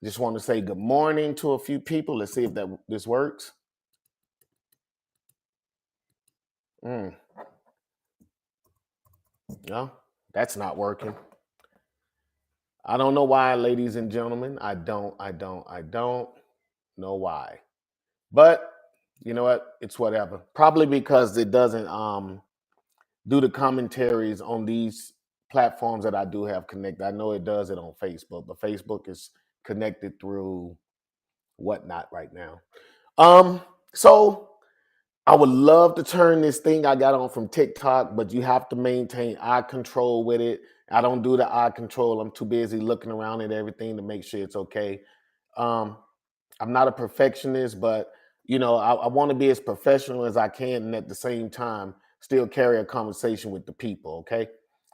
Just want to say good morning to a few people. Let's see if this works. No, that's not working. I don't know why, ladies and gentlemen. I don't know why. But you know what? It's whatever. Probably because it doesn't do the commentaries on these platforms that I do have connected. I know it does it on Facebook, but Facebook is connected through whatnot right now. So I would love to turn this thing I got on from TikTok, but you have to maintain eye control with it. I don't do the eye control. I'm too busy looking around at everything to make sure it's okay. Um, I'm not a perfectionist, but I want to be as professional as I can, and at the same time, still carry a conversation with the people. Okay.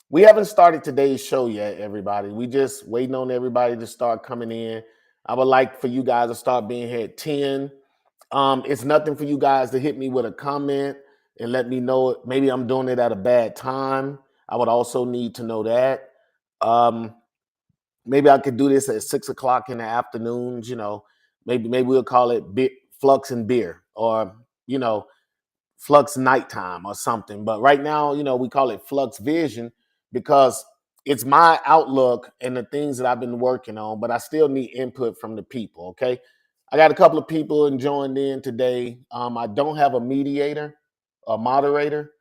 We haven't started today's show yet, everybody. We just waiting on everybody to start coming in. I would like for you guys to start being here at 10. It's nothing for you guys to hit me with a comment and let me know maybe I'm doing it at a bad time. I would also need to know that. Maybe I could do this at 6 o'clock in the afternoons. Maybe we'll call it Flux and Beer, or Flux Nighttime or something. But right now, we call it Flux Vision because it's my outlook and the things that I've been working on. But I still need input from the people. Okay. I got a couple of people joined in today. I don't have a mediator, a moderator,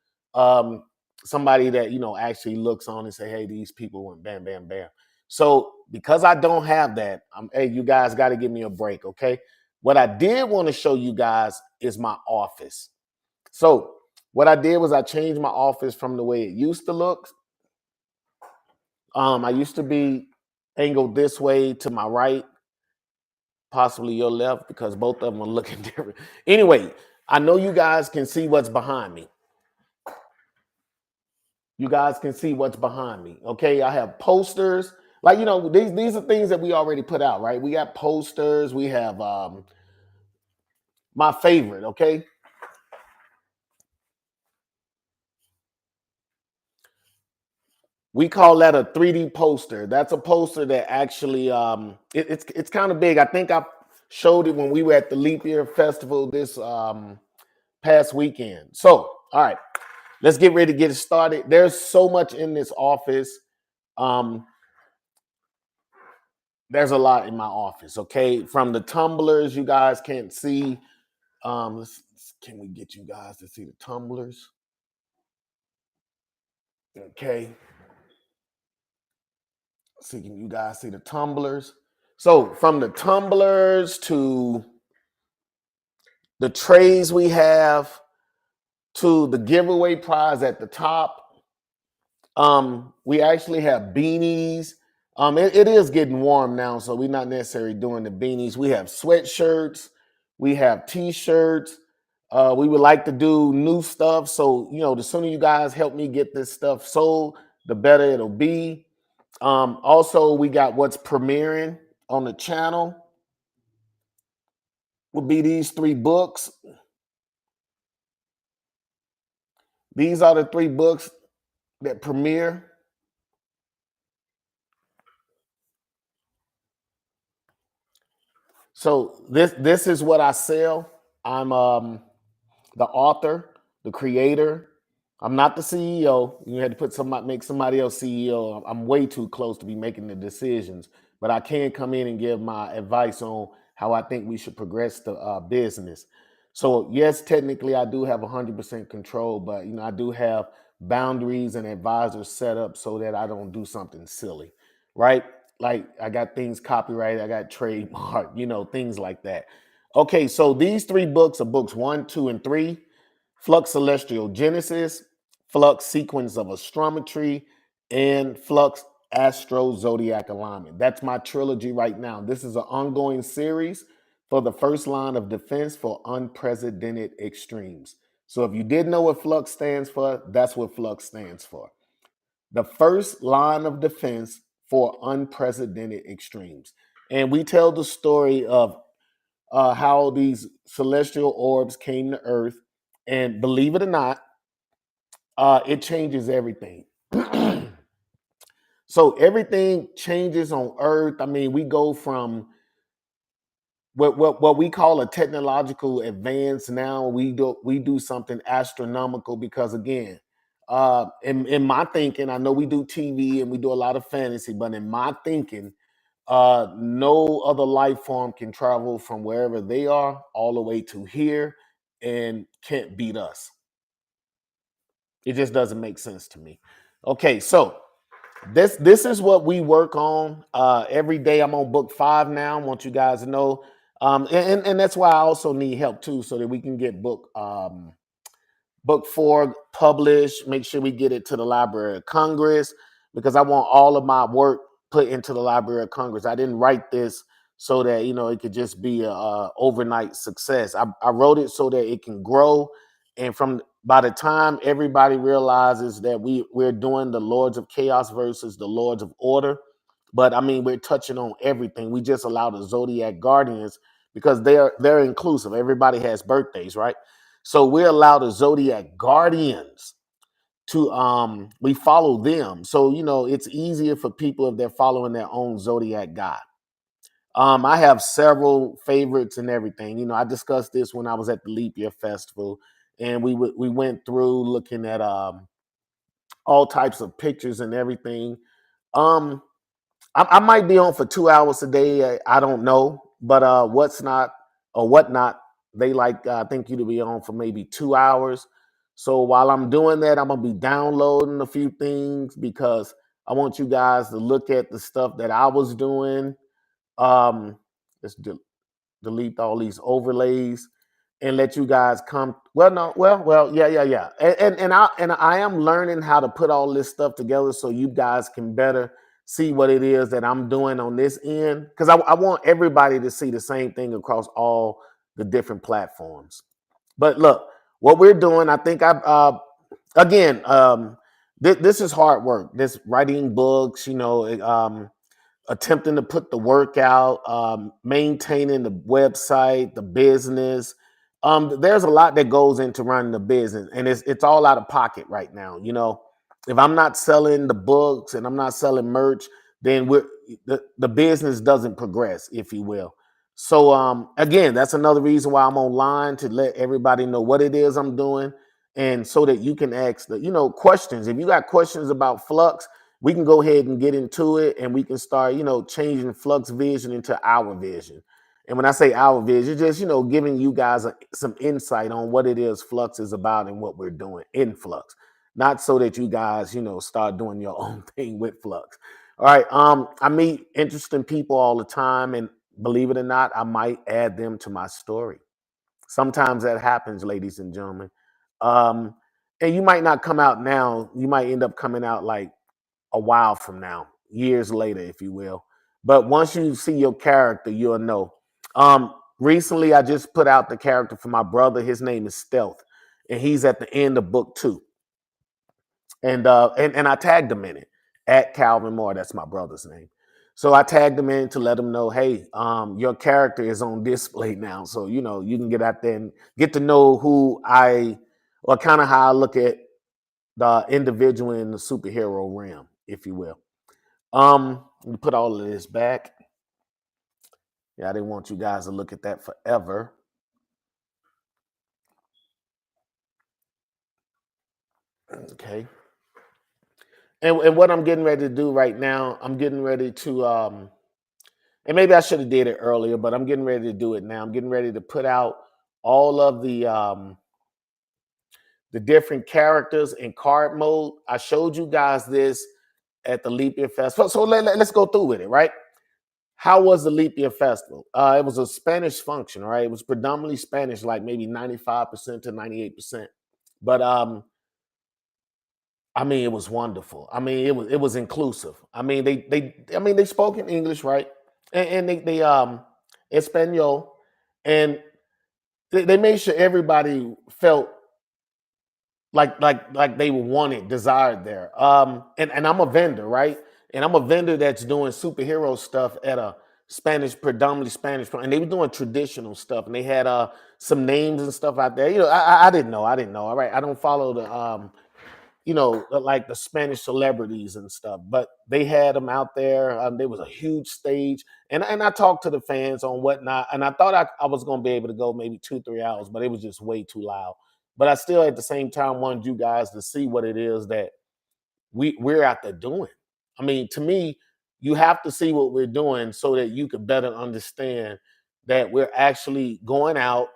somebody that actually looks on and say, "Hey, these people went bam, bam, bam." So because I don't have that, hey, you guys got to give me a break, okay? What I did want to show you guys is my office. So what I did was I changed my office from the way it used to look. I used to be angled this way to my right, possibly your left, because both of them are looking different. Anyway, I know you guys can see what's behind me. You guys can see what's behind me. Okay, I have posters. Like, these are things that we already put out, right? We got posters. We have my favorite, okay? We call that a 3D poster. That's a poster that actually it's kind of big. I think I showed it when we were at the Leap Year Festival this past weekend. So, all right, let's get ready to get it started. There's so much in this office. There's a lot in my office, okay? From the tumblers, you guys can't see. Can we get you guys to see the tumblers? Okay. See, can you guys see the tumblers? So from the tumblers to the trays we have to the giveaway prize at the top, we actually have beanies. It is getting warm now, so we're not necessarily doing the beanies. We have sweatshirts, we have t-shirts. We would like to do new stuff. So, the sooner you guys help me get this stuff sold, the better it'll be. Also, we got what's premiering on the channel. Would be these 3 books. These are the 3 books that premiere. So this is what I sell. I'm the author, the creator. I'm not the CEO. You had to make somebody else CEO. I'm way too close to be making the decisions, but I can come in and give my advice on how I think we should progress the business. So yes, technically I do have 100% control, but I do have boundaries and advisors set up so that I don't do something silly, right? Like I got things copyrighted, I got trademark, things like that. Okay, so these 3 books are books 1, 2, and 3. Flux Celestial Genesis, Flux Sequence of Astrometry, and Flux Astro Zodiac Alignment. That's my trilogy right now. This is an ongoing series for the first line of defense for unprecedented extremes. So if you didn't know what Flux stands for, that's what Flux stands for. The first line of defense for unprecedented extremes. And we tell the story of how these celestial orbs came to Earth. And believe it or not, it changes everything. So everything changes on Earth. I mean, we go from what we call a technological advance now. We do something astronomical because again, in my thinking, I know we do TV and we do a lot of fantasy, but in my thinking, no other life form can travel from wherever they are all the way to here and can't beat us. It just doesn't make sense to me. Okay, so this is what we work on every day. I'm on book 5 now. I want you guys to know, and that's why I also need help too, so that we can get book 4 published. Make sure we get it to the Library of Congress because I want all of my work put into the Library of Congress. I didn't write this so that it could just be a overnight success. I wrote it so that it can grow, and from by the time everybody realizes that we're doing the Lords of Chaos versus the Lords of Order, but I mean we're touching on everything. We just allow the Zodiac Guardians because they're inclusive. Everybody has birthdays, right? So we allow the Zodiac Guardians to we follow them. So it's easier for people if they're following their own Zodiac god. I have several favorites and everything. I discussed this when I was at the Leap Year Festival, and we went through looking at all types of pictures and everything. Um, I might be on for 2 hours a day. I don't know, but what's not or whatnot, they like I think you to be on for maybe 2 hours. So while I'm doing that, I'm gonna be downloading a few things because I want you guys to look at the stuff that I was doing. Um, let's delete all these overlays and let you guys come. Well, no, well, yeah. And I am learning how to put all this stuff together so you guys can better see what it is that I'm doing on this end. Because I want everybody to see the same thing across all the different platforms. But look, what we're doing, I think again, this is hard work. This writing books, attempting to put the work out, maintaining the website, the business. There's a lot that goes into running the business, and it's all out of pocket right now. If I'm not selling the books and I'm not selling merch, then the business doesn't progress, if you will. So again, that's another reason why I'm online to let everybody know what it is I'm doing, and so that you can ask the questions. If you got questions about Flux, we can go ahead and get into it, and we can start, changing Flux Vision into our vision. And when I say our vision, just, giving you guys some insight on what it is Flux is about and what we're doing in Flux. Not so that you guys, start doing your own thing with Flux. All right. I meet interesting people all the time, and believe it or not, I might add them to my story. Sometimes that happens, ladies and gentlemen. Um, and you might not come out now. You might end up coming out like a while from now, years later, if you will. But once you see your character, you'll know. Recently, I just put out the character for my brother. His name is Stealth, and he's at the end of book 2. And I tagged him in it at Calvin Moore. That's my brother's name. So I tagged him in to let him know, hey, your character is on display now. So you can get out there and get to know or kind of how I look at the individual in the superhero realm, if you will. Let me put all of this back. Yeah, I didn't want you guys to look at that forever. Okay. And what I'm getting ready to do right now, I'm getting ready to and maybe I should have did it earlier, but I'm getting ready to do it now. I'm getting ready to put out all of the different characters in card mode. I showed you guys this at the Leap Year Festival. So let's go through with it, right? How was the Leap Year Festival? It was a Spanish function, right? It was predominantly Spanish, like maybe 95% to 98%. But I mean, it was wonderful. I mean, it was inclusive. I mean, they spoke in English, right? And they Espanol, and they made sure everybody felt like they were wanted, desired there. And I'm a vendor, right? And I'm a vendor that's doing superhero stuff at a predominantly Spanish, and they were doing traditional stuff, and they had some names and stuff out there. I didn't know. All right, I don't follow like the Spanish celebrities and stuff. But they had them out there. There was a huge stage, and I talked to the fans on whatnot. And I thought I was going to be able to go maybe 2-3 hours, but it was just way too loud. But I still, at the same time, wanted you guys to see what it is that we're out there doing. I mean, to me, you have to see what we're doing so that you could better understand that we're actually going out.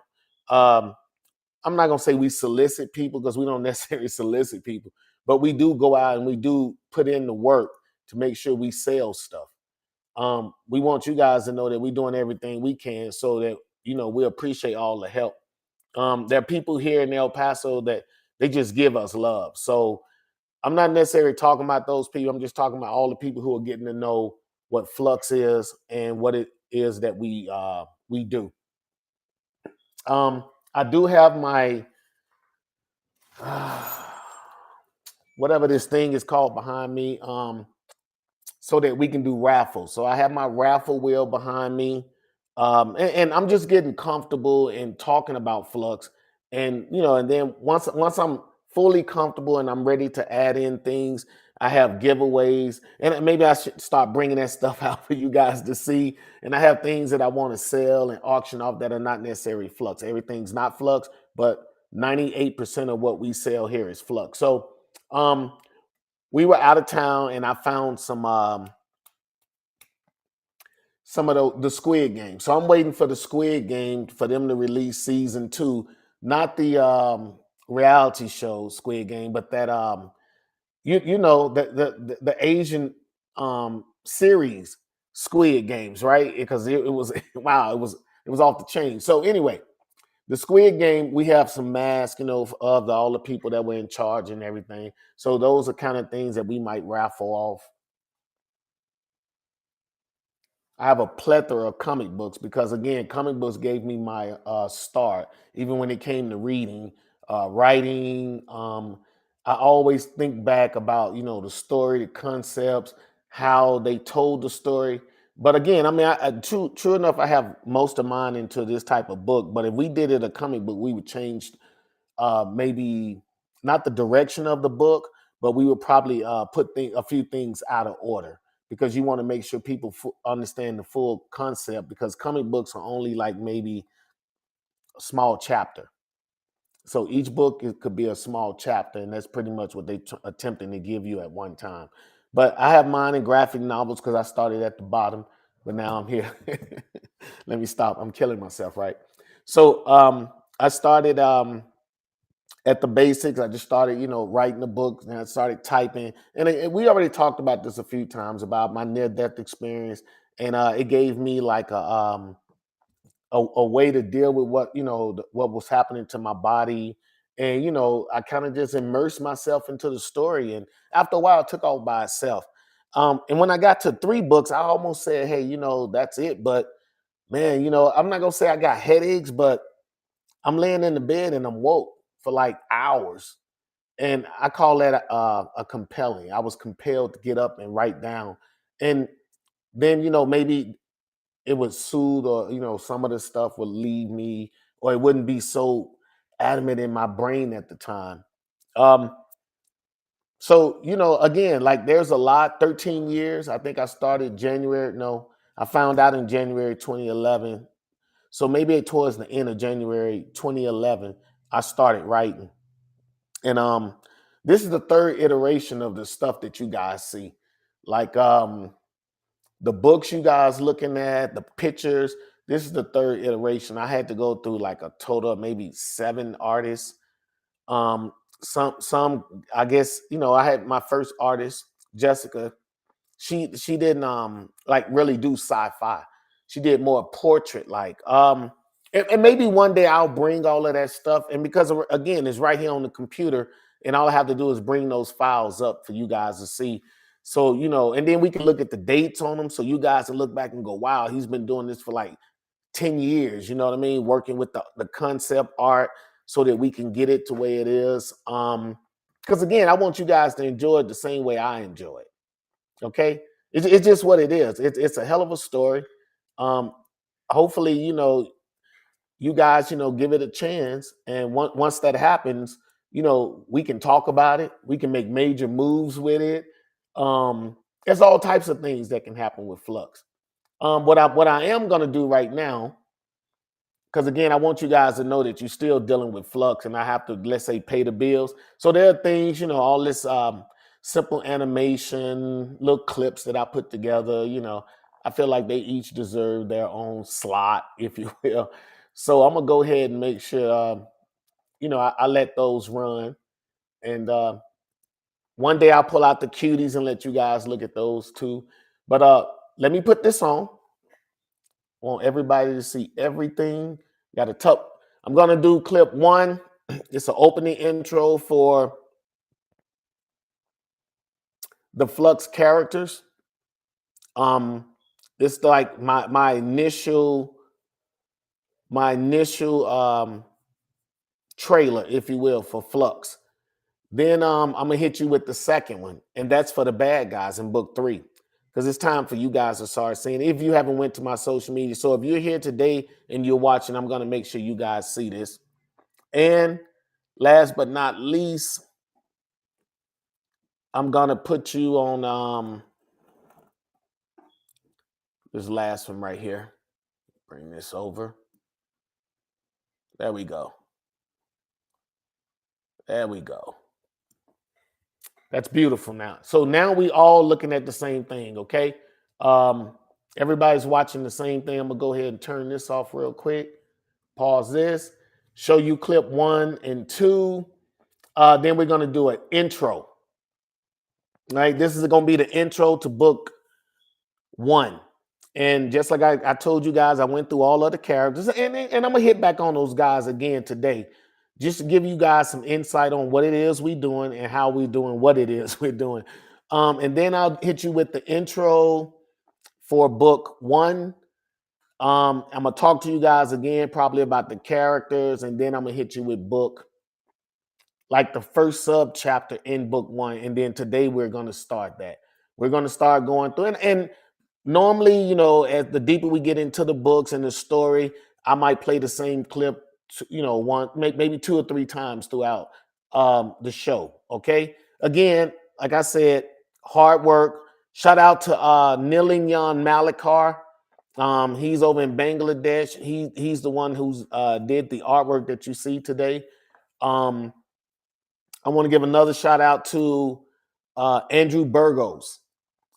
Um, I'm not gonna say we solicit people because we don't necessarily solicit people, but we do go out and we do put in the work to make sure we sell stuff. We want you guys to know that we're doing everything we can so that we appreciate all the help. There are people here in El Paso that they just give us love. So I'm not necessarily talking about those people. I'm just talking about all the people who are getting to know what Flux is and what it is that we do. I do have my whatever this thing is called behind me, so that we can do raffles. So I have my raffle wheel behind me, and I'm just getting comfortable in talking about Flux, and then once I'm fully comfortable and I'm ready to add in things, I have giveaways, and maybe I should start bringing that stuff out for you guys to see. And I have things that I want to sell and auction off that are not necessarily Flux. Everything's not Flux, but 98% of what we sell here is Flux. So we were out of town and I found some of the Squid Game. So I'm waiting for the Squid Game for them to release season 2, not the reality show Squid Game, but that the Asian series Squid Games, right? Because it was wow, it was off the chain. So anyway, the Squid Game, we have some masks, of all the people that were in charge and everything. So those are kind of things that we might raffle off. I have a plethora of comic books because, again, comic books gave me my start. Even when it came to reading, writing, I always think back about the story, the concepts, how they told the story. But again, I mean, true enough, I have most of mine into this type of book. But if we did it a comic book, we would change maybe not the direction of the book, but we would probably put a few things out of order because you want to make sure people understand the full concept, because comic books are only like maybe a small chapter. So each book could be a small chapter, and that's pretty much what they're attempting to give you at one time. But I have mine in graphic novels because I started at the bottom, but now I'm here. Let me stop. I'm killing myself, right? So I started at the basics. I just started, writing the book, and I started typing. And we already talked about this a few times about my near-death experience, and it gave me like a way to deal with what was happening to my body. And I kind of just immersed myself into the story, and after a while it took off by itself. And when I got to 3 books, I almost said, hey, that's it. But man, I'm not gonna say I got headaches, but I'm laying in the bed and I'm woke for like hours, and I call that a compelling. I was compelled to get up and write down, and then maybe it would soothe, or some of the stuff would leave me, or it wouldn't be so adamant in my brain at the time. um so again, like, there's a lot. 13 years. I think I started January, no, I found out in January 2011. So maybe towards the end of January 2011 I started writing. And this is the 3rd iteration of the stuff that you guys see, like the books you guys looking at, the pictures. This is the 3rd iteration. I had to go through like a total of maybe 7 artists. Um, some I guess, I had my first artist, Jessica. She didn't like really do sci-fi. She did more portrait like. And maybe one day I'll bring all of that stuff. And because again, it's right here on the computer, and all I have to do is bring those files up for you guys to see. So, and then we can look at the dates on them, so you guys can look back and go, wow, he's been doing this for like 10 years, you know what I mean? Working with the concept art so that we can get it to where it is. Because again, I want you guys to enjoy it the same way I enjoy it. Okay? It's just what it is. It's a hell of a story. Hopefully, you guys, give it a chance. And once that happens, we can talk about it. We can make major moves with it. There's all types of things that can happen with Flux. What I am gonna do right now, because again, I want you guys to know that you're still dealing with Flux, and I have to, let's say, pay the bills. So there are things, all this simple animation, little clips that I put together. I feel like they each deserve their own slot, if you will. So I'm gonna go ahead and make sure, I let those run, and one day I'll pull out the cuties and let you guys look at those too. But let me put this on. I want everybody to see everything. Got a tuck. I'm gonna do clip one. It's an opening intro for the Flux characters. It's like my initial trailer, if you will, for Flux. Then I'm gonna hit you with the second one, and that's for the bad guys in book 3, because it's time for you guys to start seeing it. If you haven't went to my social media, so if you're here today and you're watching, I'm gonna make sure you guys see this. And last but not least, I'm gonna put you on this last one right here. Bring this over. There we go. There we go. That's beautiful now. So now we all looking at the same thing, okay? Everybody's watching the same thing. I'm gonna go ahead and turn this off real quick. Pause this. Show you clip 1 and 2. Then we're gonna do an intro. Right? This is gonna be the intro to book 1. And just like I told you guys, I went through all of the characters, and I'm gonna hit back on those guys again today, just to give you guys some insight on what it is we're doing and how we're doing what it is we're doing. And then I'll hit you with the intro for book 1. I'm gonna talk to you guys again, probably about the characters, and then I'm gonna hit you with book, like the first sub chapter in book 1. And then today we're gonna start that. We're gonna start going through, and normally, as the deeper we get into the books and the story, I might play the same clip, maybe 2 or 3 times throughout the show. Okay. Again, like I said, hard work. Shout out to Nilinyan Malakar. He's over in Bangladesh. He's the one who's did the artwork that you see today. Um, I want to give another shout out to Andrew Burgos.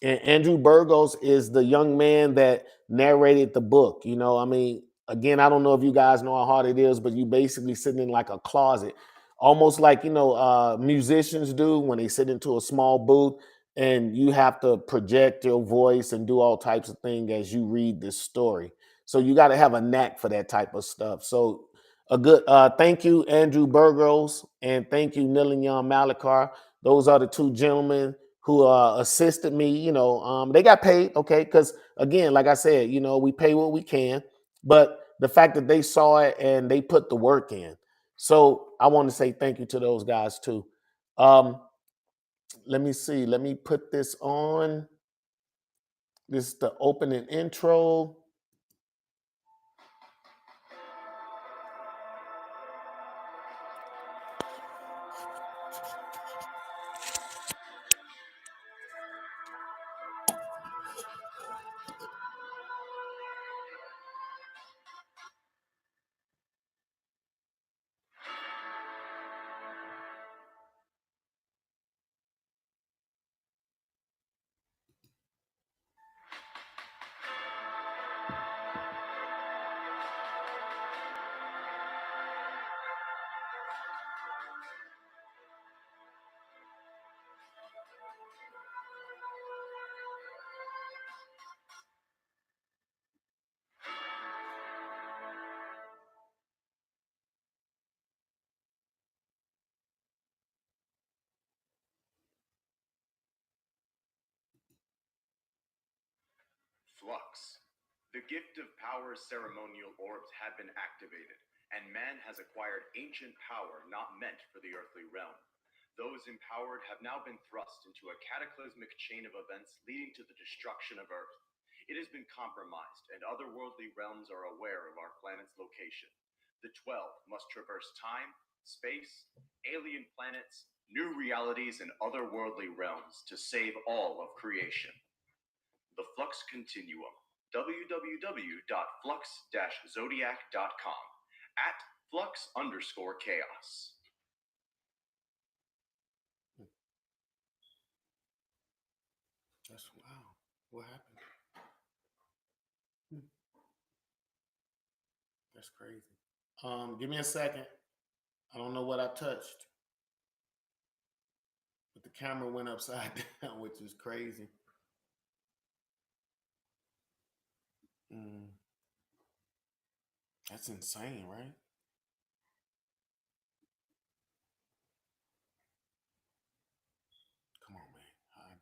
And Andrew Burgos is the young man that narrated the book. Again, I don't know if you guys know how hard it is, but you basically sitting in like a closet, almost like, musicians do when they sit into a small booth, and you have to project your voice and do all types of things as you read this story. So you got to have a knack for that type of stuff. So a good thank you, Andrew Burgos, and thank you, Nilinyan Malakar. Those are the 2 gentlemen who assisted me. They got paid, okay? Because again, like I said, we pay what we can, but the fact that they saw it and they put the work in. So I want to say thank you to those guys too. Let me see. Let me put this on. This is the opening intro. Flux. The gift of power ceremonial orbs have been activated, and man has acquired ancient power not meant for the earthly realm. Those empowered have now been thrust into a cataclysmic chain of events leading to the destruction of Earth. It has been compromised, and otherworldly realms are aware of our planet's location. The 12 must traverse time, space, alien planets, new realities, and otherworldly realms to save all of creation. The Flux Continuum. www.flux-zodiac.com at flux_chaos. That's wow. What happened? That's crazy. Give me a second. I don't know what I touched, but the camera went upside down, which is crazy. That's insane, right? Come on, man. Hide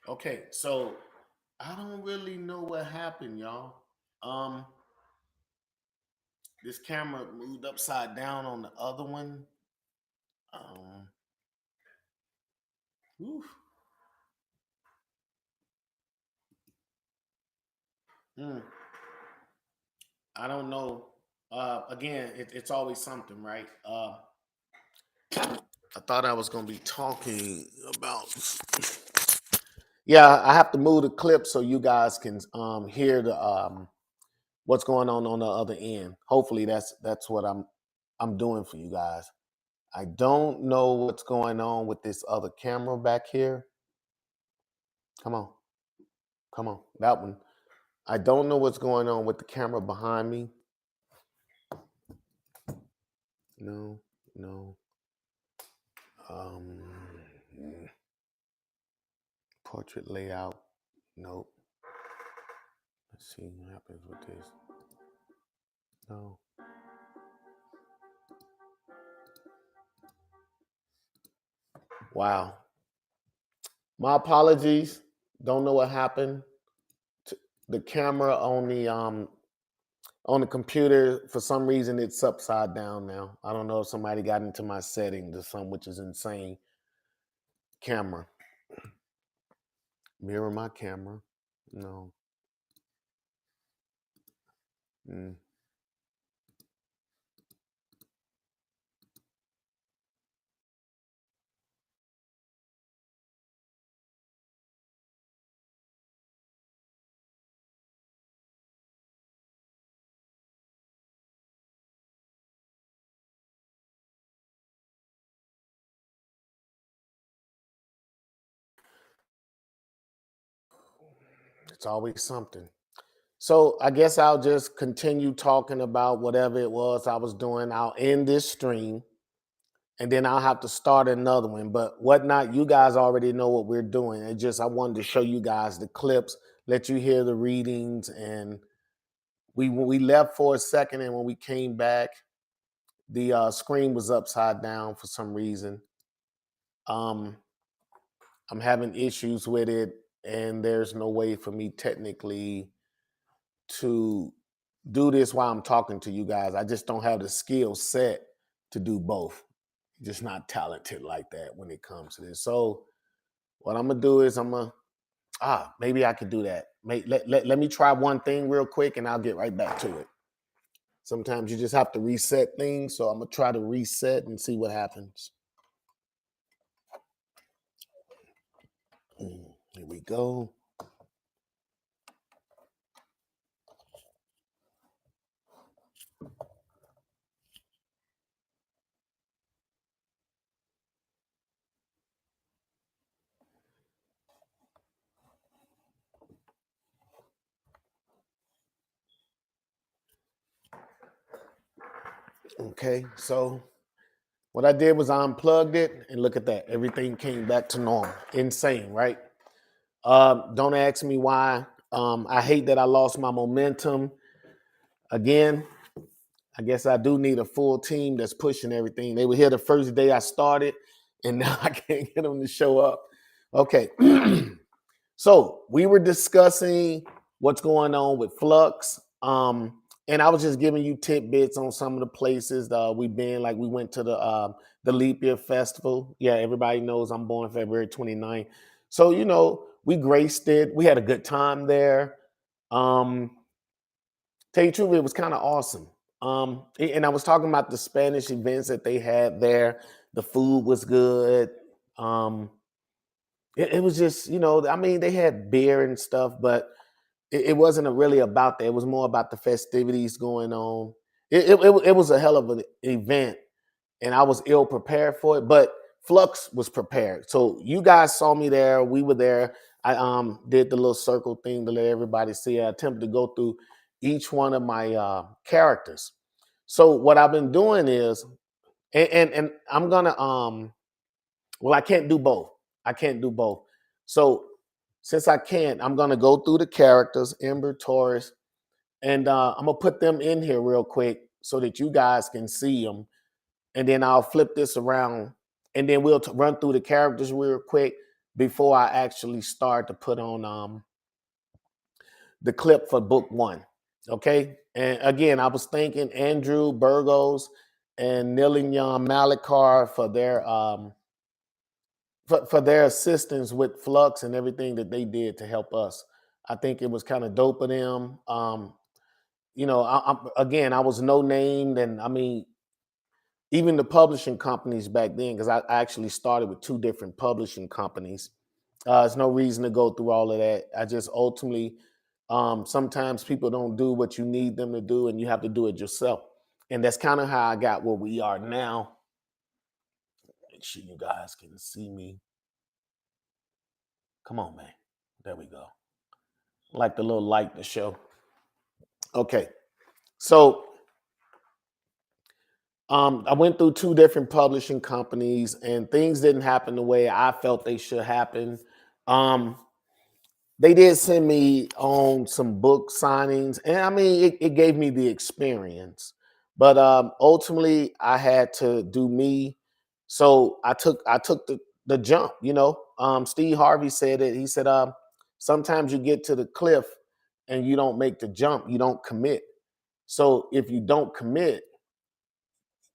that. Okay, so I don't really know what happened, y'all. This camera moved upside down on the other one. Oof. I don't know. Again, it's always something, right? I thought I was gonna be talking about. Yeah, I have to move the clip so you guys can hear the what's going on the other end. Hopefully, that's what I'm doing for you guys. I don't know what's going on with this other camera back here. Come on, that one. I don't know what's going on with the camera behind me. No. Portrait layout. Nope. Let's see what happens with this. No. Wow. My apologies. Don't know what happened. The camera on the computer, for some reason, it's upside down now. I don't know if somebody got into my settings or something, which is insane. Camera. Mirror my camera. No. It's always something. So I guess I'll just continue talking about whatever it was I was doing. I'll end this stream and then I'll have to start another one. But whatnot, you guys already know what we're doing. It just I wanted to show you guys the clips, let you hear the readings, and we left for a second, and when we came back, the screen was upside down for some reason. I'm having issues with it, and there's no way for me technically to do this while I'm talking to you guys. I just don't have the skill set to do both. Just not talented like that when it comes to this. So what I'm gonna do is maybe I could do that. Let me try one thing real quick and I'll get right back to it. Sometimes you just have to reset things. So I'm gonna try to reset and see what happens. Here we go. Okay, so what I did was I unplugged it, and look at that. Everything came back to normal. Insane, right? Don't ask me why. I hate that I lost my momentum. Again, I guess I do need a full team that's pushing everything. They were here the first day I started, and now I can't get them to show up. Okay. So we were discussing what's going on with Flux. And I was just giving you tidbits on some of the places we've been. Like we went to the Leap Year Festival. Yeah, everybody knows I'm born February 29th. So, we graced it. We had a good time there. Um, Tell you the truth, it was kind of awesome. And I was talking about the Spanish events that they had there. The food was good. Um, it was just, I mean, they had beer and stuff, but it wasn't really about that. It was more about the festivities going on. It was a hell of an event, and I was ill prepared for it, but Flux was prepared. So you guys saw me there. We were there. I did the little circle thing to let everybody see. I attempted to go through each one of my characters. So what I've been doing is, and I'm gonna well, I can't do both. I can't do both. So since I can't, I'm gonna go through the characters, Ember, Taurus, and I'm gonna put them in here real quick so that you guys can see them, and then I'll flip this around, and then we'll run through the characters real quick before I actually start to put on the clip for book one. Okay, and again, I was thanking Andrew Burgos and Nilingyan Malikar for their assistance with Flux and everything that they did to help us. I think it was kind of dope of them. Again, I was no named, and I mean, even the publishing companies back then, because I actually started with two different publishing companies. There's no reason to go through all of that. I just ultimately, sometimes people don't do what you need them to do, and you have to do it yourself. And that's kind of how I got where we are now. Make sure you guys can see me. Come on, man. There we go. Like the little light to show. Okay. So I went through two different publishing companies, and things didn't happen the way I felt they should happen. Um, they did send me on some book signings, and I mean, it gave me the experience. But ultimately, I had to do me. So I took the jump. Steve Harvey said it. He said, sometimes you get to the cliff and you don't make the jump. You don't commit. So if you don't commit,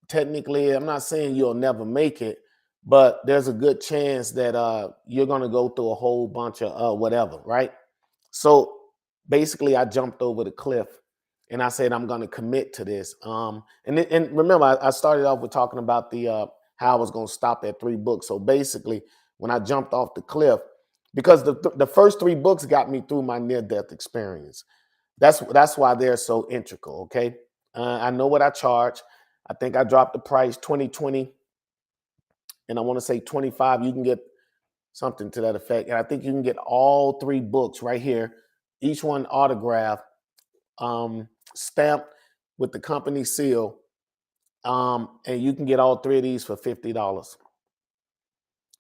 technically, I'm not saying you'll never make it, but there's a good chance that you're gonna go through a whole bunch of whatever, right? So basically, I jumped over the cliff, and I said I'm gonna commit to this. And remember, I started off with talking about the how I was gonna stop at 3 books. So basically, when I jumped off the cliff, because the first 3 books got me through my near death experience. That's why they're so integral. Okay, I know what I charge. I think I dropped the price 2020, and I want to say 25. You can get something to that effect, and I think you can get all 3 books right here, each one autographed, stamped with the company seal, and you can get all 3 of these for $50.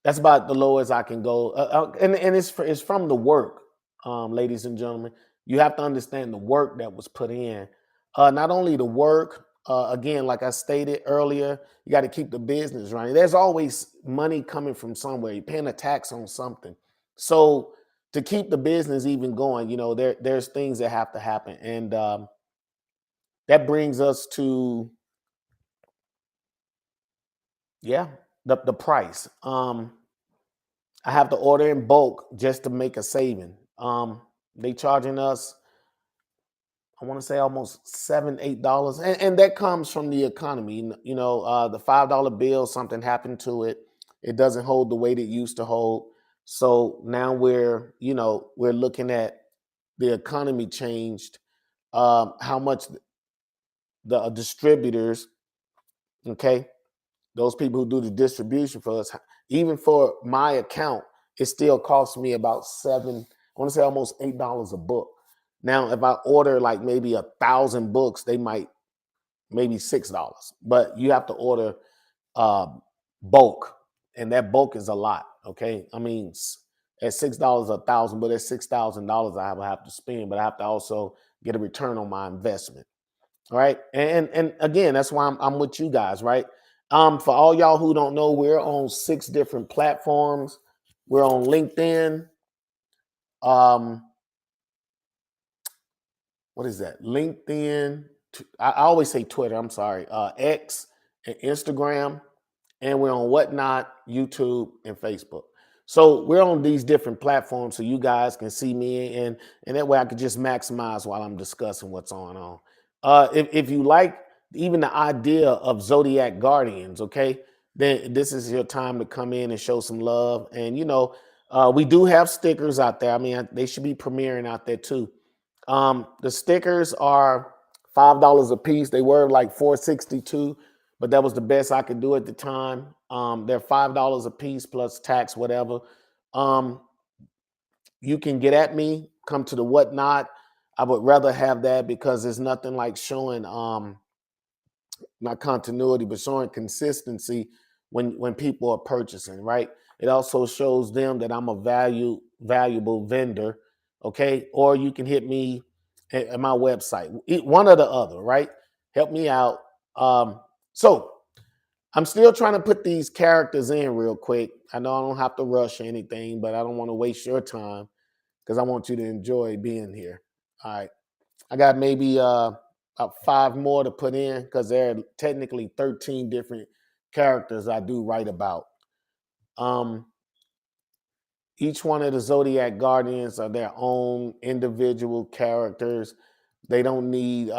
That's about the lowest I can go, and it's from the work, ladies and gentlemen. You have to understand the work that was put in. Not only the work, again, like I stated earlier, you got to keep the business running. There's always money coming from somewhere. You're paying a tax on something. So to keep the business even going, there's things that have to happen, and that brings us to the price. I have to order in bulk just to make a saving. They charging us, I want to say almost $7, $8, and that comes from the economy. The $5 bill, something happened to it. It doesn't hold the weight it used to hold. So now we're looking at the economy changed. How much the distributors, okay, those people who do the distribution for us, even for my account, it still costs me about I want to say almost $8 a book. Now, if I order like maybe 1,000 books, they might maybe $6, but you have to order uh, bulk, and that bulk is a lot. Okay, I mean, at $6 1,000, but that's $6,000 I will have to spend, but I have to also get a return on my investment. All right. And again, that's why I'm with you guys, right? For all y'all who don't know, we're on 6 different platforms. We're on LinkedIn. What is that? LinkedIn. I always say Twitter. I'm sorry. X and Instagram, and we're on Whatnot, YouTube, and Facebook. So we're on these different platforms so you guys can see me, and that way I could just maximize while I'm discussing what's going on. If you like even the idea of Zodiac Guardians, okay, then this is your time to come in and show some love. And we do have stickers out there. I mean, they should be premiering out there too. The stickers are $5 a piece. They were like $4.62, but that was the best I could do at the time. They're $5 a piece plus tax, whatever. Um, you can get at me, come to the whatnot. I would rather have that because there's nothing like showing not continuity, but showing consistency when people are purchasing, right? It also shows them that I'm a valuable vendor, okay? Or you can hit me at my website, one or the other, right? Help me out. So I'm still trying to put these characters in real quick. I know I don't have to rush or anything, but I don't want to waste your time because I want you to enjoy being here. All right. I got maybe about 5 more to put in because there are technically 13 different characters I do write about. Um, each one of the Zodiac Guardians are their own individual characters. They don't need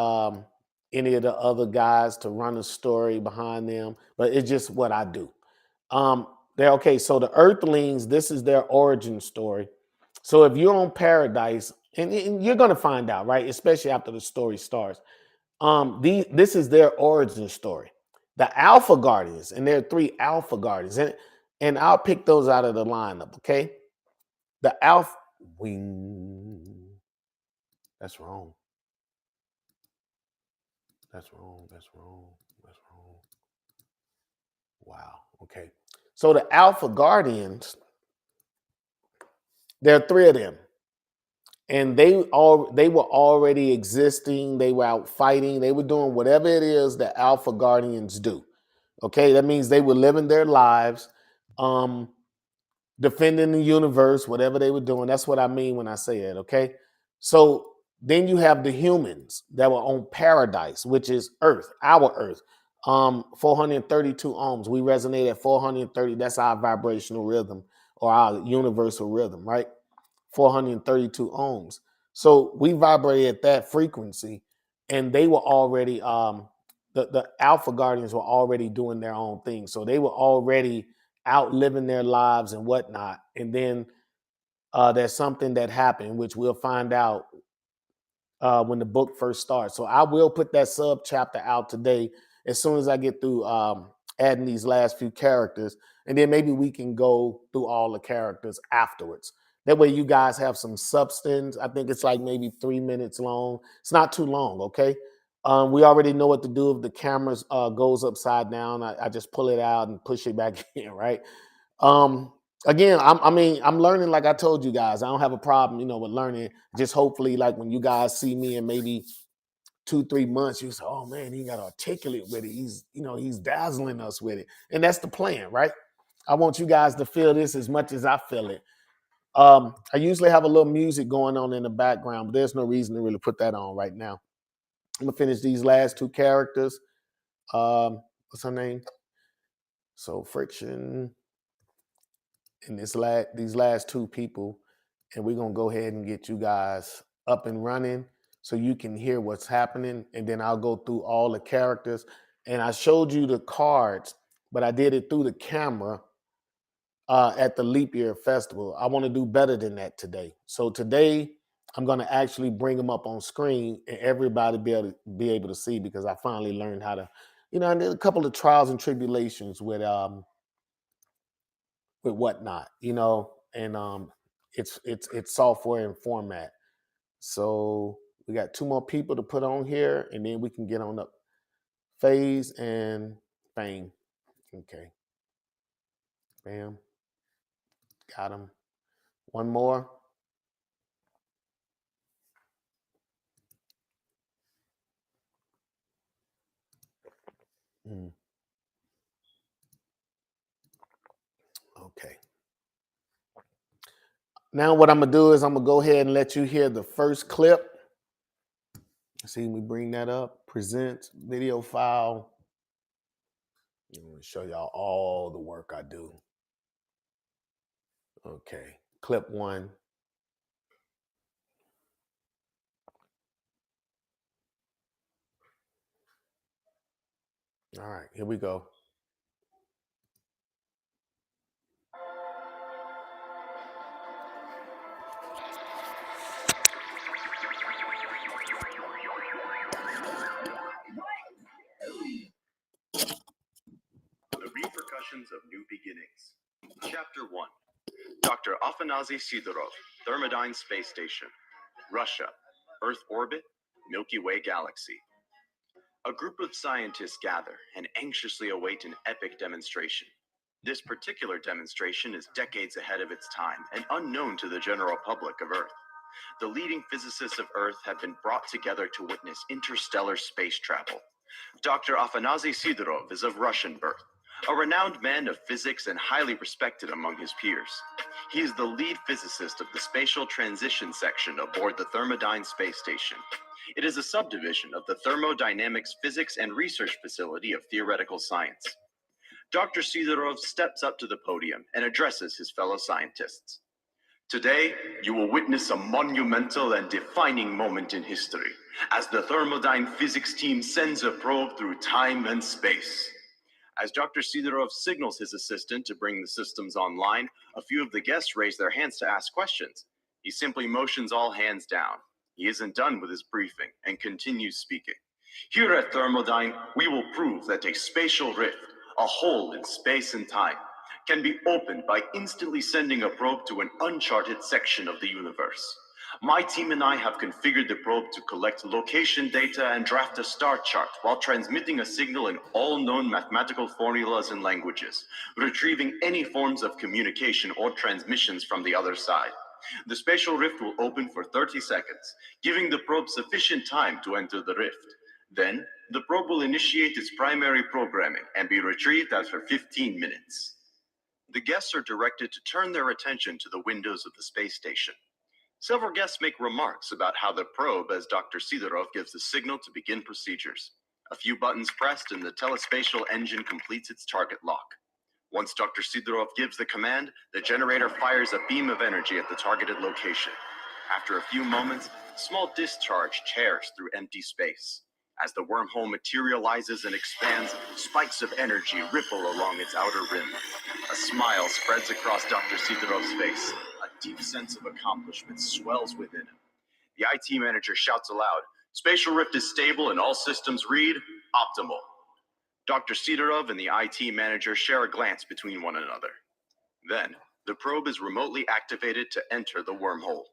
any of the other guys to run a story behind them, but it's just what I do. They're okay. So the Earthlings, this is their origin story. So if you're on Paradise, and you're gonna find out, right? Especially after the story starts. This is their origin story. The Alpha Guardians, and there are 3 Alpha Guardians, and I'll pick those out of the lineup. Okay, the Alpha Wing. That's wrong. That's wrong. That's wrong. That's wrong. Wow. Okay. So the Alpha Guardians, there are 3 of them, and they were already existing. They were out fighting. They were doing whatever it is that Alpha Guardians do. Okay, that means they were living their lives, um, defending the universe, whatever they were doing. That's what I mean when I say it. Okay, so then you have the humans that were on Paradise, which is Earth, our Earth. 432 ohms. We resonate at 430. That's our vibrational rhythm or our universal rhythm, right? 432 ohms. So we vibrate at that frequency, and they were already the Alpha Guardians were already doing their own thing. So they were already out living their lives and whatnot. And then there's something that happened, which we'll find out when the book first starts. So I will put that sub chapter out today as soon as I get through adding these last few characters, and then maybe we can go through all the characters afterwards. That way, you guys have some substance. I think it's like maybe 3 minutes long. It's not too long, okay? We already know what to do if the cameras goes upside down. I just pull it out and push it back in, right? Um, Again, I'm learning. Like I told you guys, I don't have a problem, with learning. Just hopefully, like when you guys see me in maybe 2-3 months, you say, "Oh man, he got articulate with it. He's dazzling us with it," and that's the plan, right? I want you guys to feel this as much as I feel it. I usually have a little music going on in the background, but there's no reason to really put that on right now. I'm gonna finish these last 2 characters. What's her name? So Friction and these last 2 people, and we're gonna go ahead and get you guys up and running so you can hear what's happening, and then I'll go through all the characters. And I showed you the cards, but I did it through the camera at the Leap Year Festival. I want to do better than that today. So today I'm going to actually bring them up on screen and everybody be able to see, because I finally learned how to, I did a couple of trials and tribulations with whatnot, and it's software and format. So we got 2 more people to put on here, and then we can get on up. Phase and Fame. Okay. Bam. Got him. One more. Mm. Okay. Now what I'm gonna do is I'm gonna go ahead and let you hear the first clip. See me bring that up. Present video file. I'm gonna show y'all all the work I do. Okay, clip one. All right, here we go. The Repercussions of New Beginnings. Chapter 1. Dr. Afanasy Sidorov, Thermodyne Space Station, Russia, Earth Orbit, Milky Way Galaxy. A group of scientists gather and anxiously await an epic demonstration. This particular demonstration is decades ahead of its time and unknown to the general public of Earth. The leading physicists of Earth have been brought together to witness interstellar space travel. Dr. Afanasy Sidorov is of Russian birth, a renowned man of physics and highly respected among his peers. He is the lead physicist of the Spatial Transition Section aboard the Thermodyne Space Station. It is a subdivision of the Thermodynamics Physics and Research Facility of Theoretical Science. Dr. Sidorov steps up to the podium and addresses his fellow scientists. Today, you will witness a monumental and defining moment in history as the Thermodyne physics team sends a probe through time and space. As Dr. Sidorov signals his assistant to bring the systems online, a few of the guests raise their hands to ask questions. He simply motions all hands down. He isn't done with his briefing and continues speaking. Here at Thermodyne, we will prove that a spatial rift, a hole in space and time, can be opened by instantly sending a probe to an uncharted section of the universe. My team and I have configured the probe to collect location data and draft a star chart while transmitting a signal in all known mathematical formulas and languages, retrieving any forms of communication or transmissions from the other side. The spatial rift will open for 30 seconds, giving the probe sufficient time to enter the rift. Then, the probe will initiate its primary programming and be retrieved after 15 minutes. The guests are directed to turn their attention to the windows of the space station. Several guests make remarks about how the probe, as Dr. Sidorov gives the signal to begin procedures. A few buttons pressed and the telespatial engine completes its target lock. Once Dr. Sidorov gives the command, the generator fires a beam of energy at the targeted location. After a few moments, a small discharge tears through empty space. As the wormhole materializes and expands, spikes of energy ripple along its outer rim. A smile spreads across Dr. Sidorov's face. A deep sense of accomplishment swells within him. The IT manager shouts aloud, "Spatial rift is stable and all systems read optimal." Dr. Sidorov and the IT manager share a glance between one another. Then, the probe is remotely activated to enter the wormhole.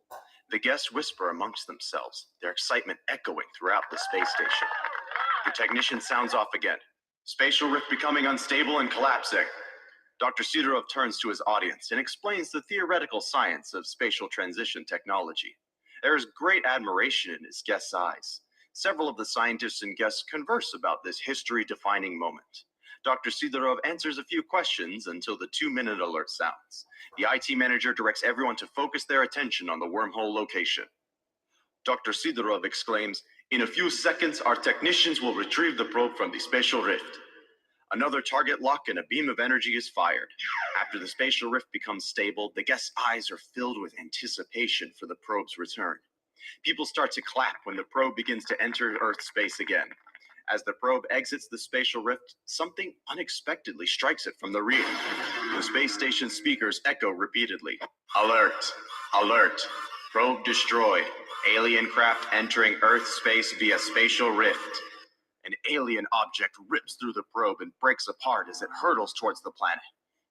The guests whisper amongst themselves, their excitement echoing throughout the space station. The technician sounds off again. "Spatial rift becoming unstable and collapsing." Dr. Sidorov turns to his audience and explains the theoretical science of spatial transition technology. There is great admiration in his guests' eyes. Several of the scientists and guests converse about this history-defining moment. Dr. Sidorov answers a few questions until the 2-minute alert sounds. The IT manager directs everyone to focus their attention on the wormhole location. Dr. Sidorov exclaims, "In a few seconds, our technicians will retrieve the probe from the spatial rift." Another target lock and a beam of energy is fired. After the spatial rift becomes stable, the guests' eyes are filled with anticipation for the probe's return. People start to clap when the probe begins to enter Earth space again. As the probe exits the spatial rift, something unexpectedly strikes it from the rear. The space station speakers echo repeatedly. "Alert! Alert! Probe destroyed. Alien craft entering Earth space via spatial rift." An alien object rips through the probe and breaks apart as it hurtles towards the planet.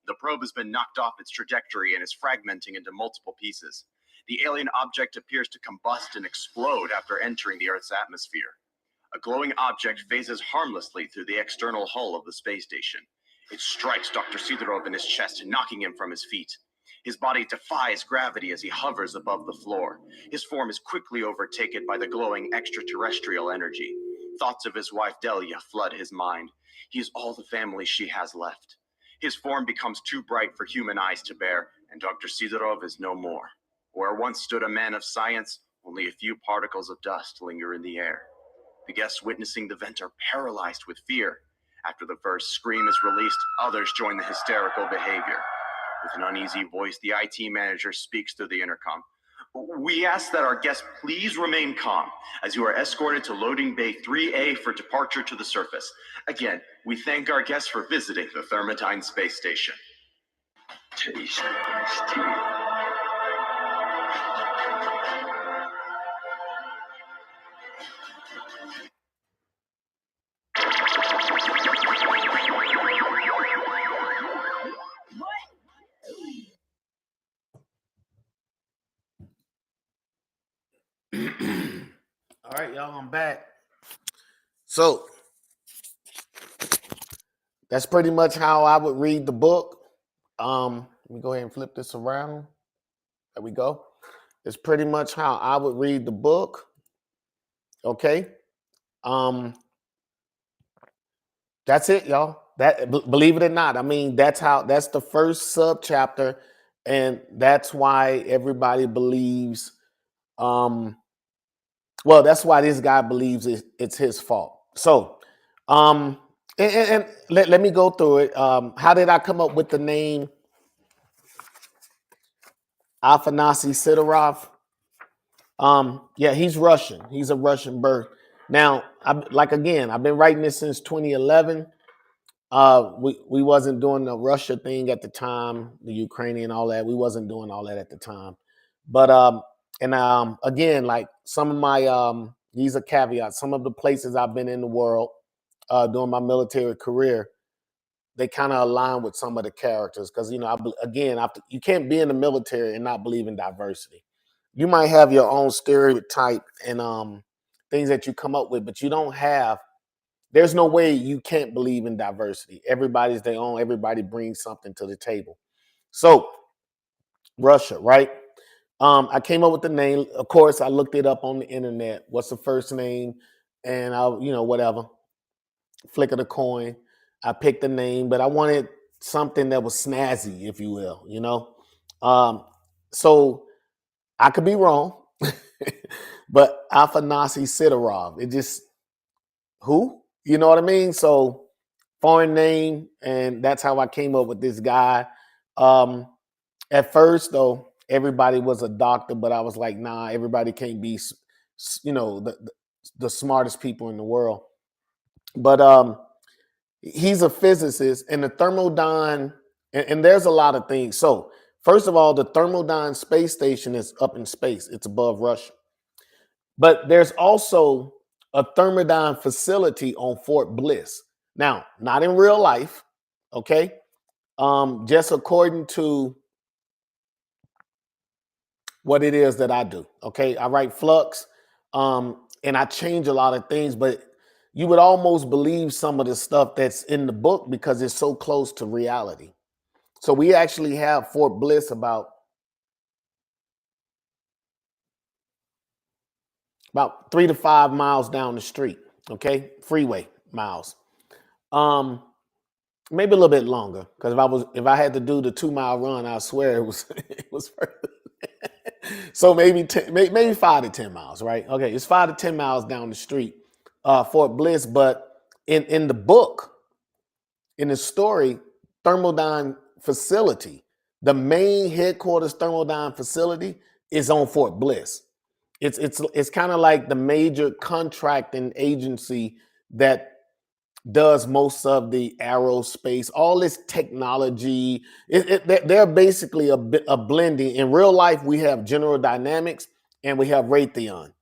The probe has been knocked off its trajectory and is fragmenting into multiple pieces. The alien object appears to combust and explode after entering the Earth's atmosphere. A glowing object phases harmlessly through the external hull of the space station. It strikes Dr. Sidorov in his chest, knocking him from his feet. His body defies gravity as he hovers above the floor. His form is quickly overtaken by the glowing extraterrestrial energy. Thoughts of his wife Delia flood his mind. He is all the family she has left. His form becomes too bright for human eyes to bear, and Dr. Sidorov is no more. Where once stood a man of science, only a few particles of dust linger in the air. The guests witnessing the event are paralyzed with fear. After the first scream is released, others join the hysterical behavior. With an uneasy voice, the IT manager speaks through the intercom. We ask that our guests please remain calm as you are escorted to loading bay 3A for departure to the surface. Again, we thank our guests for visiting the Thermodine space station. Taste steel. All right, y'all, I'm back. So that's pretty much how I would read the book. Let me go ahead and flip this around. There we go. It's pretty much how I would read the book. Okay. That's it, y'all. Believe it or not, I mean, that's the first sub chapter, and that's why everybody believes. Well, that's why this guy believes it's his fault. So, and let me go through it. How did I come up with the name Afanasy Sidorov? Yeah, he's Russian. He's a Russian birth. Now, I've been writing this since 2011. We wasn't doing the Russia thing at the time, the Ukrainian, all that. We wasn't doing all that at the time. But again, like some of my these are caveats. Some of the places I've been in the world during my military career, they kind of align with some of the characters because you can't be in the military and not believe in diversity. You might have your own stereotype and things that you come up with, but you don't have. There's no way you can't believe in diversity. Everybody's their own. Everybody brings something to the table. So Russia, right? I came up with the name. Of course, I looked it up on the internet. What's the first name? And whatever. Flick of the coin. I picked the name, but I wanted something that was snazzy, if you will, So I could be wrong, but Afanasy Sidorov, it just, who? You know what I mean? So foreign name, and that's how I came up with this guy. At first, though, everybody was a doctor, but I was like, nah, everybody can't be, the smartest people in the world. But he's a physicist, and the Thermodine, and there's a lot of things. So first of all, the Thermodine space station is up in space. It's above Russia. But there's also a Thermodine facility on Fort Bliss. Now, not in real life, okay? Just according to what it is that I do, okay? I write Flux, and I change a lot of things, but you would almost believe some of the stuff that's in the book because it's so close to reality. So we actually have Fort Bliss about 3 to 5 miles down the street, okay? Freeway miles. Maybe a little bit longer, because if I had to do the 2-mile run, I swear it was further. So maybe 5 to 10 miles, right? Okay, it's 5 to 10 miles down the street, Fort Bliss. But in the book, in the story, Thermodine facility, the main headquarters Thermodine facility is on Fort Bliss. It's kind of like the major contracting agency that does most of the aerospace, all this technology. They're basically a blending. In real life, we have General Dynamics and we have Raytheon.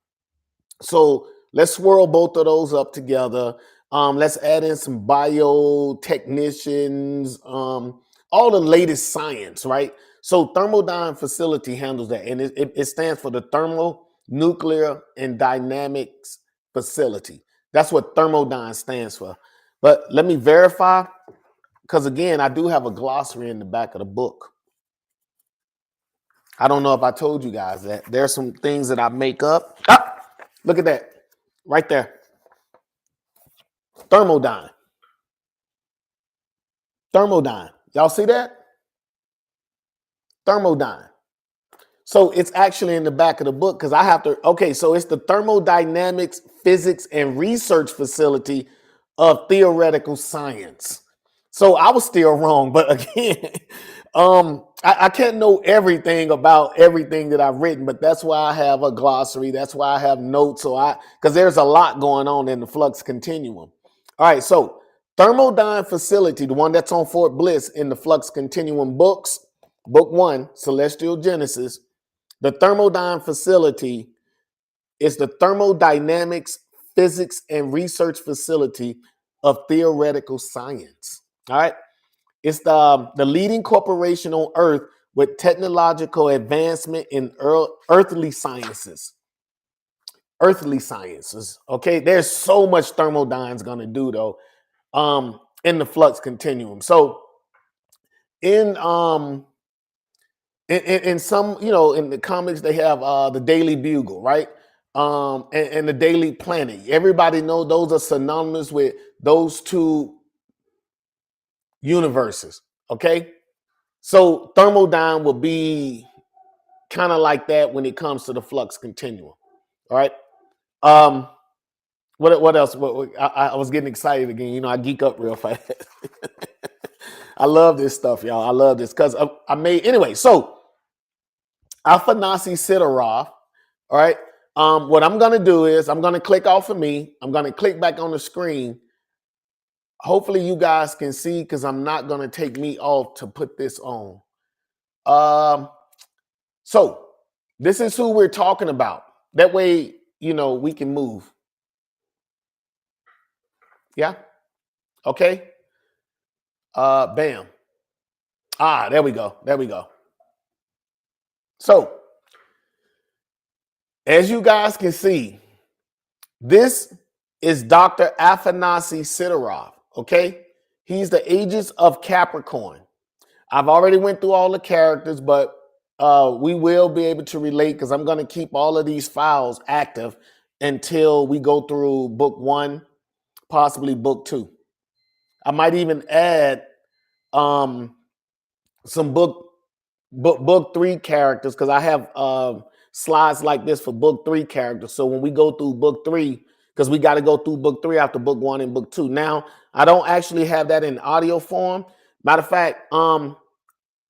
So let's swirl both of those up together. Let's add in some biotechnicians, all the latest science, right? So Thermodine facility handles that, and it stands for the Thermonuclear and Dynamics Facility. That's what Thermodine stands for. But let me verify, because again, I do have a glossary in the back of the book. I don't know if I told you guys that there's some things that I make up. Look at that right there. Thermodine. Y'all see that? Thermodine. So it's actually in the back of the book because I have to. Okay, so it's the Thermodynamics, Physics, and Research Facility of Theoretical Science. So I was still wrong, but again, I can't know everything about everything that I've written, but that's why I have a glossary. That's why I have notes. Because there's a lot going on in the flux continuum. All right, so thermodyne facility, the one that's on Fort Bliss in the flux continuum books, book 1, Celestial Genesis. The thermodyne facility is the thermodynamics, physics, and research facility of theoretical science. All right. It's the leading corporation on earth with technological advancement in earthly sciences. Earthly sciences. Okay. There's so much thermodyne's going to do, though, in the flux continuum. So in in some, in the comics, they have the Daily Bugle, right? And the Daily Planet. Everybody know those are synonymous with those two universes. Okay. So thermodyne will be kind of like that when it comes to the flux continuum. All right. Um, what else? I was getting excited again. I geek up real fast. I love this stuff, y'all. I love this because I made anyway. So Afanasi Sidorov. All right. What I'm gonna do is I'm gonna click off of me. I'm gonna click back on the screen. Hopefully you guys can see because I'm not gonna take me off to put this on. So this is who we're talking about. That way, we can move. Yeah. Okay. Bam. There we go. There we go. So as you guys can see, this is Dr. Afanasi Sidorov. Okay. He's the Aegis of Capricorn. I've already went through all the characters, but we will be able to relate because I'm going to keep all of these files active until we go through book 1, possibly book 2. I might even add some book 3 characters because I have slides like this for book 3 characters. So when we go through book 3, because we got to go through book 3 after book 1 and book 2. Now, I don't actually have that in audio form. Matter of fact,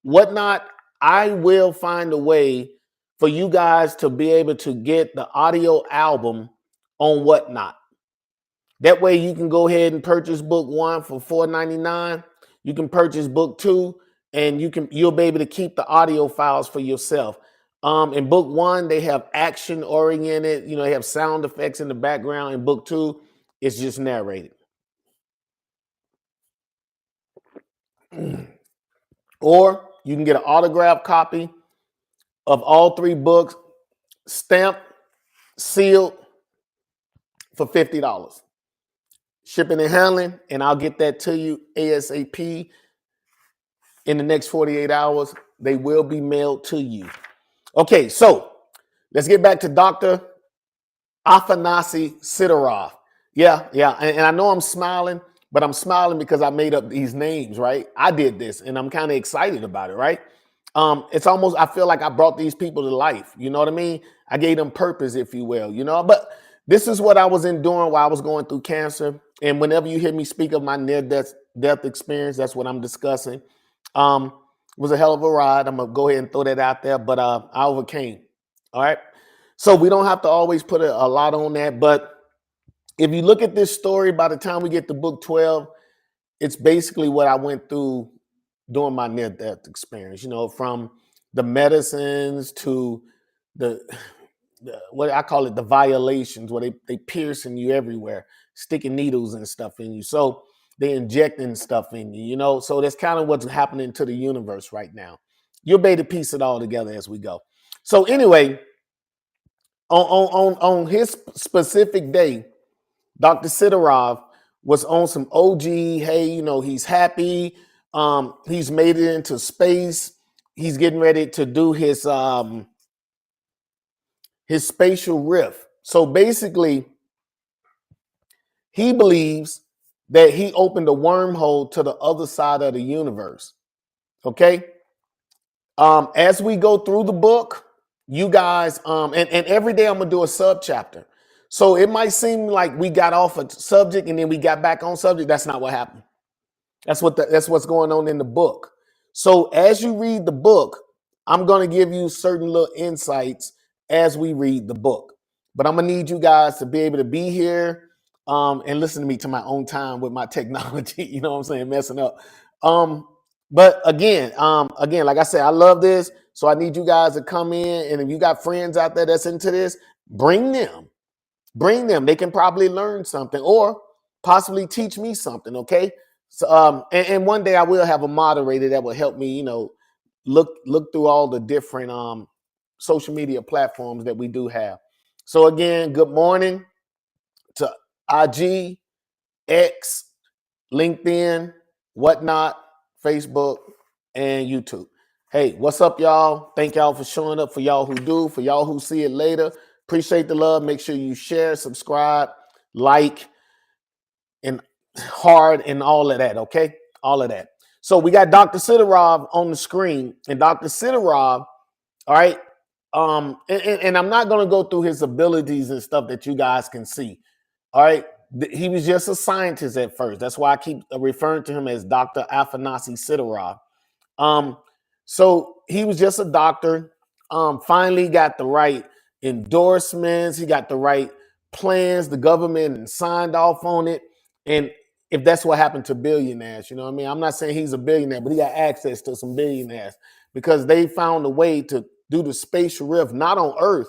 Whatnot, I will find a way for you guys to be able to get the audio album on Whatnot. That way you can go ahead and purchase book 1 for $4.99. You can purchase book 2 and you'll be able to keep the audio files for yourself. In book 1, they have action oriented, they have sound effects in the background. In book 2, it's just narrated. Or you can get an autographed copy of all 3 books, stamped, sealed, for $50. Shipping and handling, and I'll get that to you ASAP in the next 48 hours. They will be mailed to you. Okay, so let's get back to Dr. Afanasi Sidorov. Yeah, and I know I'm smiling, but I'm smiling because I made up these names, right? I did this, and I'm kind of excited about it, right? It's almost, I feel like I brought these people to life. You know what I mean? I gave them purpose, if you will, but this is what I was enduring while I was going through cancer. And whenever you hear me speak of my near-death experience, that's what I'm discussing. It was a hell of a ride. I'm going to go ahead and throw that out there, but I overcame. All right. So we don't have to always put a lot on that. But if you look at this story, by the time we get to book 12, it's basically what I went through during my near-death experience, from the medicines to the what I call it, the violations, where they piercing you everywhere, sticking needles and stuff in you. So they injecting stuff in you, So that's kind of what's happening to the universe right now. You'll be able to piece it all together as we go. So anyway, on his specific day, Dr. Sidorov was on some OG, hey, he's happy. He's made it into space. He's getting ready to do his spatial rift. So basically, he believes that he opened a wormhole to the other side of the universe. Okay. As we go through the book, you guys, and every day I'm gonna do a sub chapter. So it might seem like we got off a subject and then we got back on subject. That's not what happened. That's what's going on in the book. So as you read the book, I'm going to give you certain little insights as we read the book. But I'm going to need you guys to be able to be here and listen to me to my own time with my technology. You know what I'm saying? Messing up. But again, like I said, I love this. So I need you guys to come in. And if you got friends out there that's into this, bring them. Bring them. They can probably learn something or possibly teach me something. Okay. So, and one day I will have a moderator that will help me, look through all the different social media platforms that we do have. So again, good morning to IG, X, LinkedIn, whatnot, Facebook, and YouTube. Hey, what's up, y'all? Thank y'all for showing up. For y'all who do, for y'all who see it later, appreciate the love. Make sure you share, subscribe, like, and hard, and all of that. Okay, all of that. So we got Dr. Sidorov on the screen, and Dr. Sidorov, all right. And I'm not going to go through his abilities and stuff that you guys can see. All right. He was just a scientist at first. That's why I keep referring to him as Dr. Afanasy Sidorov. So he was just a doctor. Finally got the right endorsements. He got the right plans. The government signed off on it. And if that's what happened to billionaires, you know what I mean? I'm not saying he's a billionaire, but he got access to some billionaires because they found a way to do the spatial rift, not on Earth.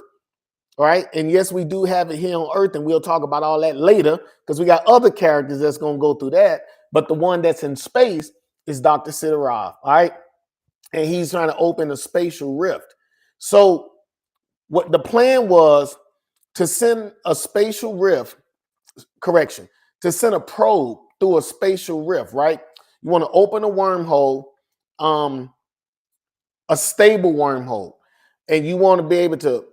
All right. And yes, we do have it here on Earth, and we'll talk about all that later because we got other characters that's going to go through that. But the one that's in space is Dr. Sidorov. All right. And he's trying to open a spatial rift. So what the plan was to send a spatial rift, to send a probe through a spatial rift, right? You want to open a wormhole, a stable wormhole, and you want to be able to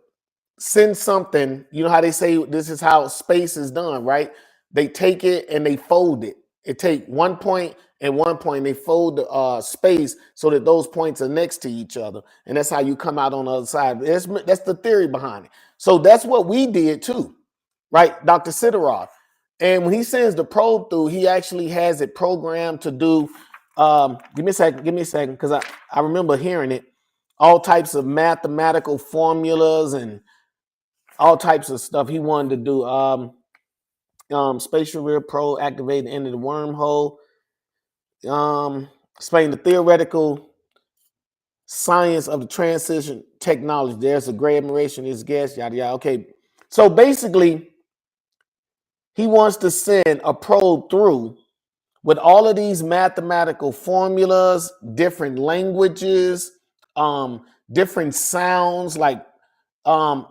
send something. You know how they say this is how space is done, right? They take it and they fold it. It take one point and one point. They fold the space so that those points are next to each other, and that's how you come out on the other side. That's the theory behind it. So that's what we did too, right, Dr. Sidorov? And when he sends the probe through, he actually has it programmed to do. Give me a second, because I remember hearing it. All types of mathematical formulas and all types of stuff he wanted to do. Spatial Rear Pro activate the end of the wormhole. Explain the theoretical science of the transition technology. There's a great admiration of his guest, yada yada. Okay, so basically, he wants to send a probe through with all of these mathematical formulas, different languages, different sounds. Like, I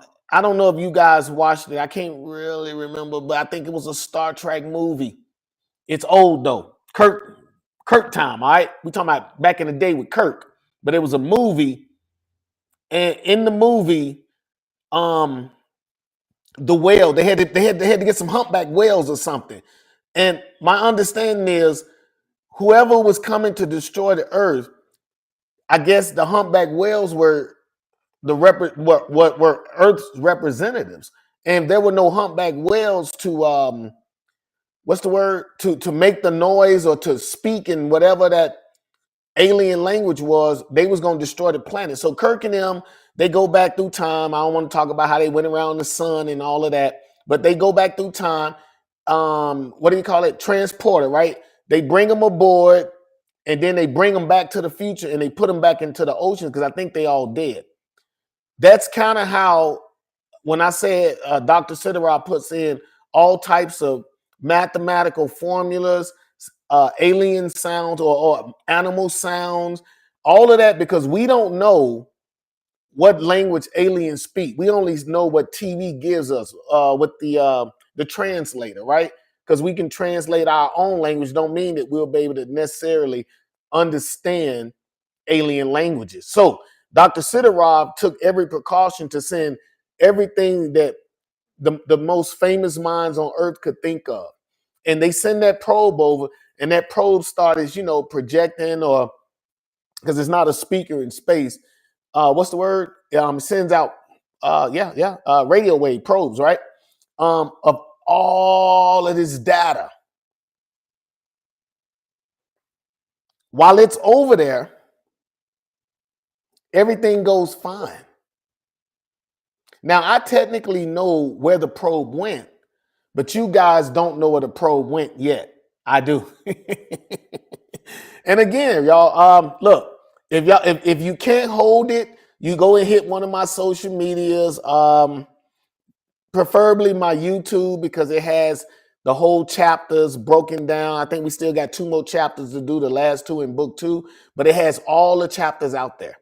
don't know if you guys watched it. I can't really remember, but I think it was a Star Trek movie. It's old though. Kirk time, all right? We talking about back in the day with Kirk, but it was a movie, and in the movie, the whale, they had to get some humpback whales or something. And my understanding is whoever was coming to destroy the earth, I guess the humpback whales were were Earth's representatives, and there were no humpback whales to what's the word, to make the noise or to speak in whatever that alien language was. They was going to destroy the planet. So Kirk and them, they go back through time. I don't want to talk about how they went around the sun and all of that, but they go back through time. What do you call it? Transporter, right? They bring them aboard, and then they bring them back to the future, and they put them back into the ocean because I think they all dead. That's kind of how, when I said Dr. Sidorov puts in all types of mathematical formulas, alien sounds or animal sounds, all of that, because we don't know what language aliens speak. We only know what TV gives us with the translator, right? Because we can translate our own language, don't mean that we'll be able to necessarily understand alien languages. So Dr. Sidorov took every precaution to send everything that the most famous minds on earth could think of. And they send that probe over, and that probe started, projecting, or because it's not a speaker in space. What's the word? It sends out, radio wave probes, right? Of all of this data. While it's over there, everything goes fine. Now, I technically know where the probe went, but you guys don't know where the probe went yet. I do. And again, y'all, look, if you can't hold it, you go and hit one of my social medias, preferably my YouTube, because it has the whole chapters broken down. I think we still got 2 more chapters to do, the last 2 in book 2, but it has all the chapters out there.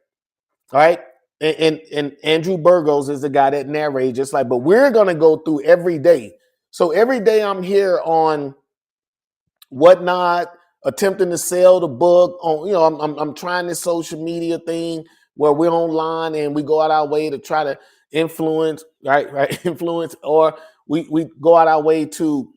All right. And Andrew Burgos is the guy that narrates, just like, but we're going to go through every day. So every day I'm here on Whatnot, attempting to sell the book on, I'm trying this social media thing where we're online and we go out our way to try to influence, right, influence, or we go out our way to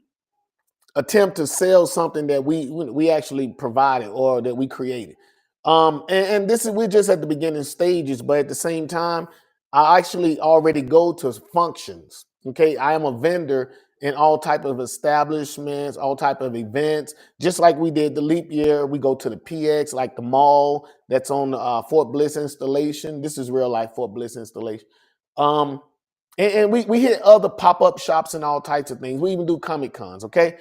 attempt to sell something that we actually provided or that we created. And this is, we're just at the beginning stages, but at the same time, I actually already go to functions. Okay, I am a vendor in all type of establishments, all type of events. Just like we did the leap year, we go to the PX, like the mall that's on the Fort Bliss installation. This is real life Fort Bliss installation. And we hit other pop-up shops and all types of things. We even do Comic Cons, okay?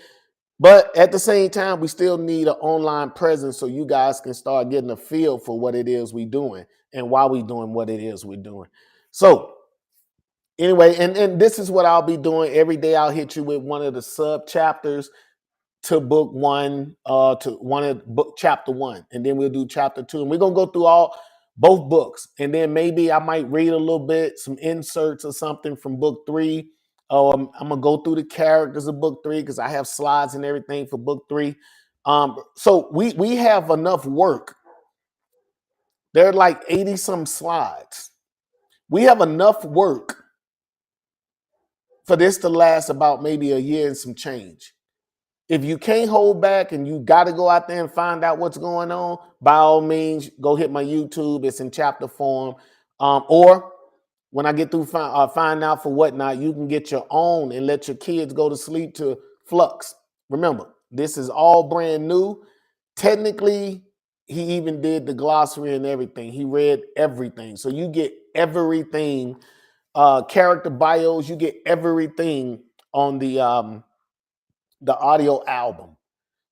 But at the same time, we still need an online presence so you guys can start getting a feel for what it is we're doing and why we're doing what it is we're doing. So anyway, and this is what I'll be doing every day. I'll hit you with one of the sub chapters to book 1, to one of book chapter 1, and then we'll do chapter 2, and we're gonna go through both books, and then maybe I might read a little bit, some inserts or something from book 3. I'm gonna go through the characters of book 3 because I have slides and everything for book 3. So we have enough work. There are like 80 some slides. We have enough work for this to last about maybe a year and some change. If you can't hold back and you got to go out there and find out what's going on, by all means, go hit my YouTube. It's in chapter form. Or when I get through find out for Whatnot, you can get your own and let your kids go to sleep to Flux. Remember, this is all brand new. Technically, he even did the glossary and everything. He read everything. So you get everything, character bios, you get everything on the audio album.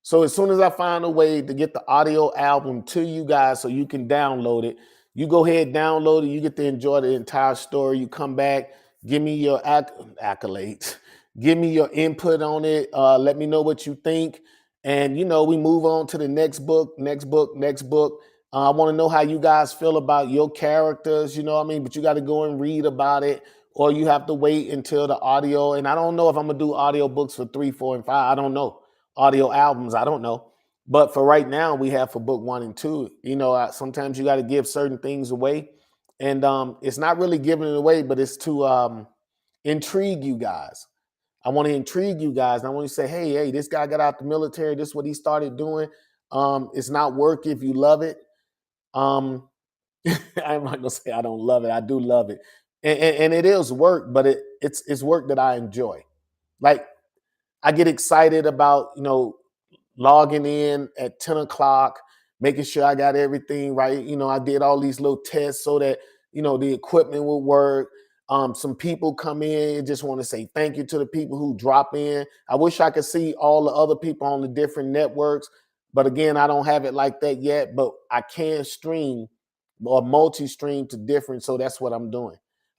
So as soon as I find a way to get the audio album to you guys so you can download it, you go ahead, download it, you get to enjoy the entire story. You come back, give me your accolades, give me your input on it, let me know what you think. And, we move on to the next book. I want to know how you guys feel about your characters, but you got to go and read about it, or you have to wait until the audio. And I don't know if I'm going to do audio books for 3, 4, and 5. I don't know. Audio albums, I don't know. But for right now, we have for book 1 and 2. Sometimes you got to give certain things away. And it's not really giving it away, but it's to intrigue you guys. I want to intrigue you guys. And I want to say, hey, this guy got out the military. This is what he started doing. It's not work if you love it. I'm not going to say I don't love it. I do love it. And it is work, but it's work that I enjoy. Like, I get excited about, logging in at 10 o'clock, making sure I got everything right. I did all these little tests so that, the equipment will work. Some people come in and just want to say thank you to the people who drop in. I wish I could see all the other people on the different networks. But again, I don't have it like that yet, but I can stream or multi-stream to different. So that's what I'm doing.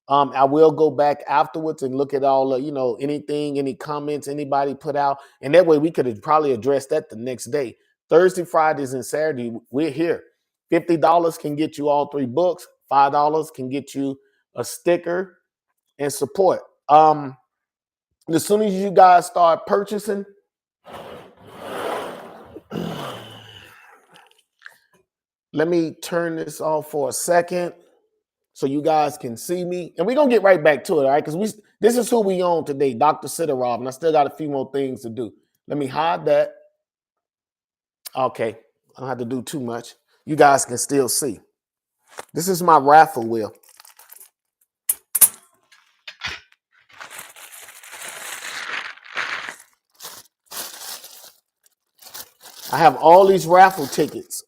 I will go back afterwards and look at all anything, any comments anybody put out. And that way we could have probably addressed that the next day. Thursday, Fridays, and Saturday, we're here. $50 can get you all 3 books. $5 can get you a sticker and support. As soon as you guys start purchasing, let me turn this off for a second so you guys can see me. And we're going to get right back to it, all right? Because this is who we own today, Dr. Sidorov, and I still got a few more things to do. Let me hide that. Okay, I don't have to do too much. You guys can still see. This is my raffle wheel. I have all these raffle tickets.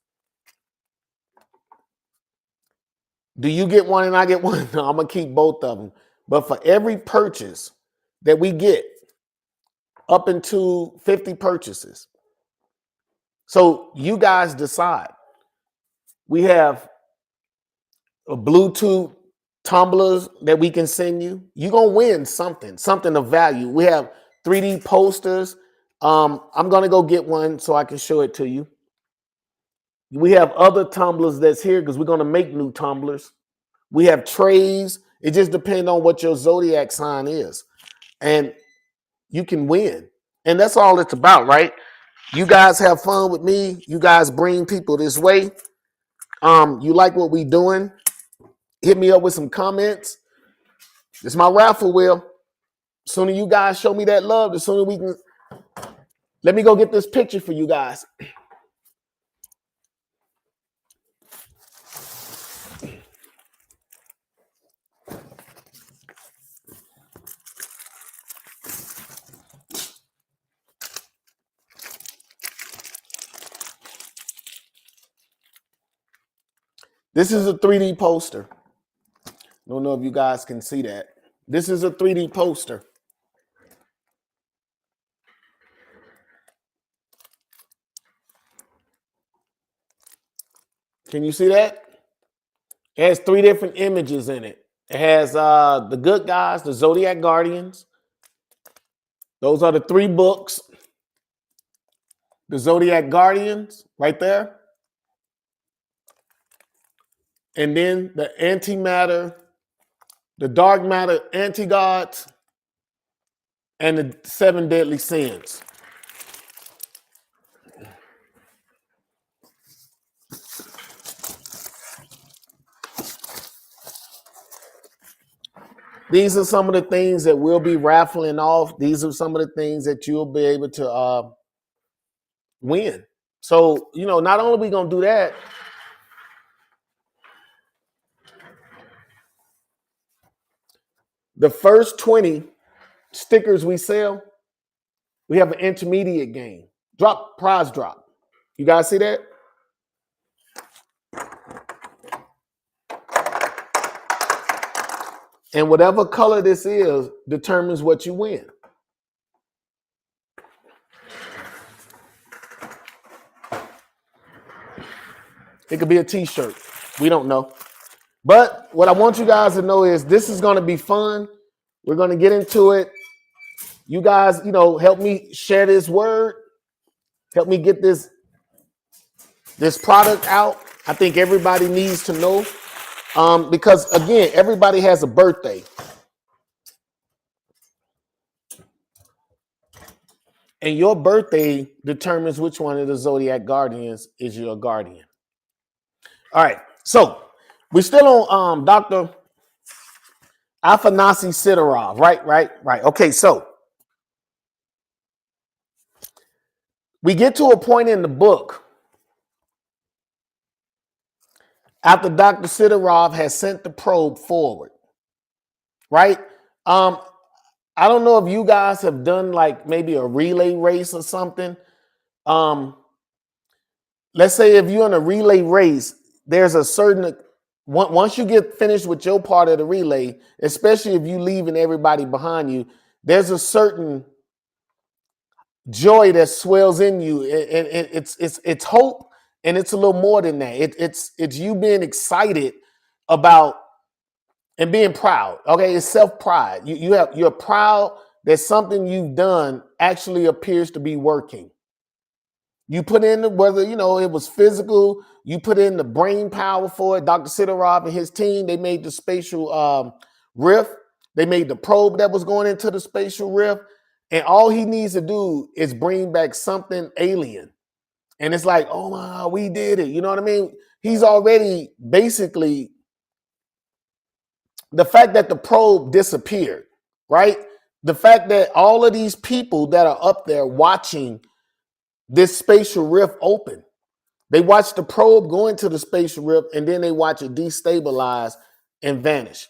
Do you get one and I get one? No, I'm going to keep both of them. But for every purchase that we get, up into 50 purchases. So you guys decide. We have a Bluetooth tumblers that we can send you. You're going to win something of value. We have 3D posters. I'm going to go get one so I can show it to you. We have other tumblers that's here because we're going to make new tumblers. We have trays. It just depends on what your zodiac sign is. And you can win. And that's all it's about, right? You guys have fun with me. You guys bring people this way. You like what we doing? Hit me up with some comments. This is my raffle wheel. The sooner you guys show me that love, the sooner we can. Let me go get this picture for you guys. This is a 3D poster. Don't know if you guys can see that. This is a 3D poster. Can you see that? It has 3 different images in it. It has the good guys, the Zodiac Guardians. Those are the 3 books. The Zodiac Guardians right there. And then the antimatter, the dark matter anti-gods, and the 7 deadly sins. These are some of the things that we'll be raffling off. These are some of the things that you'll be able to win. So, not only are we going to do that, the first 20 stickers we sell, we have an intermediate game. Prize drop. You guys see that? And whatever color this is determines what you win. It could be a t-shirt. We don't know. But what I want you guys to know is this is going to be fun. We're going to get into it. You guys, help me share this word. Help me get this product out. I think everybody needs to know. Because, again, everybody has a birthday. And your birthday determines which one of the Zodiac Guardians is your guardian. All right. So we're still on Dr. Afanasy Sidorov. Right. Okay, so we get to a point in the book after Dr. Sidorov has sent the probe forward, right? I don't know if you guys have done like maybe a relay race or something. Let's say if you're in a relay race, there's a certain, once you get finished with your part of the relay, especially if you leaving everybody behind you, there's a certain joy that swells in you. It's hope, and it's a little more than that. It's you being excited about and being proud. Okay, it's self-pride. You're proud that something you've done actually appears to be working. You put in whether it was physical, you put in the brain power for it. Dr. Sidorov and his team, they made the spatial rift. They made the probe that was going into the spatial rift. And all he needs to do is bring back something alien. And it's like, oh my, we did it. You know what I mean? He's already basically, the fact that the probe disappeared, right? The fact that all of these people that are up there watching this spatial rift open, they watch the probe go into the spatial rift and then they watch it destabilize and vanish.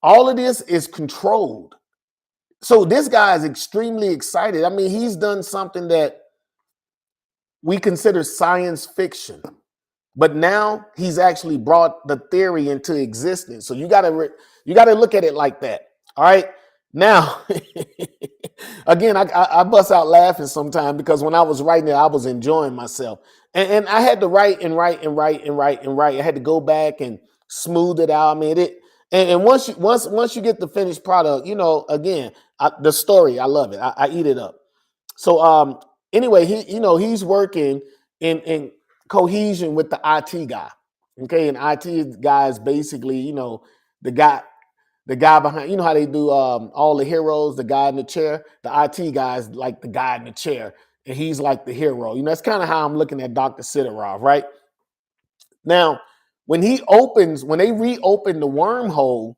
All of this is controlled. So this guy is extremely excited. I mean, he's done something that we consider science fiction. but now he's actually brought the theory into existence. So you gotta look at it like that. All right. Now, again, I bust out laughing sometimes because when I was writing it, I was enjoying myself, and I had to write and write and write and write and write. I had to go back and smooth it out. I mean it, and once you get the finished product, again, the story, I love it. I eat it up. So anyway, he's working in cohesion with the IT guy. Okay, and IT guy is basically the guy the guy behind, how they do all the heroes, the guy in the chair. The IT guy is like the guy in the chair, and he's like the hero. That's kind of how I'm looking at Dr. Sidorov, right? Now, when they reopen the wormhole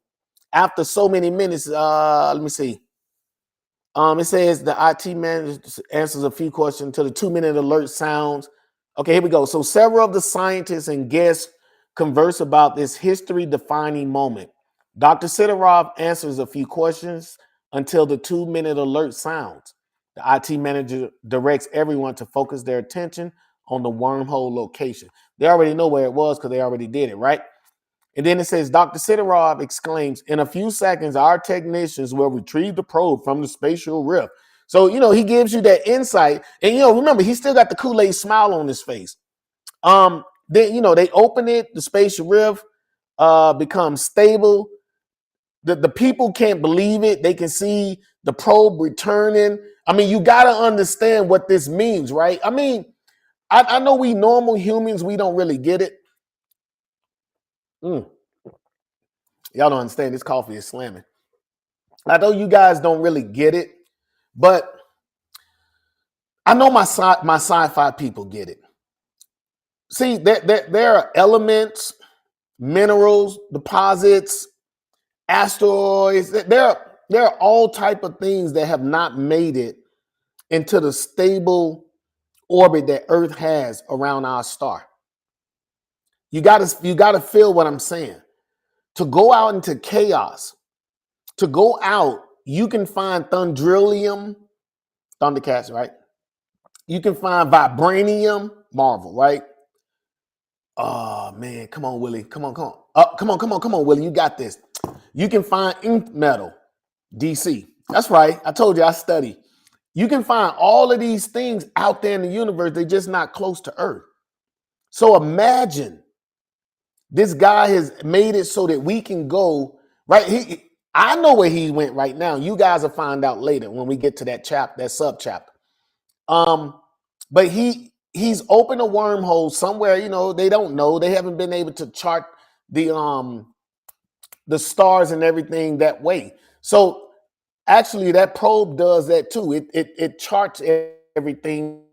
after so many minutes, let me see. It says the IT manager answers a few questions until the 2-minute alert sounds. Okay, here we go. So several of the scientists and guests converse about this history-defining moment. Dr. Sidorov answers a few questions until the 2-minute alert sounds. The IT manager directs everyone to focus their attention on the wormhole location. They already know where it was because they already did it, right? And then it says, Dr. Sidorov exclaims, in a few seconds, our technicians will retrieve the probe from the spatial rift. So, he gives you that insight. And, remember, he still got the Kool-Aid smile on his face. Then, they open it, the spatial rift becomes stable. The people can't believe it. They can see the probe returning. I mean, you got to understand what this means, right? I mean, I know we normal humans, we don't really get it. Y'all don't understand. This coffee is slamming. I know you guys don't really get it, but I know my sci-fi people get it. See, there are elements, minerals, deposits, asteroids. There are all type of things that have not made it into the stable orbit that Earth has around our star. You gotta feel what I'm saying. To go out into chaos, to go out, you can find thundrillium, Thundercats, right? You can find vibranium, Marvel, right? Oh man, come on, Willie. Come on. Come on, Willie. You got this. You can find ink metal, DC. That's right. I told you I study. You can find all of these things out there in the universe. They're just not close to Earth. So imagine this guy has made it so that we can go, right? I know where he went right now. You guys will find out later when we get to that sub chapter. But he's opened a wormhole somewhere, they don't know. They haven't been able to chart the stars and everything that way. So actually that probe does that too. It charts everything.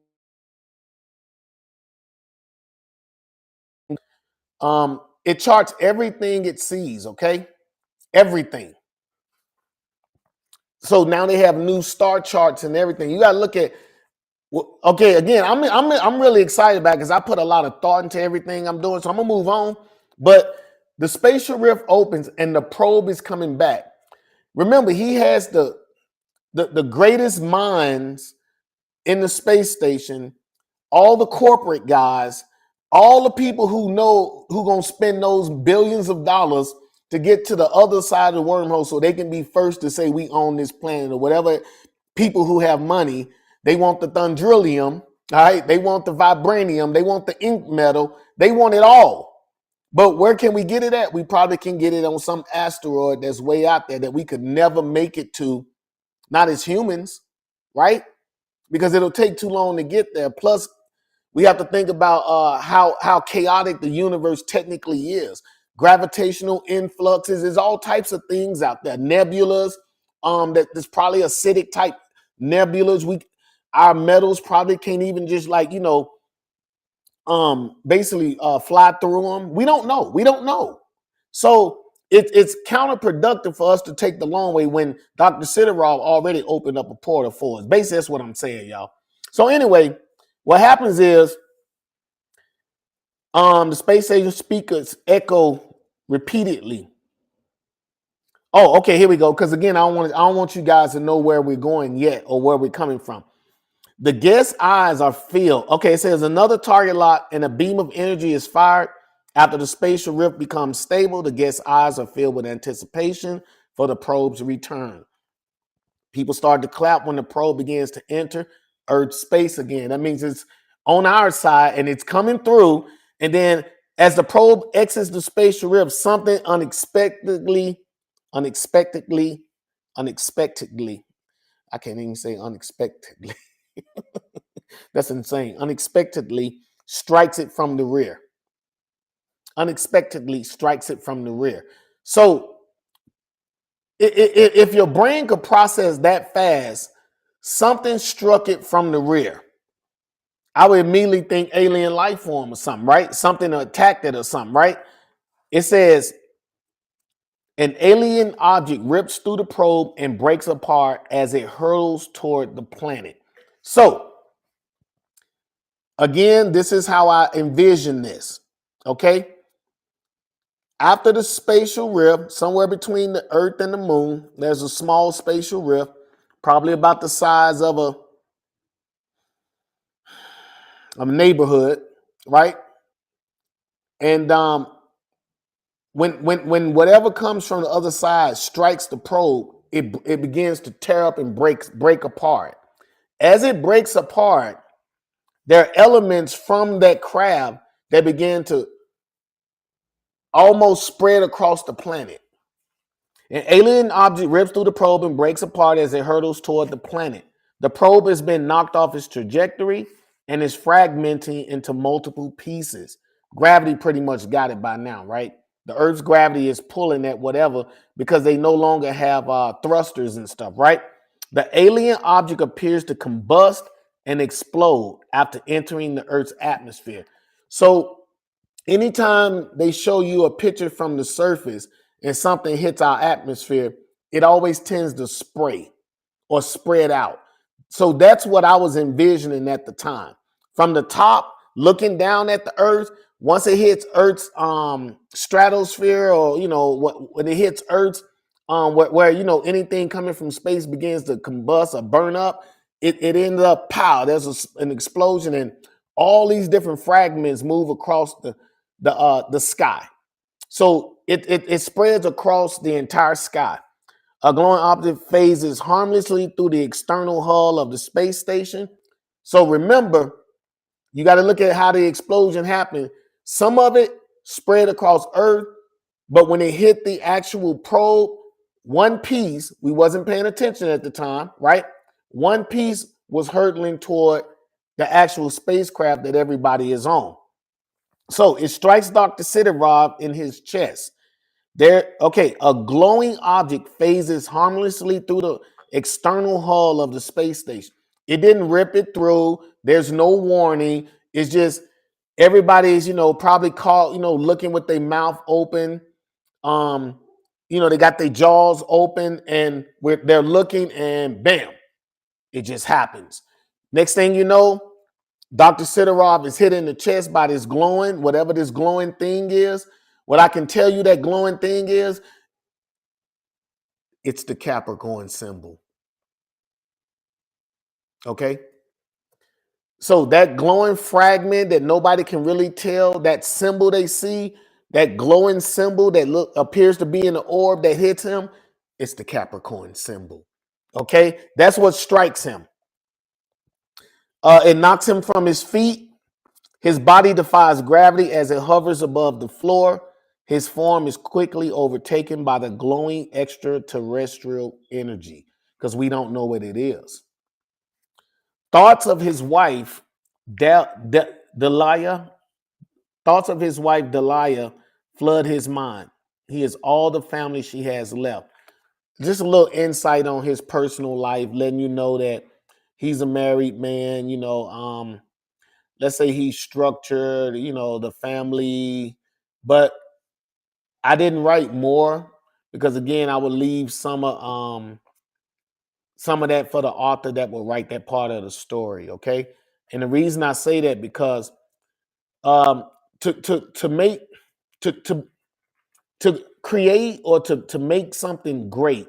It charts everything it sees, okay? Everything. So now they have new star charts and everything. You got to look at. Okay, again, I'm really excited about it because I put a lot of thought into everything I'm doing. So I'm gonna move on. But the spatial rift opens and the probe is coming back. Remember, he has the greatest minds in the space station, all the corporate guys, all the people who know who gonna spend those billions of dollars to get to the other side of the wormhole so they can be first to say we own this planet or whatever. People who have money, they want the thundrillium, all right? They want the vibranium, they want the ink metal, they want it all. But where can we get it at? We probably can get it on some asteroid that's way out there that we could never make it to, not as humans, right? Because it'll take too long to get there. Plus, we have to think about how chaotic the universe technically is. Gravitational influxes, there's all types of things out there. Nebulas, that there's probably acidic type nebulas. Our metals probably can't even just basically fly through them. We don't know. So it's counterproductive for us to take the long way when Dr. Sidorov already opened up a portal for us. Basically, that's what I'm saying, y'all. So anyway, what happens is the space station speakers echo repeatedly. Oh, okay, here we go. Because again, I don't want you guys to know where we're going yet or where we're coming from. The guest's eyes are filled. Okay, it says another target lock and a beam of energy is fired. After the spatial rift becomes stable, the guest's eyes are filled with anticipation for the probe's return. People start to clap when the probe begins to enter Earth's space again. That means it's on our side and it's coming through. And then as the probe exits the spatial rift, something unexpectedly, I can't even say unexpectedly. That's insane. Unexpectedly strikes it from the rear. Unexpectedly strikes it from the rear. So if your brain could process that fast, something struck it from the rear. I would immediately think alien life form or something, right? Something attacked it or something, right? It says an alien object rips through the probe and breaks apart as it hurtles toward the planet. So, again, this is how I envision this, okay? After the spatial rift, somewhere between the Earth and the Moon, there's a small spatial rift, probably about the size of a neighborhood, right? And when whatever comes from the other side strikes the probe, it begins to tear up and break apart. As it breaks apart, there are elements from that craft that begin to almost spread across the planet. An alien object rips through the probe and breaks apart as it hurtles toward the planet. The probe has been knocked off its trajectory and is fragmenting into multiple pieces. Gravity pretty much got it by now, right? The Earth's gravity is pulling at whatever because they no longer have thrusters and stuff, right? The alien object appears to combust and explode after entering the Earth's atmosphere. So anytime they show you a picture from the surface and something hits our atmosphere, it always tends to spray or spread out. So that's what I was envisioning at the time. From the top, looking down at the Earth, once it hits Earth's stratosphere, or when it hits Earth's where anything coming from space begins to combust or burn up, it ends up pow. There's an explosion, and all these different fragments move across the sky. So it spreads across the entire sky. A glowing object phases harmlessly through the external hull of the space station. So remember, you got to look at how the explosion happened. Some of it spread across Earth, but when it hit the actual probe, one piece, we wasn't paying attention at the time, right? One piece was hurtling toward the actual spacecraft that everybody is on. So it strikes Dr. Sidorov in his chest. A glowing object phases harmlessly through the external hull of the space station. It didn't rip it through. There's no warning. It's just everybody's, probably caught, looking with their mouth open. They got their jaws open and they're looking, and bam, it just happens. Next thing you know, Dr. Sidorov is hit in the chest by this glowing, whatever this glowing thing is. What I can tell you that glowing thing is, it's the Capricorn symbol. Okay? So that glowing fragment that nobody can really tell, that symbol they see, that glowing symbol that appears to be in the orb that hits him, it's the Capricorn symbol. Okay? That's what strikes him. It knocks him from his feet. His body defies gravity as it hovers above the floor. His form is quickly overtaken by the glowing extraterrestrial energy because we don't know what it is. Thoughts of his wife, Delia, flood his mind. He is all the family she has left. Just a little insight on his personal life, letting you know that he's a married man, let's say he's structured, the family, but I didn't write more because again, I would leave some of that for the author that will write that part of the story. Okay. And the reason I say that because to create or to make something great,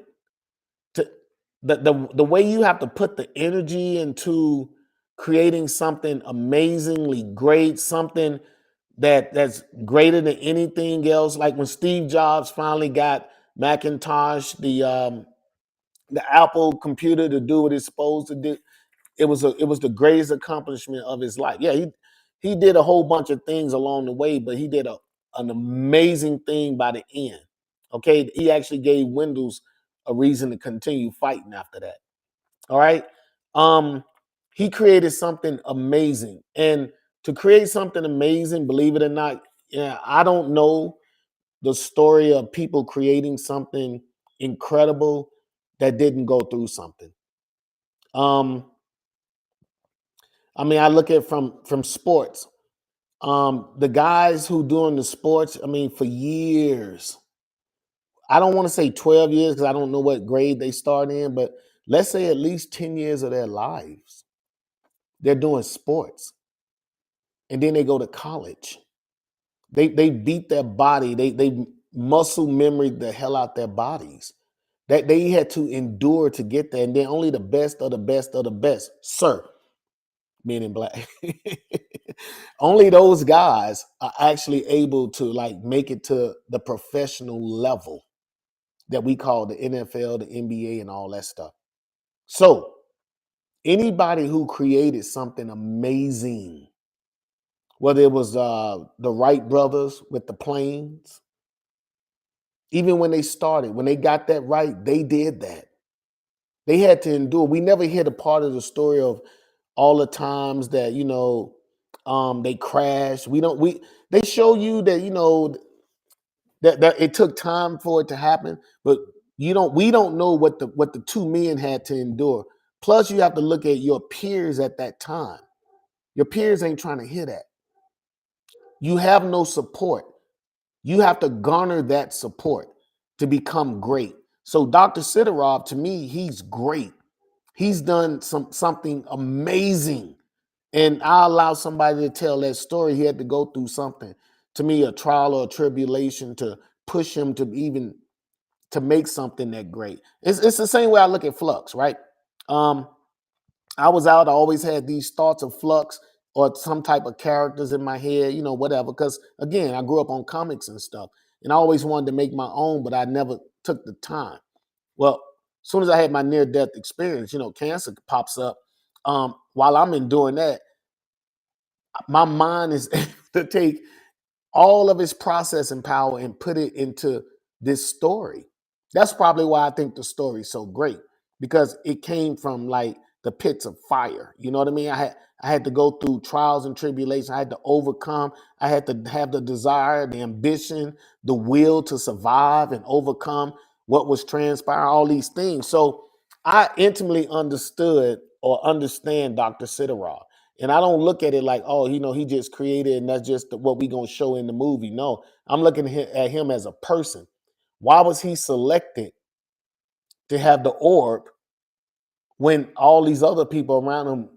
the way you have to put the energy into creating something amazingly great, something that's greater than anything else. Like when Steve Jobs finally got Macintosh, the Apple computer, to do what it's supposed to do, it was the greatest accomplishment of his life. Yeah, he did a whole bunch of things along the way, but he did an amazing thing by the end. Okay, he actually gave Windows a reason to continue fighting after that. All right. Um, he created something amazing. And to create something amazing, believe it or not, yeah, I don't know the story of people creating something incredible that didn't go through something. Um, I mean, I look at from sports. The guys who doing the sports, I mean, for years. I don't want to say 12 years because I don't know what grade they start in, but let's say at least 10 years of their lives. They're doing sports. And then they go to college. They beat their body. They muscle memory the hell out their bodies. That they had to endure to get there. And then only the best of the best of the best, sir, men in black. Only those guys are actually able to like make it to the professional level that we call the NFL, the NBA, and all that stuff. So anybody who created something amazing, whether it was the Wright brothers with the planes, even when they started, when they got that right, they did that. They had to endure. We never hear the part of the story of all the times that they crashed. We don't. They show you that that it took time for it to happen, but you don't. We don't know what the two men had to endure. Plus, you have to look at your peers at that time. Your peers ain't trying to hear that. You have no support. You have to garner that support to become great. So Dr. Sidorov, to me, he's great. He's done something amazing. And I allow somebody to tell that story. He had to go through something. To me, a trial or a tribulation to push him to even to make something that great. It's the same way I look at Flux, right? Um, I was out, I always had these thoughts of Flux or some type of characters in my head, whatever. Because again, I grew up on comics and stuff, and I always wanted to make my own, but I never took the time. Well, as soon as I had my near-death experience, cancer pops up. While I'm enduring that, my mind is able to take all of its processing power and put it into this story. That's probably why I think the story is so great, because it came from like the pits of fire. You know what I mean? I had to go through trials and tribulations. I had to overcome. I had to have the desire, the ambition, the will to survive and overcome what was transpiring, all these things. So I intimately understood or understand Dr. Sidorov. And I don't look at it like, oh, he just created and that's just what we going to show in the movie. No, I'm looking at him as a person. Why was he selected to have the orb when all these other people around him,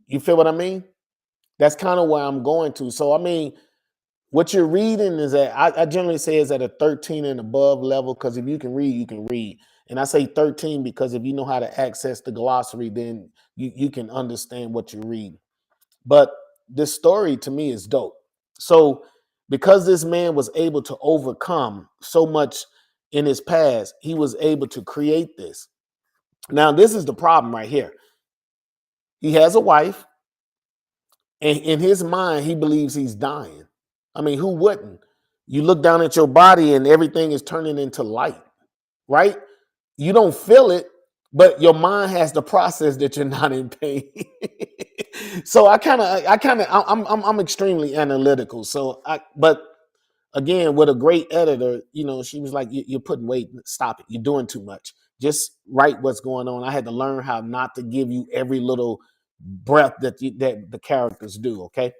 you feel what I mean? That's kind of where I'm going to. So, I mean, what you're reading is that I generally say is at a 13 and above level, because if you can read, you can read. And I say 13 because if you know how to access the glossary, then you can understand what you're reading. But this story to me is dope. So because this man was able to overcome so much in his past, he was able to create this. Now, this is the problem right here. He has a wife, and in his mind, he believes he's dying. I mean, who wouldn't? You look down at your body and everything is turning into light, right? You don't feel it, but your mind has the process that you're not in pain. So I'm extremely analytical. But again, with a great editor, she was like, You're putting weight, stop it. You're doing too much. Just write what's going on. I had to learn how not to give you every little breath that the characters do. Okay.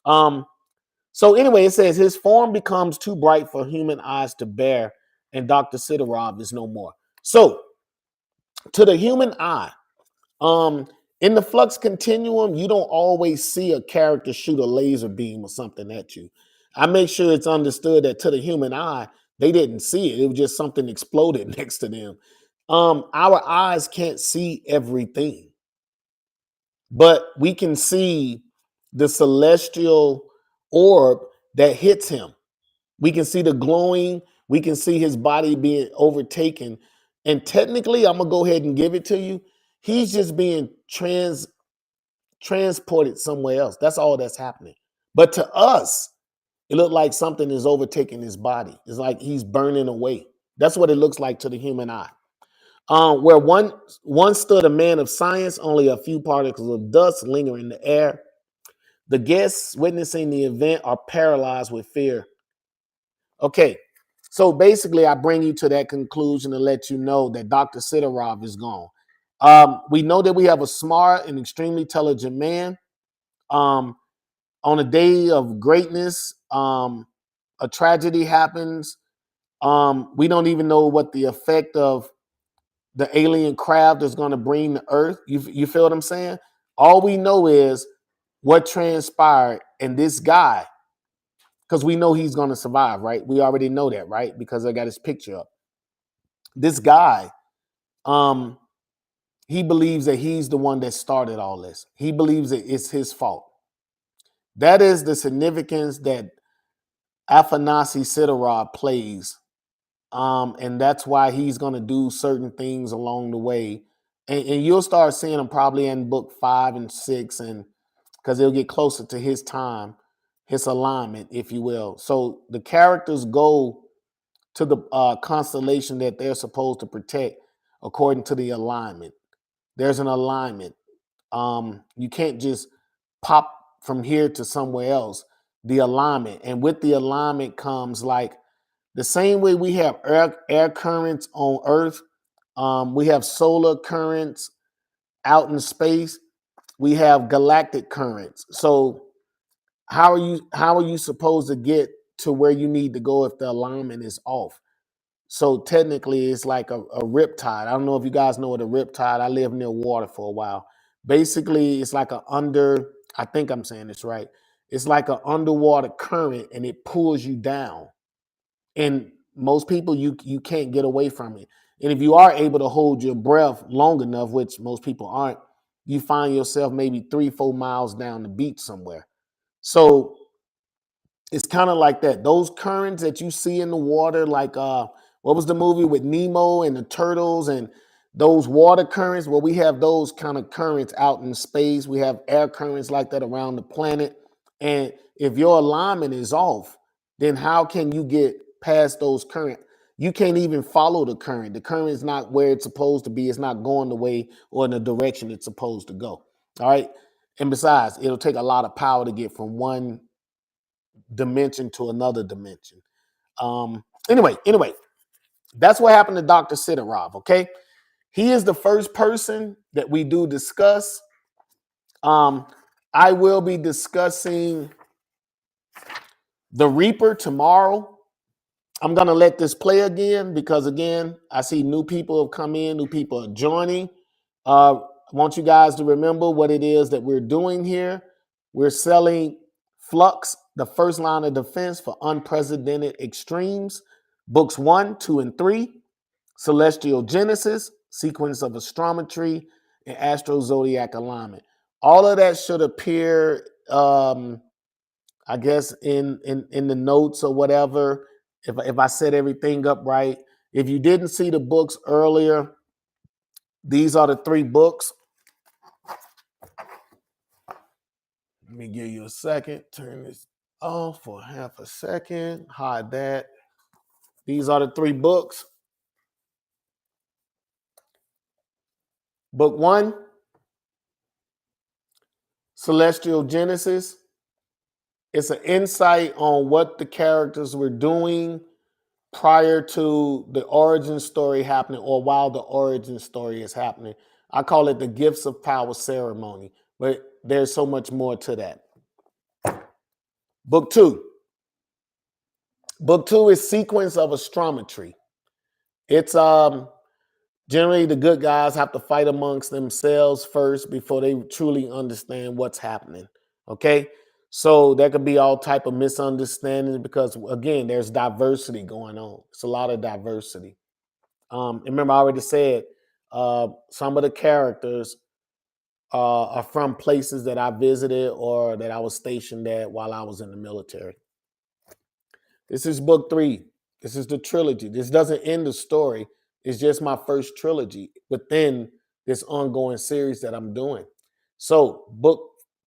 So anyway, it says his form becomes too bright for human eyes to bear, and Dr. Sidorov is no more. So to the human eye, in the flux continuum, you don't always see a character shoot a laser beam or something at you. I make sure it's understood that to the human eye, they didn't see it. It was just something exploded next to them. Our eyes can't see everything. but we can see the celestial orb that hits him. We can see the glowing. We can see his body being overtaken. And technically, I'm gonna go ahead and give it to you. He's just being transported somewhere else. That's all that's happening. But to us, it looked like something is overtaking his body. It's like he's burning away. That's what it looks like to the human eye. Where one stood a man of science, only a few particles of dust linger in the air. The guests witnessing the event are paralyzed with fear. Okay, so basically, I bring you to that conclusion to let you know that Dr. Sidorov is gone. We know that we have a smart and extremely intelligent man. Um, on a day of greatness, a tragedy happens. We don't even know what the effect of the alien craft is going to bring to Earth. You feel what I'm saying? All we know is what transpired, and this guy, because we know he's going to survive, right? We already know that, right? Because I got his picture up. This guy, um, he believes that he's the one that started all this. He believes that it's his fault. That is the significance that Afanasy Sidorov plays. And that's why he's going to do certain things along the way. And you'll start seeing him probably in book 5 and 6, and because it'll get closer to his time, his alignment, if you will. So the characters go to the constellation that they're supposed to protect according to the alignment. There's an alignment. You can't just pop from here to somewhere else. The alignment, and with the alignment comes like the same way we have air currents on Earth. We have solar currents out in space. We have galactic currents. So how are you supposed to get to where you need to go if the alignment is off? So technically, it's like a riptide. I don't know if you guys know what a riptide. I lived near water for a while. Basically, it's like I think I'm saying this right. It's like an underwater current, and it pulls you down. And most people, you can't get away from it. And if you are able to hold your breath long enough, which most people aren't, you find yourself maybe 3-4 miles down the beach somewhere. So it's kind of like that. Those currents that you see in the water, like what was the movie with Nemo and the turtles and those water currents? Well, we have those kind of currents out in space. We have air currents like that around the planet. And if your alignment is off, then how can you get past those currents? You can't even follow the current. The current is not where it's supposed to be. It's not going the way or in the direction it's supposed to go. All right. And besides, it'll take a lot of power to get from one dimension to another dimension. Anyway, that's what happened to Dr. Sidorov. Okay, he is the first person that we do discuss. I will be discussing the Reaper tomorrow. I'm gonna let this play again because again, I see new people have come in, new people are joining. I want you guys to remember what it is that we're doing here. We're selling Flux, the first line of defense for unprecedented extremes. Books 1, 2, and 3, Celestial Genesis, Sequence of Astrometry, and Astro Zodiac Alignment. All of that should appear, I guess, in the notes or whatever. If I set everything up right. If you didn't see the books earlier, these are the 3 books. Let me give you a second. Turn this off for half a second. Hide that. These are the 3 books. Book 1, Celestial Genesis. It's an insight on what the characters were doing prior to the origin story happening or while the origin story is happening. I call it the Gifts of Power ceremony, but there's so much more to that. Book 2. Book 2 is Sequence of Astrometry. It's generally the good guys have to fight amongst themselves first before they truly understand what's happening. Okay? So there could be all type of misunderstandings because again, there's diversity going on. It's a lot of diversity. Remember, I already said some of the characters are from places that I visited or that I was stationed at while I was in the military. This is book 3. This is the trilogy. This doesn't end the story. It's just my first trilogy within this ongoing series that I'm doing. So, book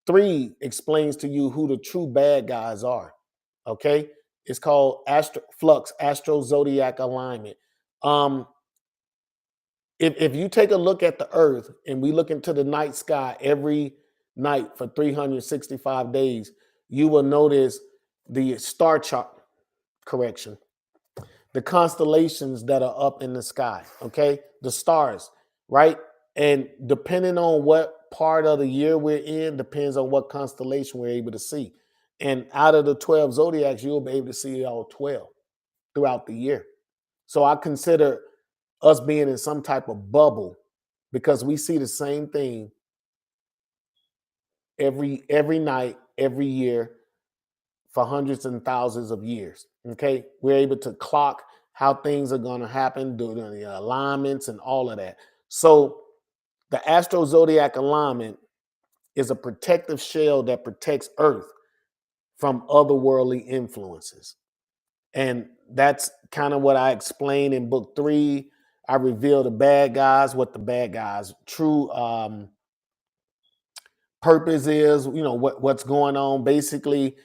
3 explains to you who the true bad guys are. Okay? It's called FLUX, Astro Zodiac Alignment. If you take a look at the earth and we look into the night sky every night for 365 days, you will notice the star chart correction, the constellations that are up in the sky, okay? The stars, right? And depending on what part of the year we're in, depends on what constellation we're able to see. And out of the 12 zodiacs, you'll be able to see all 12 throughout the year. So I consider us being in some type of bubble because we see the same thing every night, every year for hundreds and thousands of years. Okay, we're able to clock how things are going to happen during the alignments and all of that. So the astro zodiac alignment is a protective shell that protects Earth from otherworldly influences. And that's kind of what I explained in book 3. I reveal the bad guys, what the bad guys' true purpose is, what's going on. Basically,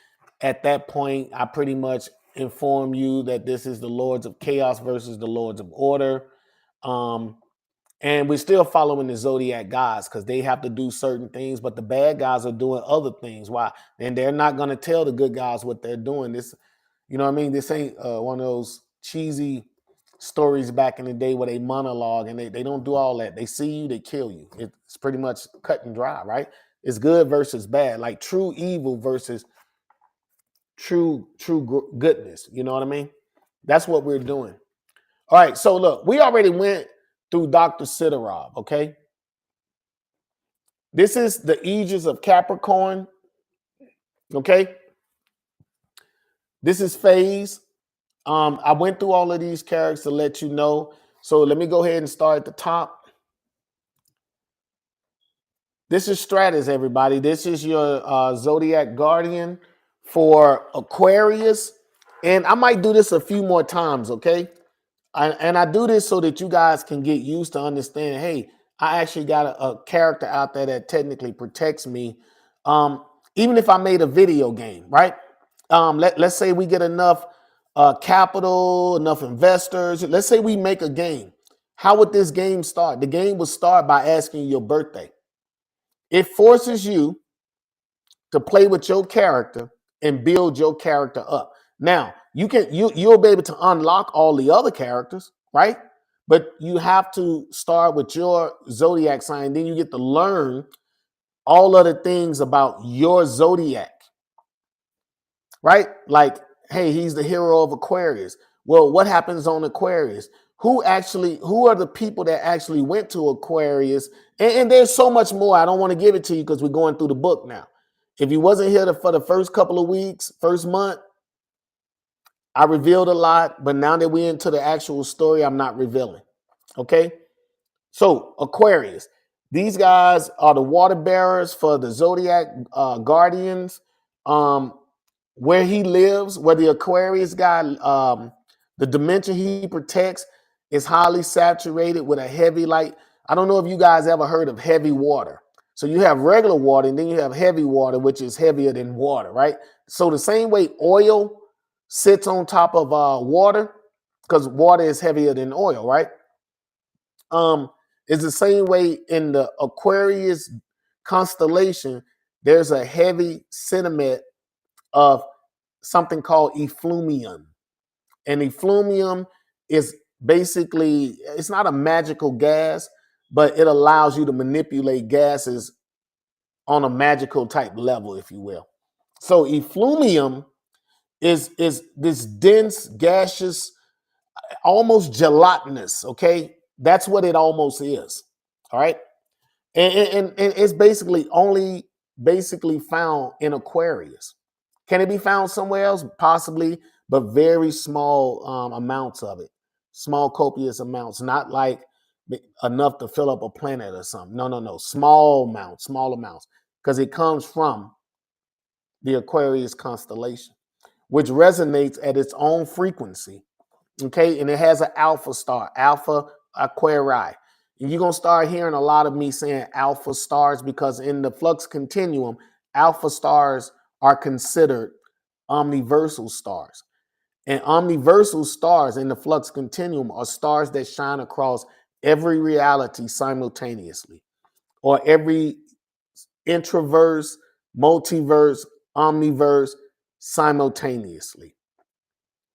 at that point, I pretty much inform you that this is the Lords of Chaos versus the Lords of Order. And we're still following the Zodiac guys because they have to do certain things, but the bad guys are doing other things. Why? And they're not going to tell the good guys what they're doing. This, you know what I mean? This ain't one of those cheesy stories back in the day where they monologue and they don't do all that. They see you, they kill you. It's pretty much cut and dry, right? It's good versus bad, like true evil versus true goodness. You know what I mean? That's what we're doing. All right, so look, we already went through Dr. Sidorov, okay? This is the Aegis of Capricorn, okay? This is phase. I went through all of these characters to let you know. So let me go ahead and start at the top. This is Stratus, everybody. This is your Zodiac Guardian for Aquarius. And I might do this a few more times, okay? And I do this so that you guys can get used to understanding, hey, I actually got a character out there that technically protects me. Even if I made a video game, right? Let's say we get enough capital, enough investors. Let's say we make a game. How would this game start? The game would start by asking you your birthday. It forces you to play with your character and build your character up. Now, you'll be able to unlock all the other characters, right? But you have to start with your zodiac sign. Then you get to learn all of the things about your zodiac, right? Like, hey, he's the hero of Aquarius. Well, what happens on Aquarius? Who are the people that actually went to Aquarius? And there's so much more. I don't want to give it to you because we're going through the book now. If you wasn't here for the first couple of weeks, first month, I revealed a lot, but now that we're into the actual story, I'm not revealing. Okay? So, Aquarius. These guys are the water bearers for the Zodiac Guardians. Where he lives, where the Aquarius guy, the dimension he protects is highly saturated with a heavy light. I don't know if you guys ever heard of heavy water. So you have regular water and then you have heavy water, which is heavier than water, right? So the same way oil sits on top of water, because water is heavier than oil, right? It's the same way in the Aquarius constellation. There's a heavy sentiment of something called efflumium. And efflumium is basically, it's not a magical gas, but it allows you to manipulate gases on a magical type level, if you will. So efflumium is this dense, gaseous, almost gelatinous, okay? That's what it almost is, all right? And it's only found in Aquarius. Can it be found somewhere else? Possibly, but very small amounts of it. Small, copious amounts. Not like enough to fill up a planet or something. No. Small amounts, because it comes from the Aquarius constellation, which resonates at its own frequency. Okay, and it has an alpha star, Alpha Aquarii. And you're gonna start hearing a lot of me saying alpha stars, because in the flux continuum, alpha stars are considered omniversal stars. And omniversal stars in the flux continuum are stars that shine across every reality simultaneously, or every introverse, multiverse, omniverse simultaneously.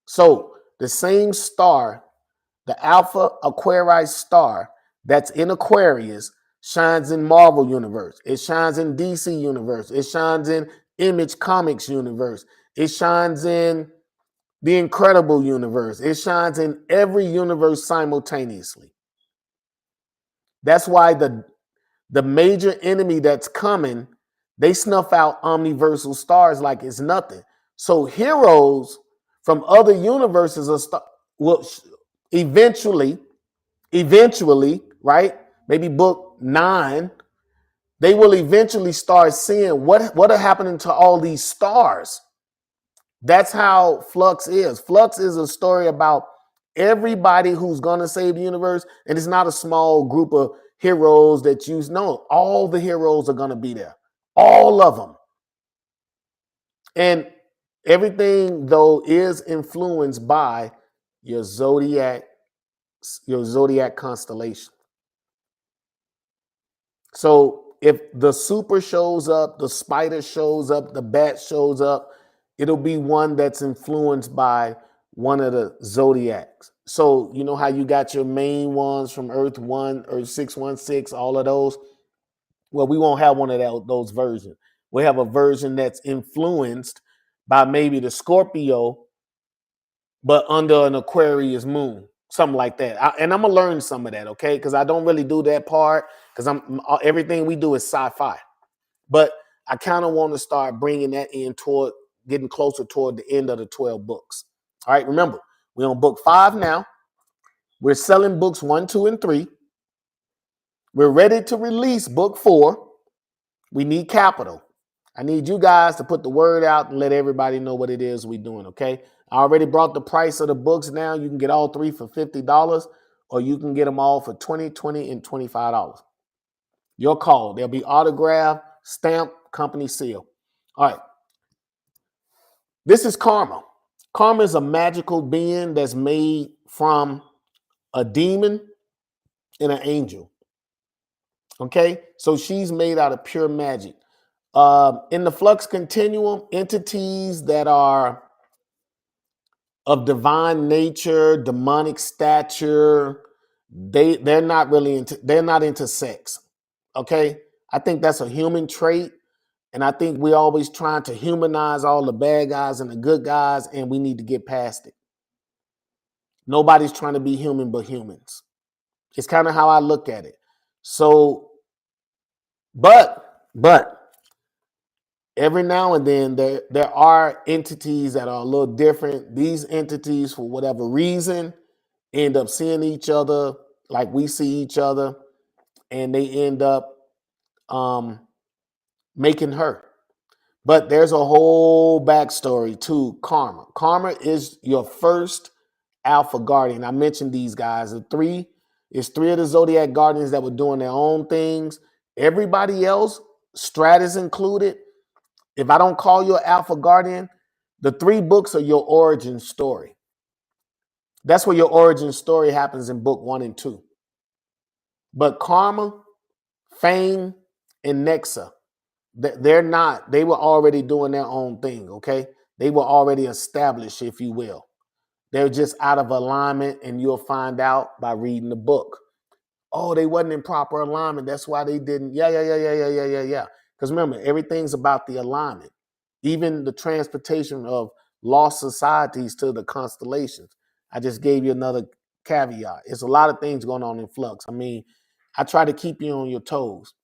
So the same star, the Alpha Aquarii star that's in Aquarius, shines in Marvel Universe. It shines in DC Universe. It shines in Image Comics Universe. It shines in the Incredible Universe. It shines in every universe simultaneously. That's why the major enemy that's coming, they snuff out omniversal stars like it's nothing. So heroes from other universes will eventually, right? Maybe book 9, they will eventually start seeing what are happening to all these stars. That's how Flux is. Flux is a story about everybody who's going to save the universe. And it's not a small group of heroes that you know. All the heroes are going to be there. All of them. And everything, though, is influenced by your zodiac constellation. So if the super shows up, the spider shows up, the bat shows up, it'll be one that's influenced by one of the zodiacs. So you know how you got your main ones from Earth 1, Earth 616, all of those? Well, we won't have one of those versions. We have a version that's influenced by maybe the Scorpio, but under an Aquarius moon, something like that. And I'm gonna learn some of that, okay? Because I don't really do that part, because everything we do is sci-fi. But I kind of want to start bringing that in toward getting closer toward the end of the 12 books. All right, remember, we're on book 5 now. We're selling books 1, 2, and 3. We're ready to release book 4. We need capital. I need you guys to put the word out and let everybody know what it is we're doing, okay? I already brought the price of the books down. You can get all 3 for $50, or you can get them all for $20, $20, and $25. Your call. They'll be autographed, stamped, company seal. All right. This is Karma. Karma is a magical being that's made from a demon and an angel. Okay? So she's made out of pure magic. In the flux continuum, entities that are of divine nature, demonic stature, they're not into sex. Okay? I think that's a human trait. And I think we're always trying to humanize all the bad guys and the good guys, and we need to get past it. Nobody's trying to be human but humans. It's kind of how I look at it. So, but every now and then there are entities that are a little different. These entities, for whatever reason, end up seeing each other like we see each other, and they end up making her. But there's a whole backstory to Karma. Karma is your first Alpha Guardian. I mentioned these guys. It's 3 of the Zodiac Guardians that were doing their own things. Everybody else, Stratus included, if I don't call you an Alpha Guardian, the 3 books are your origin story. That's where your origin story happens in book 1 and 2. But Karma, Fame, and Nexa, they were already doing their own thing, okay? They were already established, if you will. They're just out of alignment, and you'll find out by reading the book. Oh, they wasn't in proper alignment. That's why they didn't. Yeah. Because remember, everything's about the alignment. Even the transportation of lost societies to the constellations. I just gave you another caveat. It's a lot of things going on in flux. I mean, I try to keep you on your toes.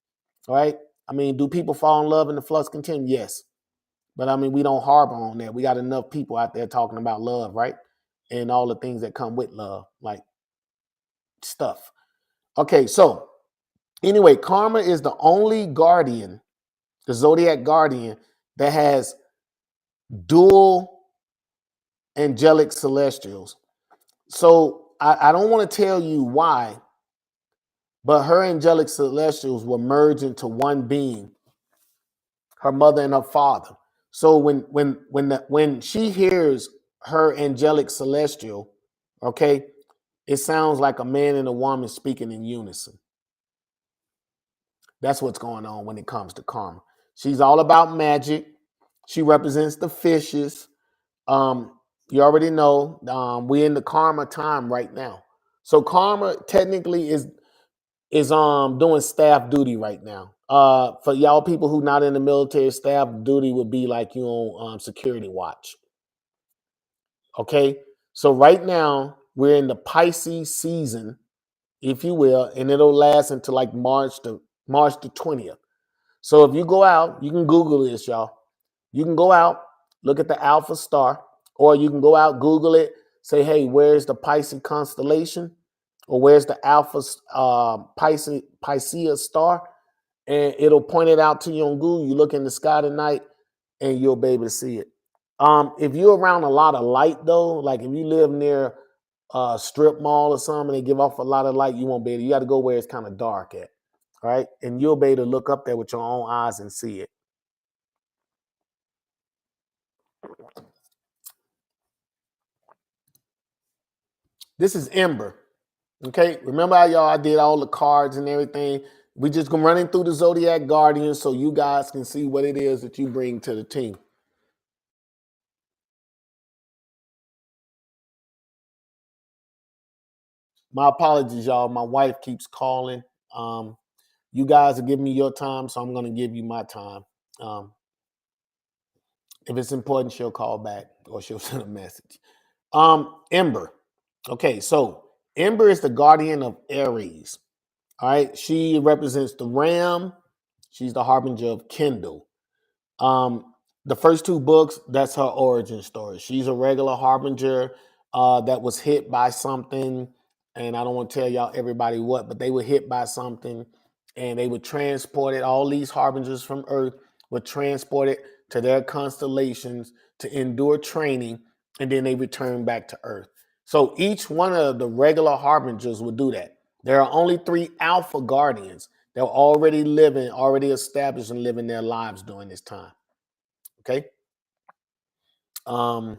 All right. I mean, do people fall in love in the flux continuum? Yes. But I mean, we don't harbor on that. We got enough people out there talking about love, right? And all the things that come with love, like stuff. Okay, so anyway, Karma is the only guardian, the zodiac guardian, that has dual angelic celestials. So I don't want to tell you why, but her angelic celestials were merged into one being, her mother and her father. So when she hears her angelic celestial, okay, it sounds like a man and a woman speaking in unison. That's what's going on when it comes to Karma. She's all about magic. She represents the fishes. You already know we're in the Karma time right now. So Karma technically is doing staff duty right now. For y'all people who not in the military, staff duty would be like you on security watch. Okay, so right now we're in the Pisces season, if you will, and it'll last until like March the 20th. So if you go out, you can Google this, y'all. You can go out, look at the Alpha Star, or you can go out, Google it, say, hey, where's the Pisces constellation? Or where's the Alpha Pisces star? And it'll point it out to you on Google. You look in the sky tonight and you'll be able to see it. If you're around a lot of light, though, like if you live near a strip mall or something, and they give off a lot of light, you won't be able to. You got to go where it's kind of dark at. All right. And you'll be able to look up there with your own eyes and see it. This is Ember. Okay. Remember how I did all the cards and everything? We just going running through the Zodiac Guardians so you guys can see what it is that you bring to the team. My apologies, y'all. My wife keeps calling. You guys are giving me your time, so I'm going to give you my time. If it's important, she'll call back or she'll send a message. Ember. Okay, so Ember is the guardian of Aries. All right, she represents the ram. She's the harbinger of Kindle. The first two books, that's her origin story. She's a regular harbinger that was hit by something, and I don't want to tell y'all everybody what, but they were hit by something, and they were transported. All these harbingers from Earth were transported to their constellations to endure training, and then they return back to Earth. So each one of the regular harbingers would do that. There are only 3 alpha guardians that were already living, already established and living their lives during this time. Okay. What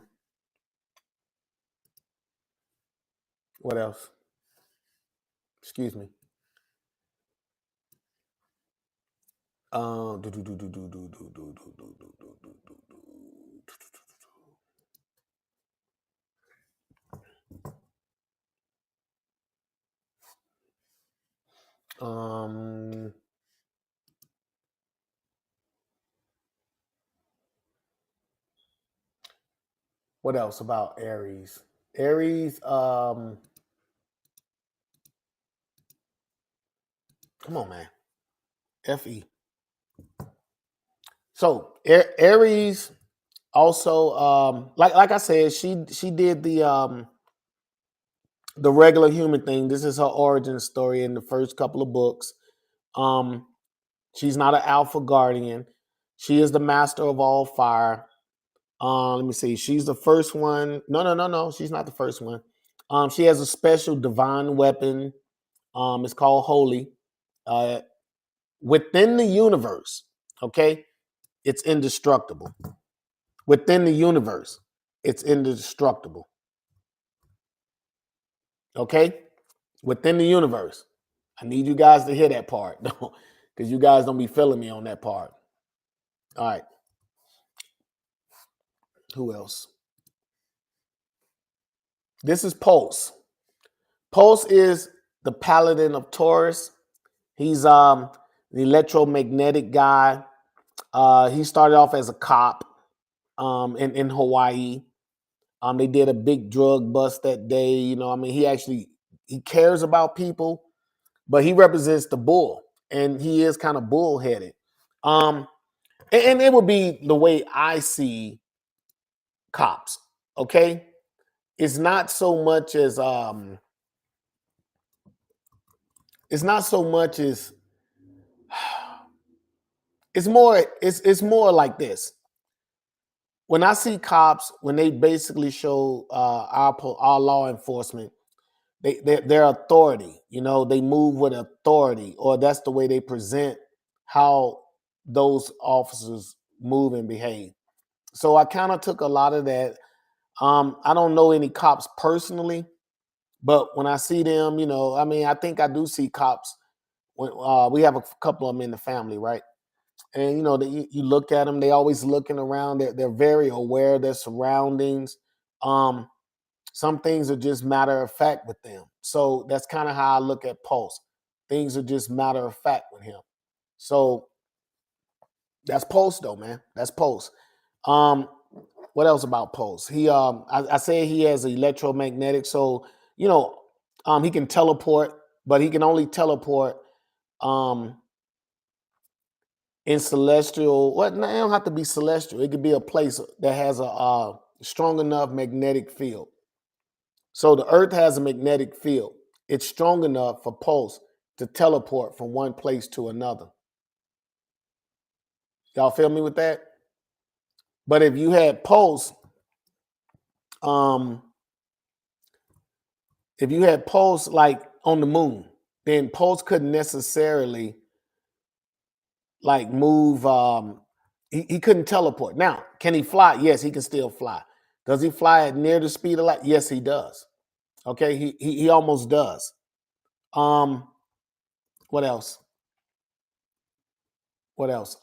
else? Excuse me. What else about Aries? Aries, come on, man. FE. So Aries also, like I said, she did the regular human thing. This is her origin story in the first couple of books. She's not an alpha guardian. She is the master of all fire. Let me see. She's the first one. No. She's not the first one. She has a special divine weapon. It's called Holy. Within the universe, okay, it's indestructible. Within the universe, it's indestructible. Okay? Within the universe. I need you guys to hear that part, because you guys don't be feeling me on that part. All right. Who else? This is Pulse. Pulse is the paladin of Taurus. He's the electromagnetic guy. He started off as a cop in Hawaii. They did a big drug bust that day. You know, I mean, he cares about people, but he represents the bull, and he is kind of bullheaded. And it would be the way I see cops. Okay, it's not so much as it's not so much as it's more like this. When I see cops, when they basically show our law enforcement, their authority, they move with authority, or that's the way they present how those officers move and behave. So I kind of took a lot of that. I don't know any cops personally, but when I see them, I think I do see cops. When we have a couple of them in the family, right? And you look at them; they always looking around. They're very aware of their surroundings. Um, some things are just matter of fact with them. So that's kind of how I look at Pulse. Things are just matter of fact with him. So that's Pulse, though, man. That's Pulse. Um, what else about Pulse? I say he has electromagnetic. So he can teleport, but he can only teleport um in celestial. What? No, it don't have to be celestial. It could be a place that has a strong enough magnetic field. So the Earth has a magnetic field. It's strong enough for Pulse to teleport from one place to another. Y'all feel me with that? But if you had Pulse, um, if you had Pulse like on the moon, then Pulse couldn't necessarily like move. He couldn't teleport. Now, can he fly? Yes, he can still fly. Does he fly at near the speed of light? Yes, he does. Okay, he almost does. What else? What else?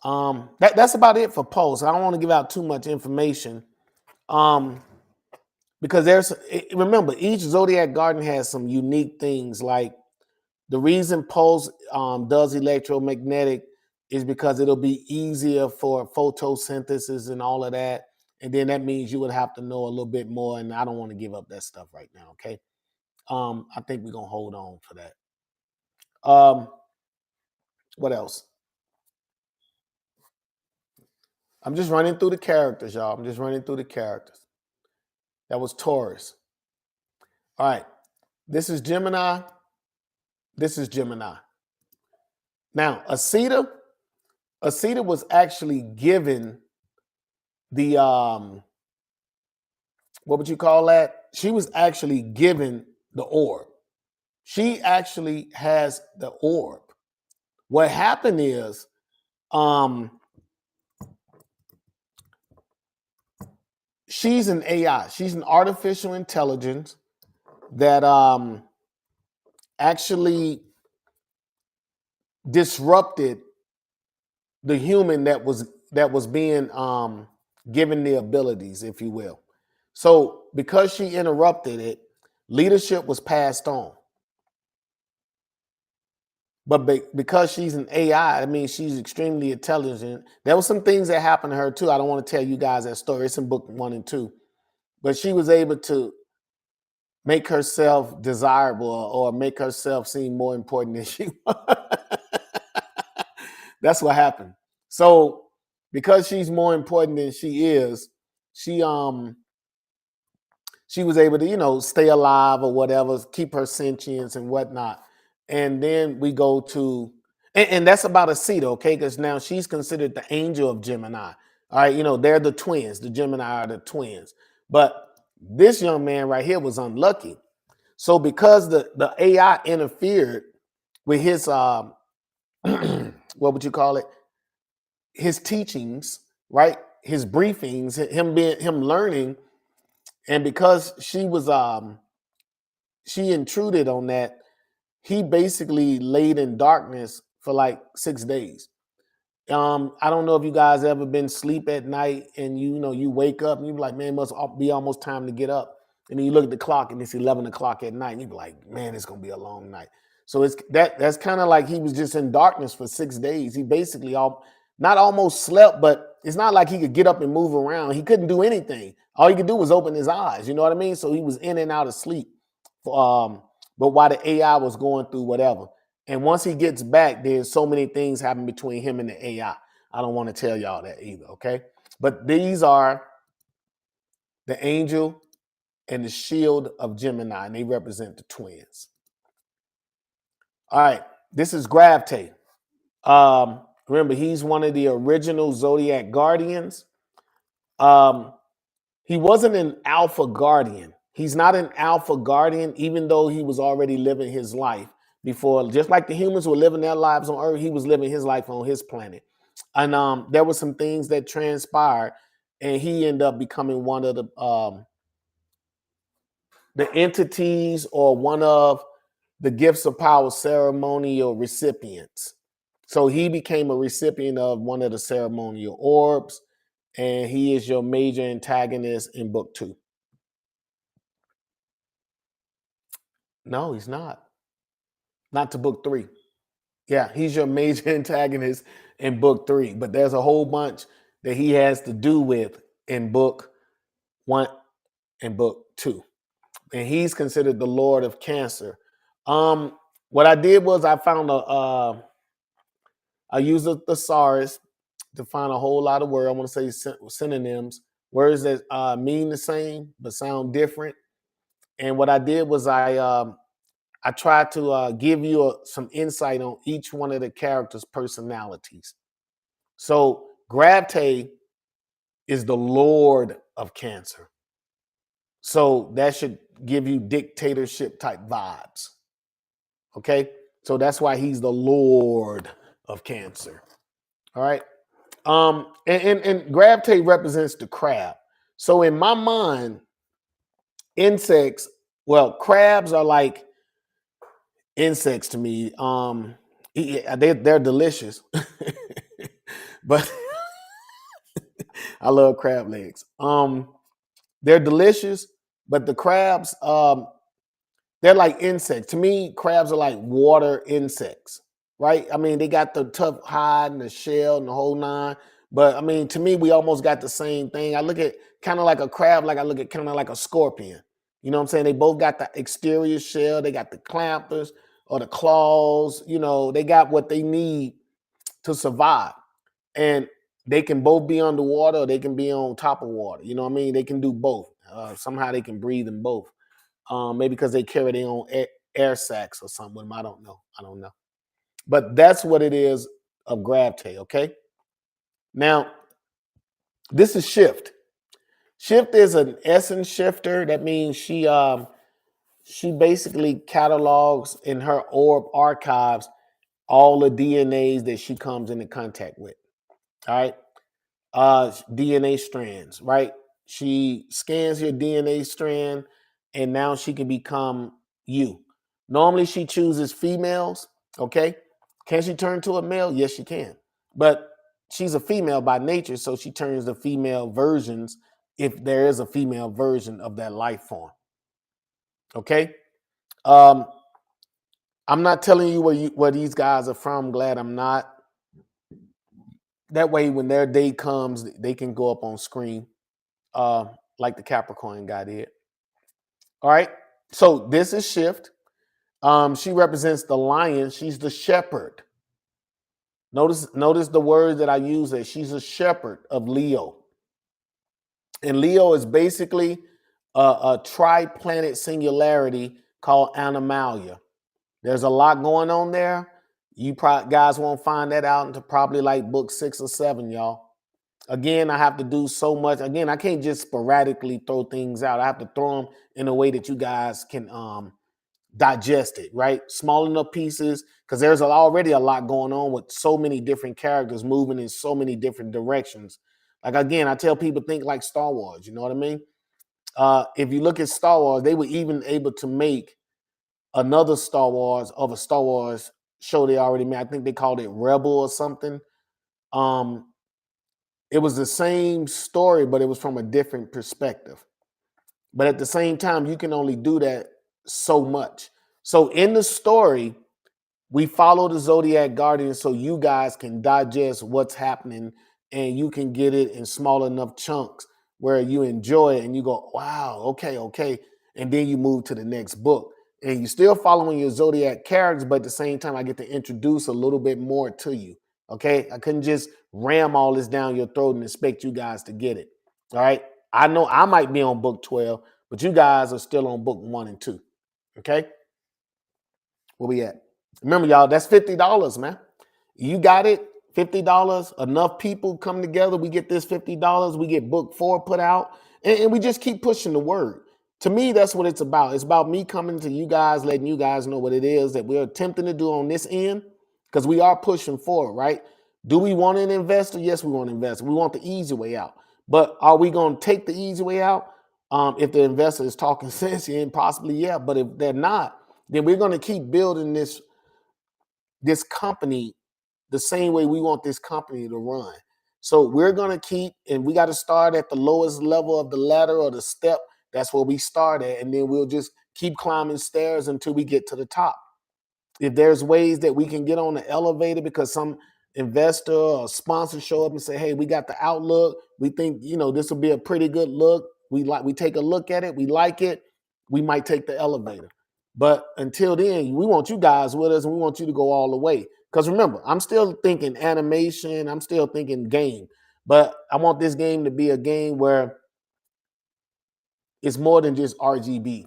That's about it for Pulse. I don't want to give out too much information. Because remember, each zodiac garden has some unique things. Like the reason Pulse does electromagnetic is because it'll be easier for photosynthesis and all of that. And then that means you would have to know a little bit more. And I don't want to give up that stuff right now. Okay. I think we're gonna hold on for that. What else? I'm just running through the characters, y'all. I'm just running through the characters. That was Taurus. All right. This is Gemini. This is Gemini. Now, Asita was actually given the what would you call that? She was actually given the orb. She actually has the orb. What happened is she's an AI. She's an artificial intelligence that actually disrupted the human that was being given the abilities, if you will. So because she interrupted it, leadership was passed on. But because she's an AI, I mean, she's extremely intelligent. There were some things that happened to her too. I don't want to tell you guys that story. It's in book 1 and 2. But she was able to make herself desirable or make herself seem more important than she was. That's what happened. So because she's more important than she is, she was able to, stay alive or whatever, keep her sentience and whatnot. And then we go to, and that's about Asita, okay? Because now she's considered the angel of Gemini. All right, they're the twins. The Gemini are the twins. But this young man right here was unlucky. So because the AI interfered with his what would you call it? His teachings, right? His briefings, him learning, and because she intruded on that, he basically laid in darkness for like 6 days. I don't know if you guys ever been sleep at night and you wake up and you be like, man, it must be almost time to get up. And then you look at the clock and it's 11 o'clock at night and you be like, man, it's gonna be a long night. So that's kind of like he was just in darkness for 6 days. He basically not almost slept, but it's not like he could get up and move around. He couldn't do anything. All he could do was open his eyes. You know what I mean? So he was in and out of sleep. But while the AI was going through whatever. And once he gets back, there's so many things happen between him and the AI. I don't want to tell y'all that either, okay? But these are the angel and the shield of Gemini, and they represent the twins. All right, This is Gravtate. Remember, he's one of the original Zodiac Guardians. Um, he wasn't an Alpha Guardian. He's not an Alpha Guardian, even though he was already living his life before. Just like the humans were living their lives on Earth, he was living his life on his planet. And there were some things that transpired, and he ended up becoming one of the entities or one of the gifts of power ceremonial recipients. So he became a recipient of one of the ceremonial orbs, and he is your major antagonist in book 2. No, he's not. Not to book 3. Yeah, he's your major antagonist in book 3, but there's a whole bunch that he has to do with in book 1 and book 2. And he's considered the Lord of Cancer. What I did was I found I used a thesaurus to find a whole lot of words. I want to say synonyms, words that mean the same but sound different. And what I did was I tried to give you some insight on each one of the characters' personalities. So Gravtate is the Lord of Cancer. So that should give you dictatorship type vibes. Okay, so that's why he's the Lord of Cancer. All right. And Gravtate represents the crab. So in my mind, insects, well, crabs are like insects to me. They're delicious, but I love crab legs. They're delicious, but the crabs, they're like insects. To me, crabs are like water insects, right? I mean, they got the tough hide and the shell and the whole nine. But I mean, to me, we almost got the same thing. I look at kind of like a crab, like I look at kind of like a scorpion. You know what I'm saying? They both got the exterior shell, they got the clampers or the claws, they got what they need to survive. And they can both be underwater or they can be on top of water. You know what I mean? They can do both. Somehow they can breathe in both. Maybe because they carry their own air sacs or something. I don't know. But that's what it is of Gravtate, okay? Now, this is Shift. Shift is an essence shifter. That means she basically catalogs in her orb archives all the DNAs that she comes into contact with. All right. DNA strands, right? She scans your DNA strand and now she can become you. Normally she chooses females, okay? Can she turn to a male? Yes, she can. But she's a female by nature, so she turns to female versions if there is a female version of that life form. Okay? I'm not telling you where these guys are from. I'm glad I'm not. That way, when their day comes, they can go up on screen like the Capricorn guy did. All right. So this is Shift. She represents the lion. She's the shepherd. Notice the word that I use there. She's a shepherd of Leo. And Leo is basically a tri-planet singularity called Animalia. There's a lot going on there. You guys won't find that out until probably like book 6 or 7, y'all. Again, I have to do so much. Again, I can't just sporadically throw things out. I have to throw them in a way that you guys can digest it, right? Small enough pieces, because there's already a lot going on with so many different characters moving in so many different directions. Like, again, I tell people think like Star Wars, you know what I mean? If you look at Star Wars, they were even able to make another Star Wars of a Star Wars show they already made. I think they called it Rebel or something. It was the same story, but it was from a different perspective. But at the same time, you can only do that so much. So in the story, we follow the Zodiac Guardian so you guys can digest what's happening and you can get it in small enough chunks where you enjoy it and you go, wow, okay. And then you move to the next book. And you're still following your Zodiac characters, but at the same time, I get to introduce a little bit more to you. Okay. I couldn't just ram all this down your throat and expect you guys to get it. All right. I know I might be on book 12, but you guys are still on book 1 and 2. Okay. Where we at? Remember, y'all, that's $50, man. You got it, $50. Enough people come together, we get this $50. We get book 4 put out, and we just keep pushing the word. To me, that's what it's about. It's about me coming to you guys, letting you guys know what it is that we're attempting to do on this end, because we are pushing forward, right? Do we want an investor? Yes, we want to invest. We want the easy way out. But are we going to take the easy way out? If the investor is talking sense, and possibly, yeah. But if they're not, then we're going to keep building this company the same way we want this company to run. So we're going to keep, and we got to start at the lowest level of the ladder or the step. That's where we start at. And then we'll just keep climbing stairs until we get to the top. If there's ways that we can get on the elevator because some investor or sponsor show up and say, hey, we got the outlook. We think, this will be a pretty good look. We take a look at it. We like it. We might take the elevator. But until then, we want you guys with us and we want you to go all the way. Because remember, I'm still thinking animation. I'm still thinking game. But I want this game to be a game where it's more than just RGB.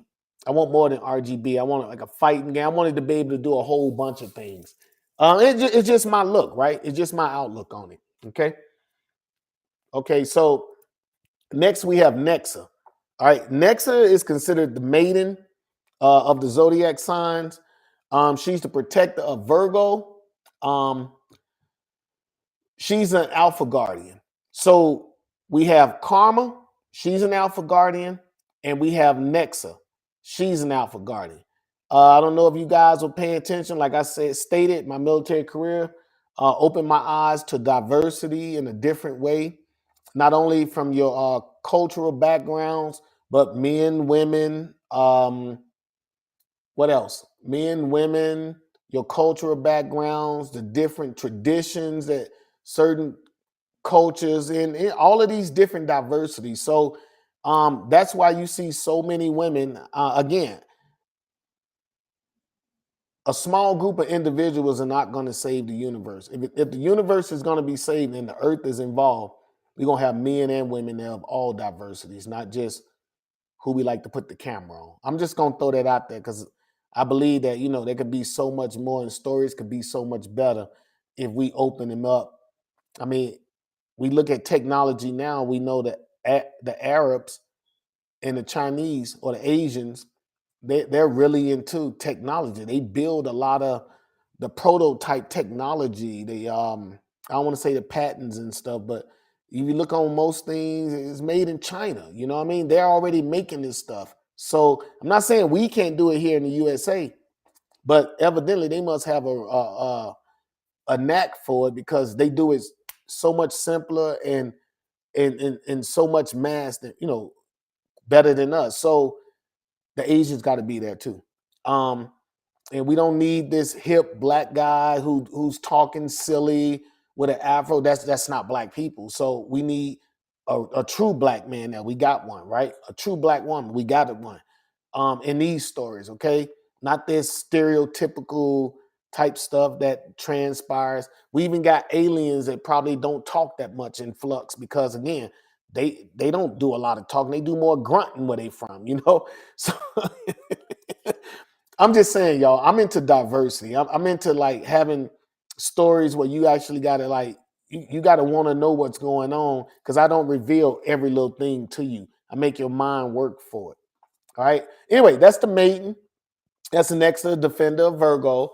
I want more than RGB. I want like a fighting game. I wanted to be able to do a whole bunch of things. It's just my look, right? It's just my outlook on it. Okay. Okay. So next we have Nexa. All right. Nexa is considered the maiden of the zodiac signs. She's the protector of Virgo. She's an alpha guardian. So we have Karma. She's an alpha guardian. And we have Nexa. She's an alpha guardian. I don't know if you guys will pay attention. Like I stated, my military career opened my eyes to diversity in a different way, not only from your cultural backgrounds, but men, women, what else? Men, women, your cultural backgrounds, the different traditions that certain cultures in all of these different diversities. So that's why you see so many women. Again, a small group of individuals are not going to save the universe. If the universe is going to be saved and the earth is involved, we're going to have men and women there of all diversities, not just who we like to put the camera on. I'm just going to throw that out there because I believe that, there could be so much more and stories could be so much better if we open them up. I mean, we look at technology now, we know that the Arabs and the Chinese or the Asians, they're really into technology. They build a lot of the prototype technology. They I don't want to say the patents and stuff, but if you look on most things, it's made in China. You know what I mean? They're already making this stuff. So I'm not saying we can't do it here in the USA, but evidently they must have a knack for it because they do it so much simpler and so much mass that better than us. So the Asians got to be there too. And we don't need this hip black guy who's talking silly with an afro. That's not black people. So we need a true black man now. We got one, right? A true black woman. We got one. In these stories, okay? Not this stereotypical type stuff that transpires. We even got aliens that probably don't talk that much in Flux because again, they don't do a lot of talking. They do more grunting where they from, So I'm just saying, y'all, I'm into diversity. I'm into like having stories where you actually got to like, you got to want to know what's going on because I don't reveal every little thing to you. I make your mind work for it. All right. Anyway, that's the maiden. That's the next defender of Virgo.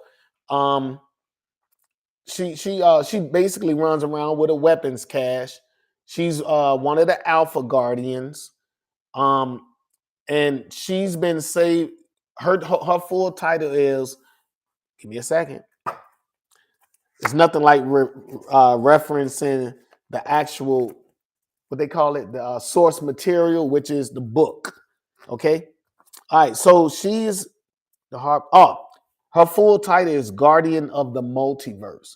She basically runs around with a weapons cache. She's one of the alpha guardians. And she's been saved. Her full title is, give me a second. It's nothing like referencing the actual, what they call it, the source material, which is the book. Okay. All right. So she's the harp. Oh, her full title is Guardian of the Multiverse.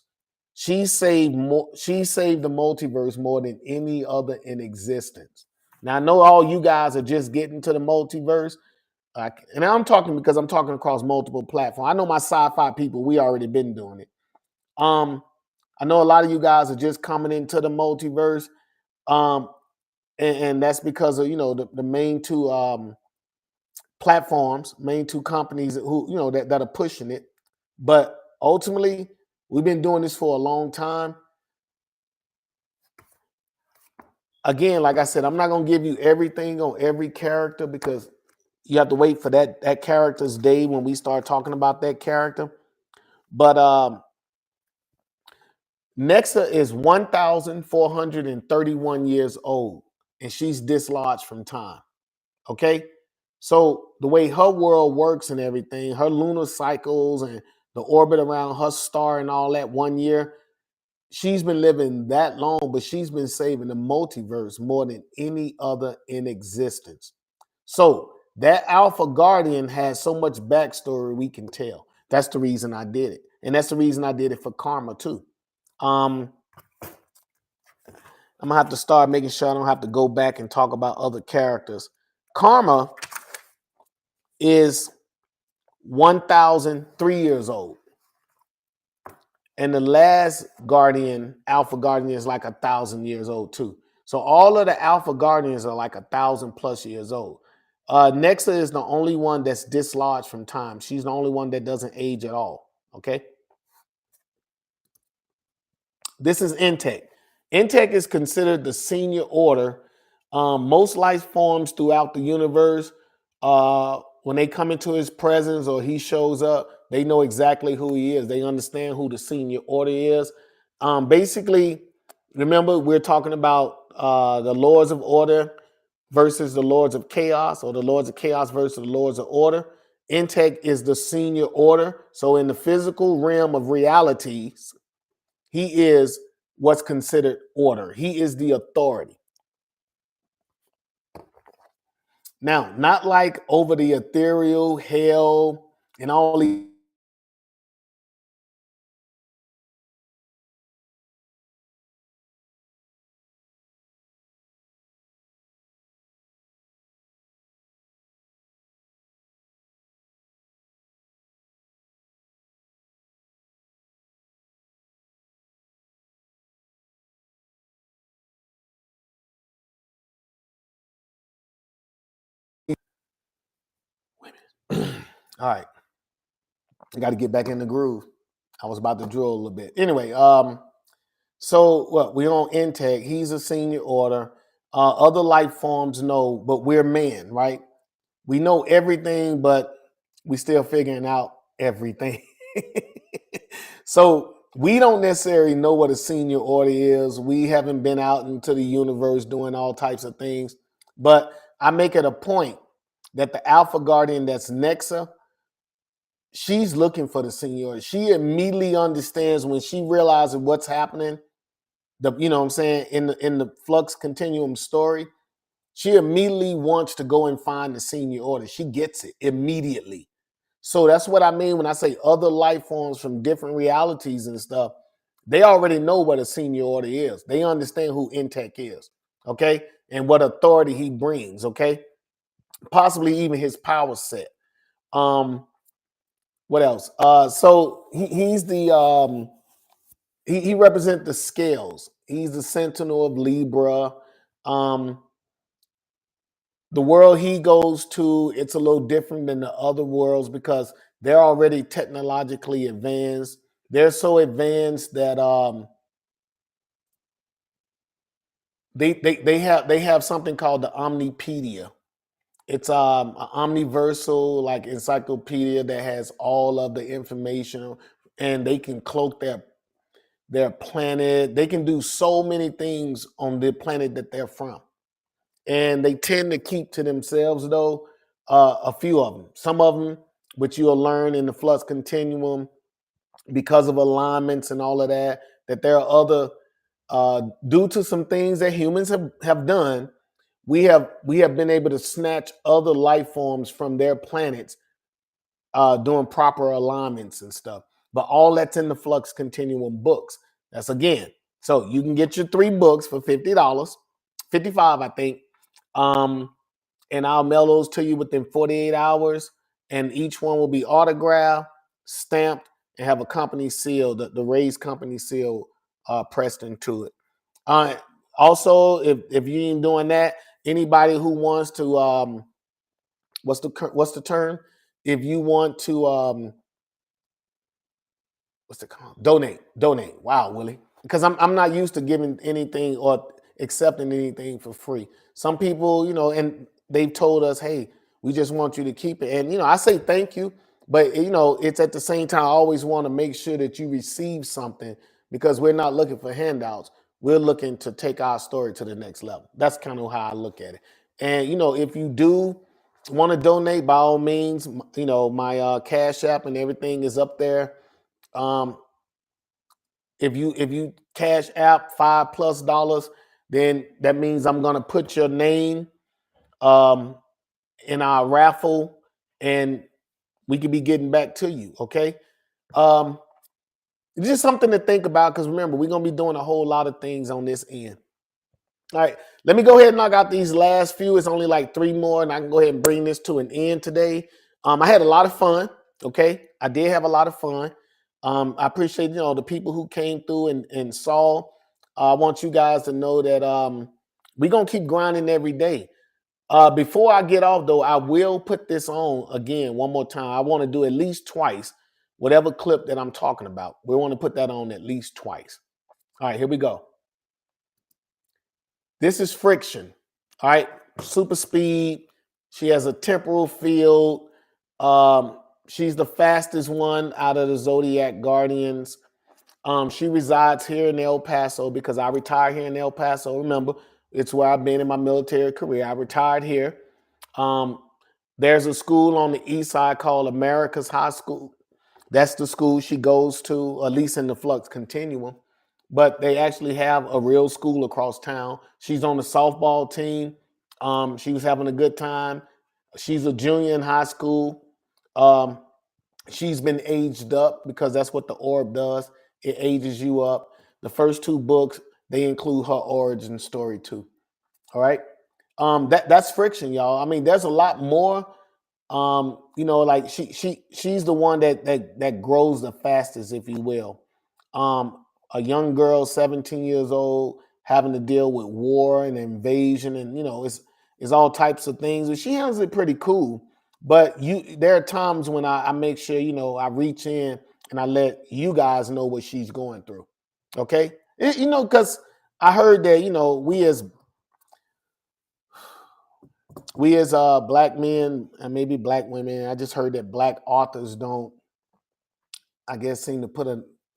She saved the multiverse more than any other in existence. Now I know all you guys are just getting to the multiverse. And I'm talking because I'm talking across multiple platforms. I know my sci-fi people, we already been doing it. I know a lot of you guys are just coming into the multiverse. And that's because of, the main two platforms, main two companies who, that are pushing it. But ultimately, we've been doing this for a long time. Again, like I said, I'm not gonna give you everything on every character because you have to wait for that character's day when we start talking about that character. But Nexa is 1,431 years old, and she's dislodged from time. Okay, so the way her world works and everything, her lunar cycles and the orbit around her star and all that 1 year, she's been living that long, but she's been saving the multiverse more than any other in existence. So that Alpha Guardian has so much backstory we can tell. That's the reason I did it. And that's the reason I did it for Karma too. I'm gonna have to start making sure I don't have to go back and talk about other characters. Karma is 1,003 years old. And the last Guardian, Alpha Guardian, is like 1,000 years old too. So all of the Alpha Guardians are like 1,000 plus years old. Nexa is the only one that's dislodged from time. She's the only one that doesn't age at all. Okay. This is Intech. Intech is considered the senior order. Most life forms throughout the universe, when they come into his presence or he shows up, they know exactly who he is. They understand who the senior order is. Basically, remember, we're talking about the Lords of Order versus the Lords of Chaos, or the Lords of Chaos versus the Lords of Order. Intech is the senior order. So in the physical realm of realities, he is what's considered order. He is the authority. Now, not like over the ethereal, hell, and all these. All right, I got to get back in the groove. I was about to drill a little bit. Anyway, so what we're on Intech. He's a senior order. Other life forms know, but we're men, right? We know everything, but we still figuring out everything. So we don't necessarily know what a senior order is. We haven't been out into the universe doing all types of things. But I make it a point that the Alpha Guardian that's Nexa, she's looking for the seniority. She immediately understands when she realizes what's happening. You know what I'm saying, in the Flux Continuum story, she immediately wants to go and find the senior order. She gets it immediately. So that's what I mean when I say other life forms from different realities and stuff. They already know what a senior order is. They understand who Intech is, okay, and what authority he brings, okay, possibly even his power set. What else? So he's the he represents the scales. He's the sentinel of Libra. Um, the world he goes to, it's a little different than the other worlds because they're already technologically advanced. They're so advanced that they have something called the Omnipedia. It's an omniversal like encyclopedia that has all of the information, and they can cloak their planet. They can do so many things on the planet that they're from. And they tend to keep to themselves, though, a few of them. Some of them, which you'll learn in the Flux Continuum, because of alignments and all of that, that there are other, due to some things that humans have done, we have been able to snatch other life forms from their planets, doing proper alignments and stuff. But all that's in the Flux Continuum books. That's again. So you can get your 3 books for $50, 55, I think. And I'll mail those to you within 48 hours. And each one will be autographed, stamped, and have a company seal, the raised company seal, pressed into it. Uh, Also, if you ain't doing that, anybody who wants to, what's the term? If you want to what's it called? Donate. Wow, Willie. Because I'm not used to giving anything or accepting anything for free. Some people, and they've told us, hey, we just want you to keep it. And I say thank you, but it's at the same time I always want to make sure that you receive something because we're not looking for handouts. We're looking to take our story to the next level. That's kind of how I look at it. And if you do want to donate, by all means, my Cash App and everything is up there. Um, if you Cash App $5+, then that means I'm gonna put your name um, in our raffle, and we could be getting back to you. Okay, um, it's just something to think about because remember we're gonna be doing a whole lot of things on this end. All right, let me go ahead and knock out these last few. It's only like 3 more, and I can go ahead and bring this to an end today. I had a lot of fun. Okay, I did have a lot of fun. I appreciate the people who came through and saw. I want you guys to know that we're gonna keep grinding every day. Before I get off, though, I will put this on again one more time. I want to do at least twice, whatever clip that I'm talking about. We want to put that on at least twice. All right, here we go. This is Friction. All right, super speed. She has a temporal field. She's the fastest one out of the Zodiac Guardians. She resides here in El Paso because I retired here in El Paso. Remember, it's where I've been in my military career. I retired here. There's a school on the east side called America's High School. That's the school she goes to, at least in the Flux Continuum. But they actually have a real school across town. She's on the softball team. She was having a good time. She's a junior in high school. She's been aged up because that's what the orb does. It ages you up. The first 2 books, they include her origin story too. All right. That's Friction, y'all. I mean, there's a lot more. Like she's the one that grows the fastest, if you will. A young girl, 17 years old, having to deal with war and invasion, and it's all types of things. And she handles it pretty cool. But there are times when I make sure I reach in and I let you guys know what she's going through. Okay, because I heard that we as black men and maybe black women, I just heard that black authors don't, I guess, seem to put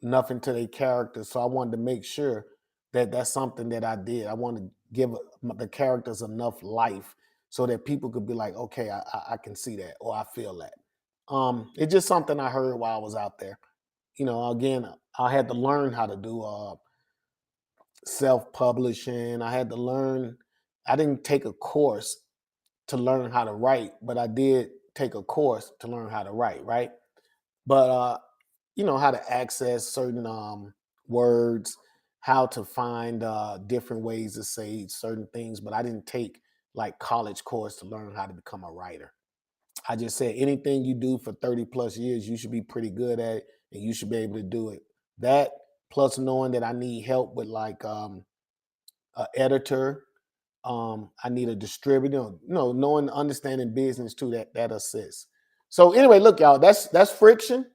enough into their characters. So I wanted to make sure that that's something that I did. I wanted to give the characters enough life so that people could be like, okay, I can see that or I feel that. It's just something I heard while I was out there. Again, I had to learn how to do self-publishing. I had to learn. I didn't take a course to learn how to write, but I did take a course to learn how to write, right? But how to access certain words, how to find different ways to say certain things, but I didn't take like college course to learn how to become a writer. I just said anything you do for 30+ years, you should be pretty good at it and you should be able to do it. That plus knowing that I need help with like an editor, I need a distributor, knowing, understanding business too, that assists. So anyway, look, y'all, that's Friction,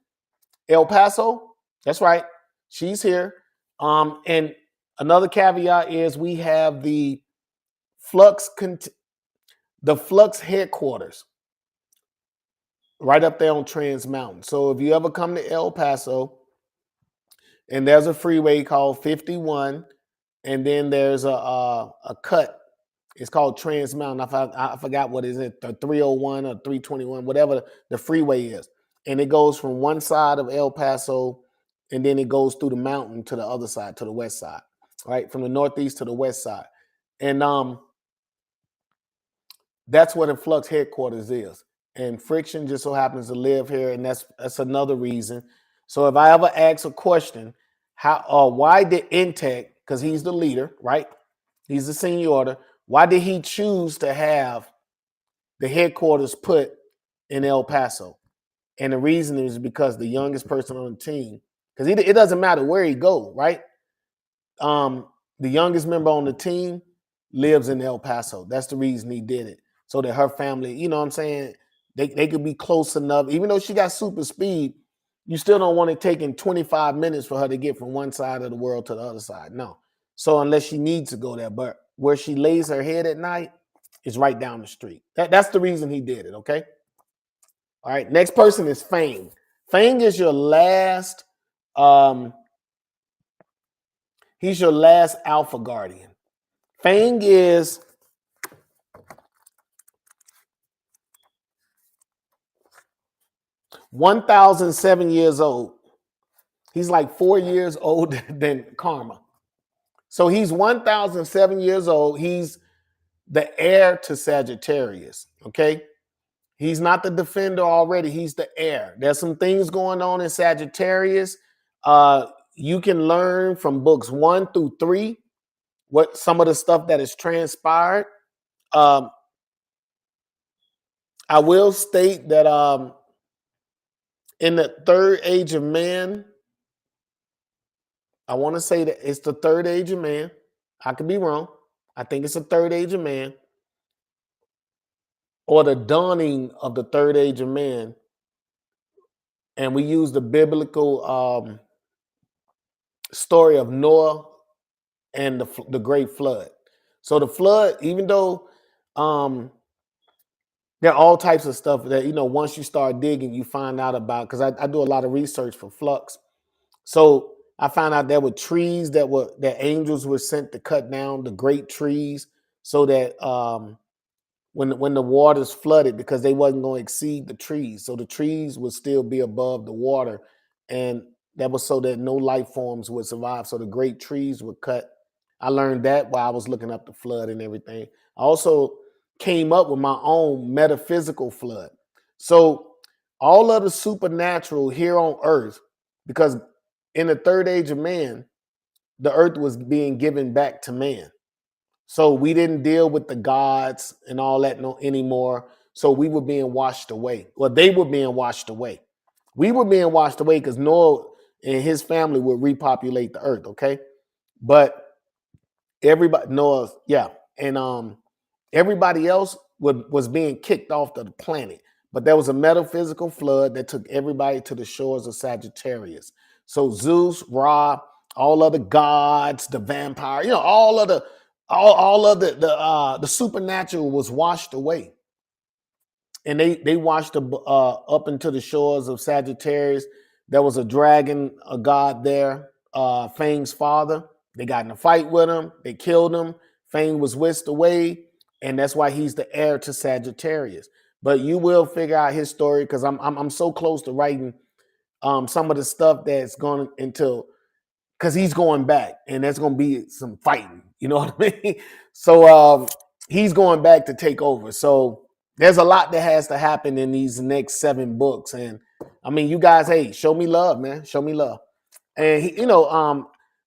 El Paso. That's right. She's here. And another caveat is we have the Flux headquarters right up there on Trans Mountain. So if you ever come to El Paso, and there's a freeway called 51, and then there's a cut. It's called Trans Mountain. I forgot what is it, the 301 or 321, whatever the freeway is. And it goes from one side of El Paso, and then it goes through the mountain to the other side, to the west side, right? From the northeast to the west side. And that's where the Flux headquarters is. And Friction just so happens to live here, and that's another reason. So if I ever ask a question, why did Intech, because he's the leader, right? He's the senior order. Why did he choose to have the headquarters put in El Paso? And the reason is because the youngest person on the team, because it doesn't matter where he go, right? The youngest member on the team lives in El Paso. That's the reason he did it. So that her family, you know what I'm saying, they could be close enough. Even though she got super speed, You still don't want it taking 25 minutes for her to get from one side of the world to the other side. No. So unless she needs to go there, but where she lays her head at night is right down the street. That's the reason he did it, okay? All right, next person is Fang. Fang is your last, he's your last alpha guardian. Fang is 1,007 years old. He's like 4 years older than Karma. So he's 1,007 years old. He's the heir to Sagittarius, okay? He's not the defender already. He's the heir. There's some things going on in Sagittarius. You can learn from books 1 through 3 what some of the stuff that has transpired. I will state that in the third age of man, I want to say that it's the third age of man. I could be wrong. I think it's the third age of man or the dawning of the third age of man. And we use the biblical story of Noah and the great flood. So the flood, even though there are all types of stuff that, once you start digging, you find out about, because I do a lot of research for Flux. So I found out there were trees that angels were sent to cut down, the great trees, so that when the waters flooded, because they wasn't going to exceed the trees, so the trees would still be above the water, and that was so that no life forms would survive. So the great trees were cut. I learned that while I was looking up the flood and everything. I also came up with my own metaphysical flood. So all of the supernatural here on earth, because in the third age of man, the earth was being given back to man. So we didn't deal with the gods and all that anymore. So we were being washed away. Well, they were being washed away. We were being washed away because Noah and his family would repopulate the earth, okay? But everybody, Noah, yeah. And everybody else was being kicked off the planet. But there was a metaphysical flood that took everybody to the shores of Sagittarius. So Zeus, Ra, all of the gods, the vampire, all of the supernatural was washed away. And they washed up into the shores of Sagittarius. There was a dragon, a god there, Fang's father. They got in a fight with him. They killed him. Fang was whisked away. And that's why he's the heir to Sagittarius. But you will figure out his story, because I'm so close to writing some of the stuff that's going into, because he's going back, and there's going to be some fighting. You know what I mean? So he's going back to take over. So there's a lot that has to happen in these next 7 books. And I mean, you guys, hey, show me love, man. Show me love. And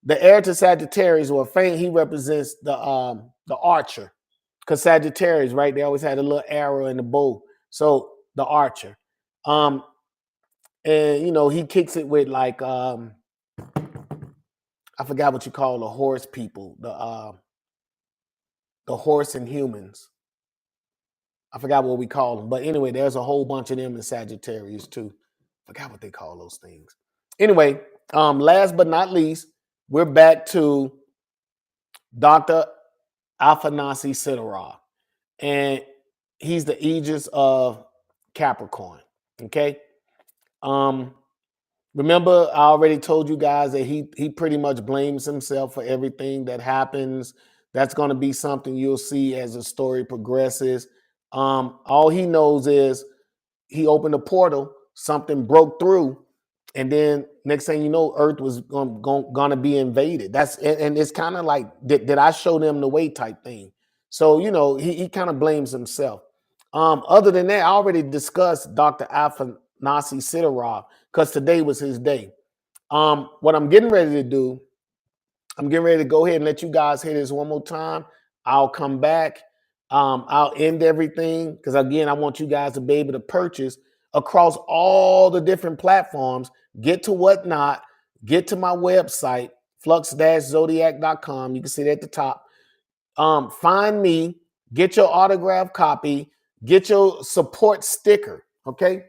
the heir to Sagittarius, or Fang, he represents the archer. Because Sagittarius, right? They always had a little arrow in the bow. So the archer. And he kicks it with like I forgot what you call the horse people, the horse and humans. I forgot what we call them. But anyway, there's a whole bunch of them in Sagittarius too. Forgot what they call those things. Anyway, last but not least, we're back to Dr. Afanasi Sidorov. And he's the aegis of Capricorn. Okay. Remember, I already told you guys that he pretty much blames himself for everything that happens. That's going to be something you'll see as the story progresses. All he knows is he opened a portal, something broke through, and then next thing you know, Earth was going to be invaded. And it's kind of like, did I show them the way type thing. So, he kind of blames himself. Other than that, I already discussed Dr. Afanasi Sidorov, because today was his day. What I'm getting ready to do, I'm getting ready to go ahead and let you guys hear this one more time. I'll come back. I'll end everything, because again, I want you guys to be able to purchase across all the different platforms. Get to Whatnot, get to my website, flux-zodiac.com. You can see it at the top. Find me, get your autographed copy, get your support sticker, okay?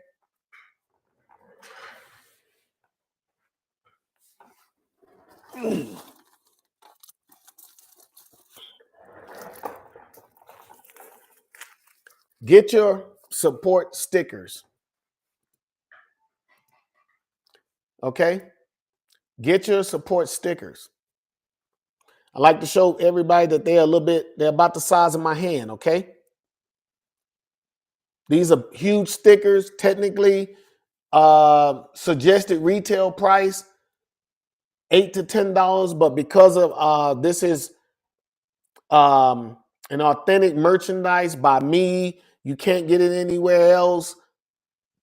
Get your support stickers. Okay? Get your support stickers. I like to show everybody that they're about the size of my hand, okay? These are huge stickers. Technically, suggested retail price $8 to $10, but because of this is an authentic merchandise by me, you can't get it anywhere else.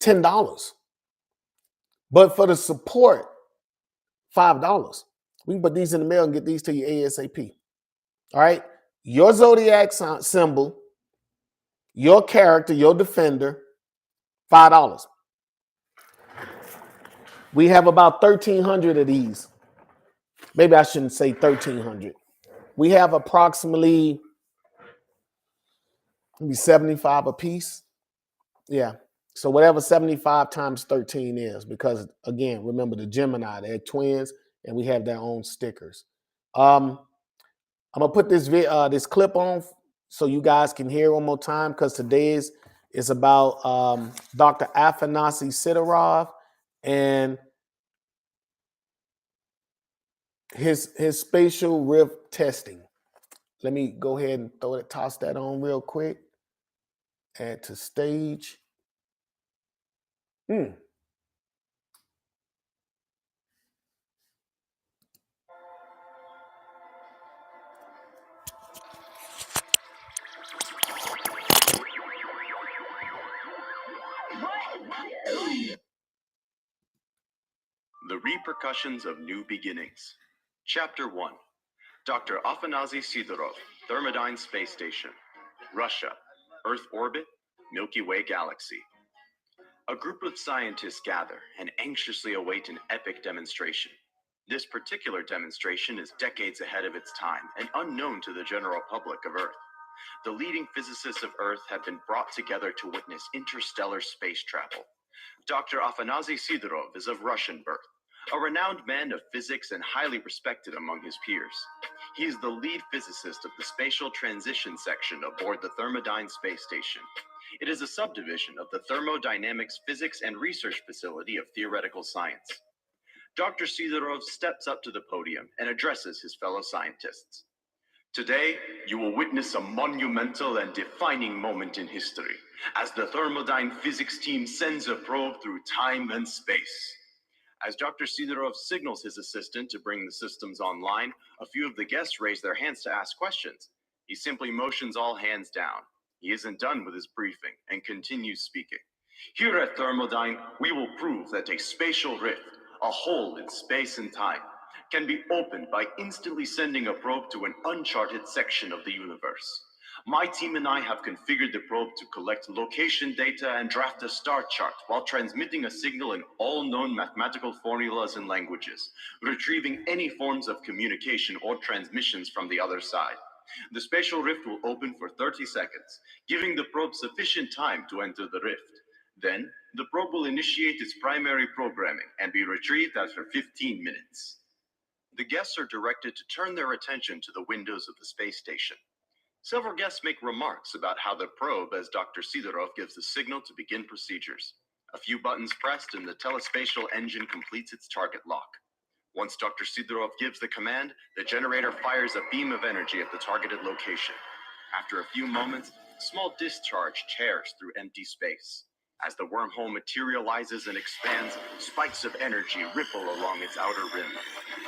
$10. But for the support, $5. We can put these in the mail and get these to you ASAP. All right. Your zodiac symbol, your character, your defender, $5. We have about 1,300 of these. Maybe I shouldn't say 1,300. We have approximately maybe 75 a piece. Yeah. So whatever 75 times 13 is, because again, remember the Gemini, they're twins, and we have their own stickers. I'm gonna put this clip on so you guys can hear one more time, because today's is about Dr. Afanasy Sidorov and his spatial rift testing. Let me go ahead and toss that on real quick. Add to stage. The Repercussions of New Beginnings. Chapter 1. Dr. Afanasy Sidorov, Thermodyne Space Station. Russia. Earth orbit, Milky Way galaxy. A group of scientists gather and anxiously await an epic demonstration. This particular demonstration is decades ahead of its time and unknown to the general public of Earth. The leading physicists of Earth have been brought together to witness interstellar space travel. Dr. Afanasy Sidorov is of Russian birth, a renowned man of physics and highly respected among his peers. He is the lead physicist of the Spatial Transition Section aboard the Thermodyne Space Station. It is a subdivision of the Thermodynamics Physics and Research Facility of Theoretical Science. Dr. Sidorov steps up to the podium and addresses his fellow scientists. Today, you will witness a monumental and defining moment in history, as the Thermodyne physics team sends a probe through time and space. As Dr. Sidorov signals his assistant to bring the systems online, a few of the guests raise their hands to ask questions. He simply motions all hands down. He isn't done with his briefing and continues speaking. Here at Thermodyne, we will prove that a spatial rift, a hole in space and time, can be opened by instantly sending a probe to an uncharted section of the universe. My team and I have configured the probe to collect location data and draft a star chart while transmitting a signal in all known mathematical formulas and languages, retrieving any forms of communication or transmissions from the other side. The spatial rift will open for 30 seconds, giving the probe sufficient time to enter the rift. Then, the probe will initiate its primary programming and be retrieved after 15 minutes. The guests are directed to turn their attention to the windows of the space station. Several guests make remarks about how the probe, as Dr. Sidorov gives the signal to begin procedures. A few buttons pressed and the telespatial engine completes its target lock. Once Dr. Sidorov gives the command, the generator fires a beam of energy at the targeted location. After a few moments, a small discharge tears through empty space. As the wormhole materializes and expands, spikes of energy ripple along its outer rim.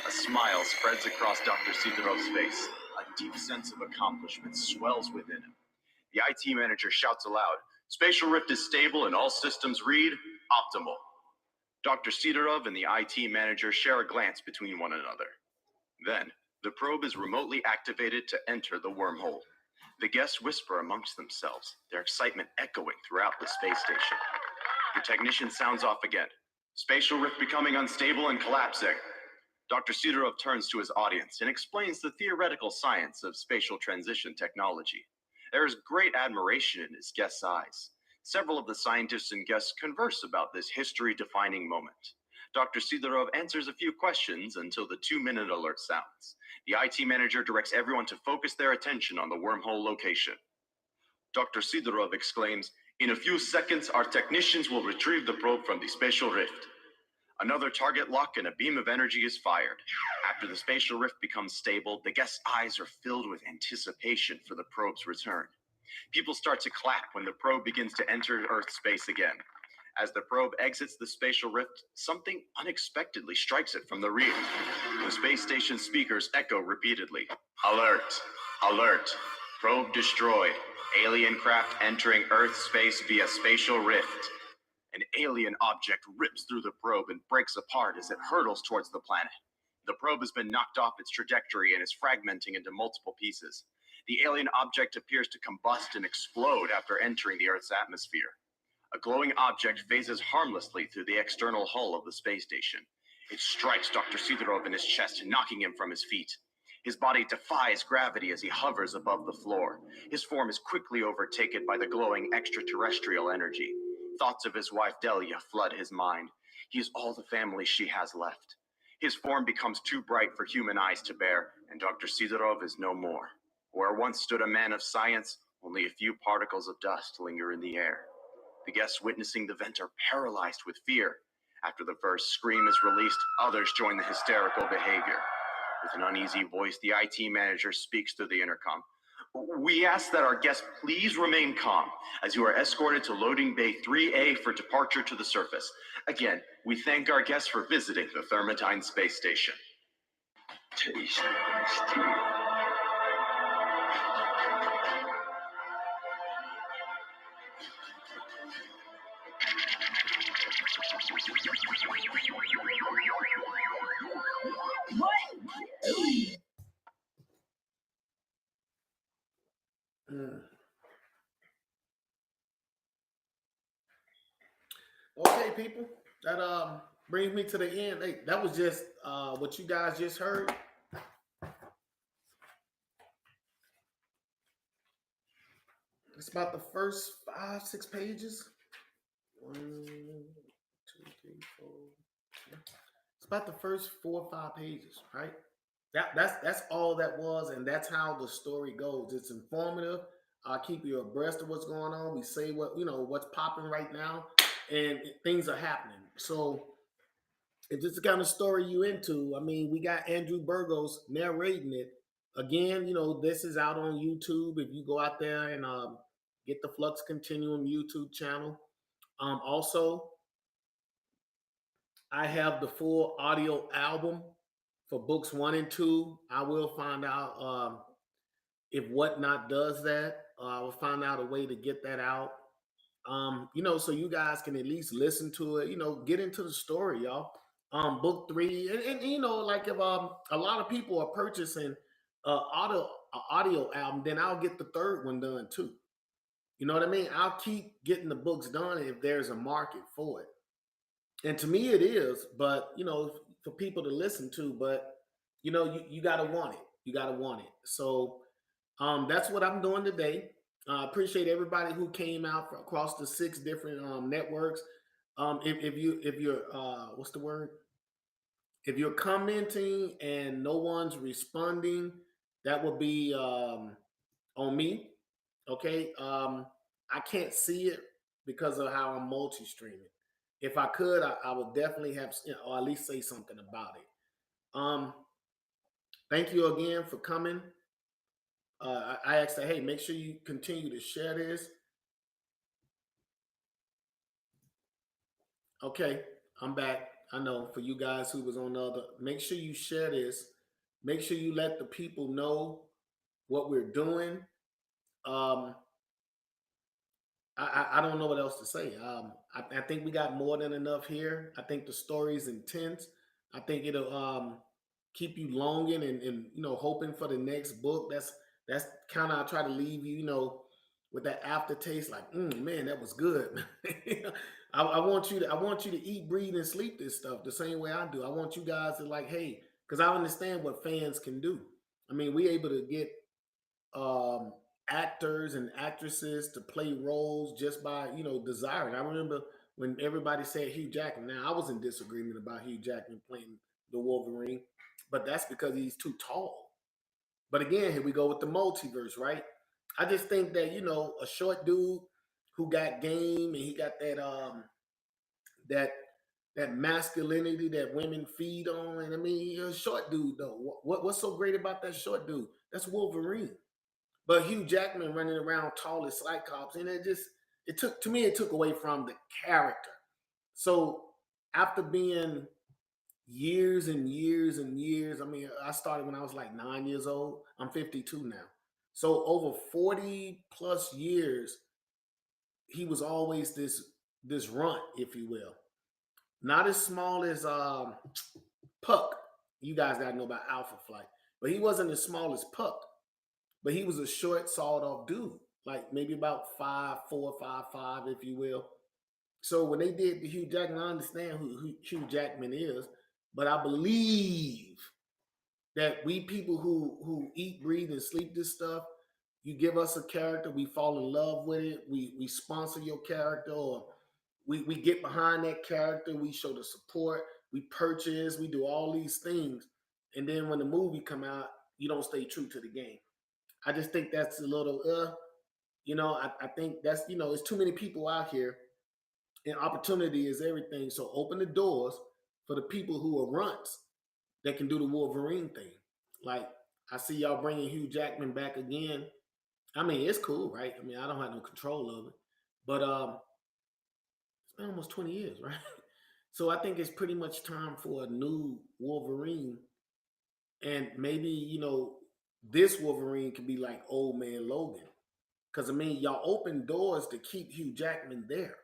A smile spreads across Dr. Sidorov's face. A deep sense of accomplishment swells within him. The IT manager shouts aloud, "Spatial rift is stable and all systems read optimal." Dr. Sidorov and the IT manager share a glance between one another. Then, the probe is remotely activated to enter the wormhole. The guests whisper amongst themselves, their excitement echoing throughout the space station. The technician sounds off again. "Spatial rift becoming unstable and collapsing." Dr. Sidorov turns to his audience and explains the theoretical science of spatial transition technology. There is great admiration in his guests' eyes. Several of the scientists and guests converse about this history-defining moment. Dr. Sidorov answers a few questions until the 2-minute alert sounds. The IT manager directs everyone to focus their attention on the wormhole location. Dr. Sidorov exclaims, "In a few seconds, our technicians will retrieve the probe from the spatial rift." Another target lock and a beam of energy is fired. After the spatial rift becomes stable, the guests' eyes are filled with anticipation for the probe's return. People start to clap when the probe begins to enter Earth space again. As the probe exits the spatial rift, something unexpectedly strikes it from the rear. The space station speakers echo repeatedly. "Alert! Alert! Probe destroyed. Alien craft entering Earth space via spatial rift." An alien object rips through the probe and breaks apart as it hurtles towards the planet. The probe has been knocked off its trajectory and is fragmenting into multiple pieces. The alien object appears to combust and explode after entering the Earth's atmosphere. A glowing object phases harmlessly through the external hull of the space station. It strikes Dr. Sidorov in his chest, knocking him from his feet. His body defies gravity as he hovers above the floor. His form is quickly overtaken by the glowing extraterrestrial energy. Thoughts of his wife Delia flood his mind. He is all the family she has left. His form becomes too bright for human eyes to bear, and Dr. Sidorov is no more. Where once stood a man of science, only a few particles of dust linger in the air. The guests witnessing the event are paralyzed with fear. After the first scream is released, others join the hysterical behavior. With an uneasy voice, the IT manager speaks through the intercom. "We ask that our guests please remain calm as you are escorted to loading bay 3A for departure to the surface. Again, we thank our guests for visiting the Thermotine space station." Okay, people, that brings me to the end. Hey, that was just what you guys just heard. It's about the first 5-6 pages. 1, 2, 3, 4. It's about the first 4 or 5 pages, right? That's all that was, and that's how the story goes. It's informative. I keep you abreast of what's going on. We say what's popping right now, and things are happening. So if this is the kind of story you into, I mean, we got Andrew Burgos narrating it. Again, this is out on YouTube. If you go out there and get the Flux Continuum YouTube channel. Also, I have the full audio album for books 1 and 2. I will find out if Whatnot does that. I will find out a way to get that out. So you guys can at least listen to it, get into the story, y'all. Book 3, and like if a lot of people are purchasing audio album, then I'll get the third one done too. You know what I mean? I'll keep getting the books done if there's a market for it. And to me it is, but for people to listen to, but you gotta want it. You gotta want it. So that's what I'm doing today. I appreciate everybody who came out across the 6 different networks. If you're what's the word? If you're commenting and no one's responding, that will be on me. Okay. I can't see it because of how I'm multi-streaming. If I could, I would definitely have, or at least say something about it. Thank you again for coming. I asked that, hey, make sure you continue to share this. Okay, I'm back. I know for you guys who was on the other, make sure you share this. Make sure you let the people know what we're doing. I don't know what else to say. I think we got more than enough here. I think the story is intense. I think it'll keep you longing and hoping for the next book. That's kind of I try to leave you with that aftertaste, like man, that was good. I want you to eat, breathe, and sleep this stuff the same way I do. I want you guys to like, hey, because I understand what fans can do. I mean, we able to get um actors and actresses to play roles just by desiring. I remember when everybody said Hugh Jackman. Now I was in disagreement about Hugh Jackman playing the Wolverine, but that's because he's too tall. But again, here we go with the multiverse, right? I just think that a short dude who got game and he got that that masculinity that women feed on. And I mean, you're a short dude though. What's so great about that short dude? That's Wolverine. But Hugh Jackman running around tall as Cyclops, and it took away from the character. So after being years and years and years, I mean, I started when I was like 9 years old. I'm 52 now. So over 40 plus years, he was always this runt, if you will. Not as small as Puck. You guys gotta know about Alpha Flight. But he wasn't as small as Puck. But he was a short, sawed off dude. Like maybe about 5'4", 5'5", if you will. So when they did the Hugh Jackman, I understand who Hugh Jackman is, but I believe that we people who eat, breathe, and sleep this stuff, you give us a character, we fall in love with it, we sponsor your character, or we get behind that character, we show the support, we purchase, we do all these things, and then when the movie come out, you don't stay true to the game. I just think that's a little I think that's it's too many people out here, and opportunity is everything. So open the doors for the people who are runts that can do the Wolverine thing. Like I see y'all bringing Hugh Jackman back again. I mean, it's cool, right? I mean, I don't have no control of it, but it's been almost 20 years, right? So I think it's pretty much time for a new Wolverine, and maybe this Wolverine could be like old man Logan, because I mean, y'all open doors to keep Hugh Jackman there.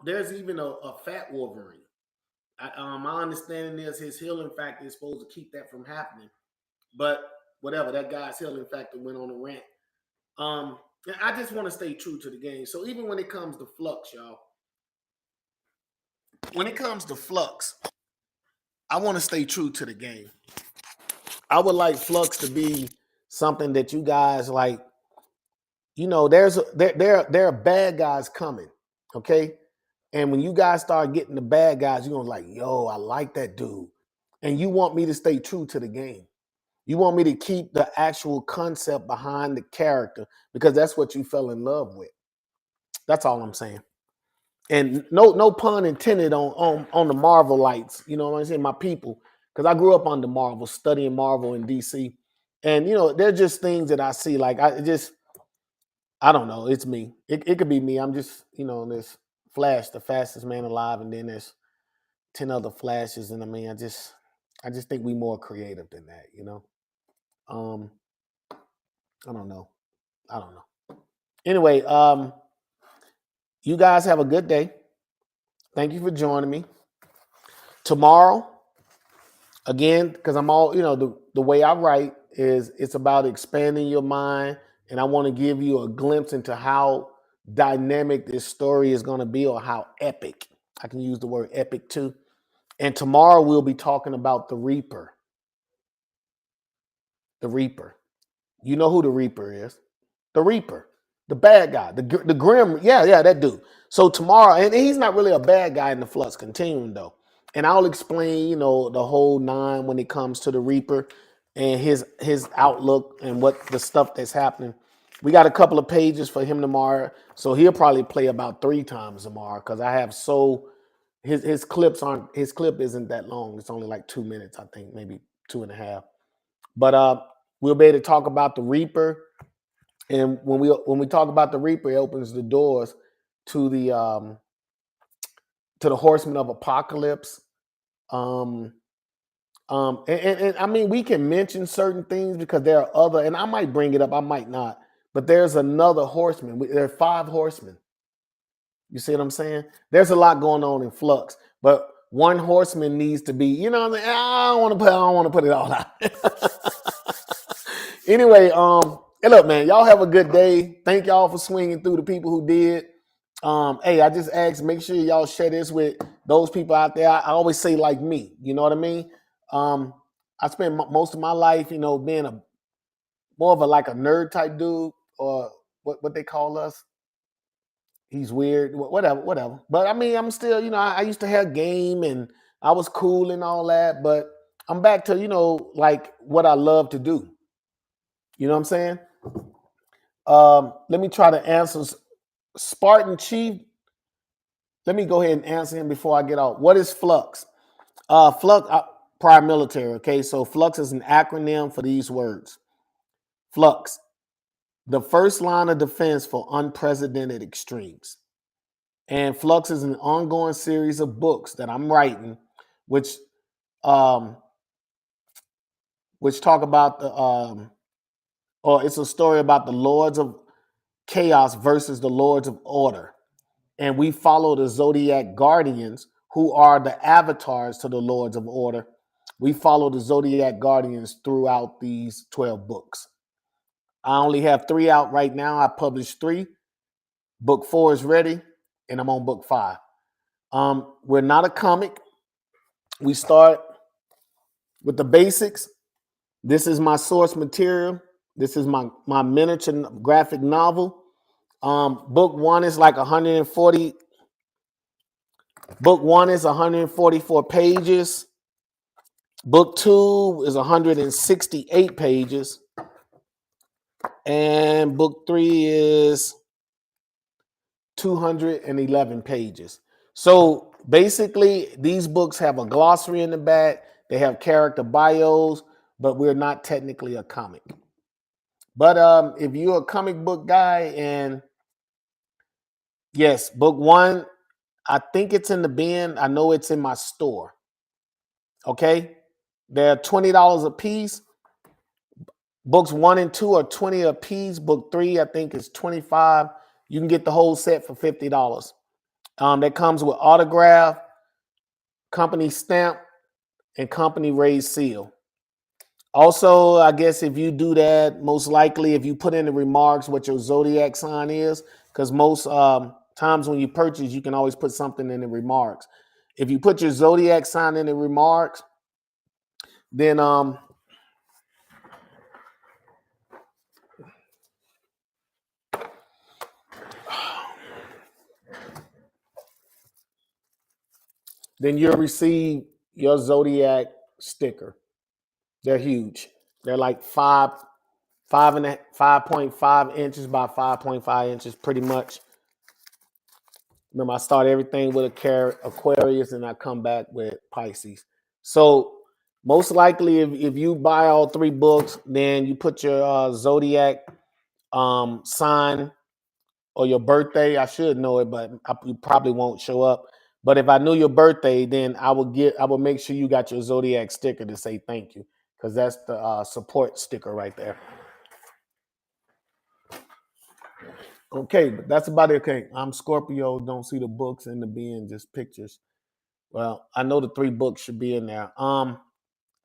There's even a fat Wolverine. My understanding is his healing factor is supposed to keep that from happening. But whatever, that guy's healing factor went on a rant. Um, I just want to stay true to the game. So even when it comes to Flux, y'all, when it comes to Flux, I want to stay true to the game. I would like Flux to be something that you guys like. There are bad guys coming, okay? And when you guys start getting the bad guys, you're gonna like, yo, I like that dude. And you want me to stay true to the game. You want me to keep the actual concept behind the character because that's what you fell in love with. That's all I'm saying. And no pun intended on the Marvel lights. You know what I'm saying? My people, because I grew up on the Marvel, studying Marvel in DC, and they're just things that I see. Like I don't know. It's me. It could be me. I'm just there's Flash, the fastest man alive, and then there's 10 other Flashes, and I mean I just think we more creative than that. Um, I don't know. I don't know. Anyway, you guys have a good day. Thank you for joining me. Tomorrow, again, because I'm all, the way I write is it's about expanding your mind. And I want to give you a glimpse into how dynamic this story is going to be or how epic. I can use the word epic too. And tomorrow we'll be talking about the Reaper. The Reaper. You know who the Reaper is. The Reaper. The bad guy. The Grim. Yeah, that dude. So tomorrow, and he's not really a bad guy in the Flux Continuum though. And I'll explain, the whole nine when it comes to the Reaper and his outlook and what the stuff that's happening. We got a couple of pages for him tomorrow, so he'll probably play about 3 times tomorrow because I have his clip isn't that long. It's only like 2 minutes, I think, maybe 2.5. But we'll be able to talk about the Reaper, and when we talk about the Reaper, it opens the doors to the Horsemen of Apocalypse. And I mean, we can mention certain things because there are other, and I might bring it up, I might not, but there's another horseman. There are 5 horsemen. You see what I'm saying? There's a lot going on in Flux, but one horseman needs to be, I don't want to put it all out. Anyway, hey, look, man, y'all have a good day. Thank y'all for swinging through, the people who did. Hey, I just asked, make sure y'all share this with those people out there. I always say like me, you know what I mean? I spent most of my life, being more of a like a nerd type dude, or what they call us. he's weird, whatever. But I mean, I'm still, I used to have game and I was cool and all that, but I'm back to, like what I love to do. You know what I'm saying? Let me try to answer Spartan Chief. Let me go ahead and answer him before I get out. What is FLUX? FLUX, prior military. Okay, so FLUX is an acronym for these words. FLUX, the first line of defense for unprecedented extremes. And FLUX is an ongoing series of books that I'm writing, which talk about or it's a story about the Lords of Chaos versus the Lords of Order. And we follow the Zodiac Guardians, who are the avatars to the Lords of Order. We follow the Zodiac Guardians throughout these 12 books. I only have 3 out right now. I published 3. Book 4 is ready, and I'm on book 5. We're not a comic. We start with the basics. This is my source material. This is my miniature graphic novel. Book 1 is like 140. Book 1 is 144 pages. Book 2 is 168 pages. And book 3 is 211 pages. So basically, these books have a glossary in the back. They have character bios, but we're not technically a comic. But if you're a comic book guy, and yes, book 1, I think it's in the bin. I know it's in my store. Okay? They're $20 a piece. Books 1 and 2 are $20 a piece. Book 3, I think, is $25. You can get the whole set for $50. That comes with autograph, company stamp, and company raised seal. Also, I guess if you do that, most likely if you put in the remarks what your zodiac sign is, because most times when you purchase, you can always put something in the remarks. If you put your zodiac sign in the remarks, then you'll receive your zodiac sticker. They're huge. They're like 5.5 inches by 5.5 inches, pretty much. Remember, I start everything with Aquarius, and I come back with Pisces. So most likely, if you buy all 3 books, then you put your zodiac sign or your birthday. I should know it, but you probably won't show up. But if I knew your birthday, then I will make sure you got your zodiac sticker to say thank you, because that's the support sticker right there. Okay, but that's about it. Okay, I'm Scorpio. Don't see the books in the bin, just pictures. Well, I know the 3 books should be in there.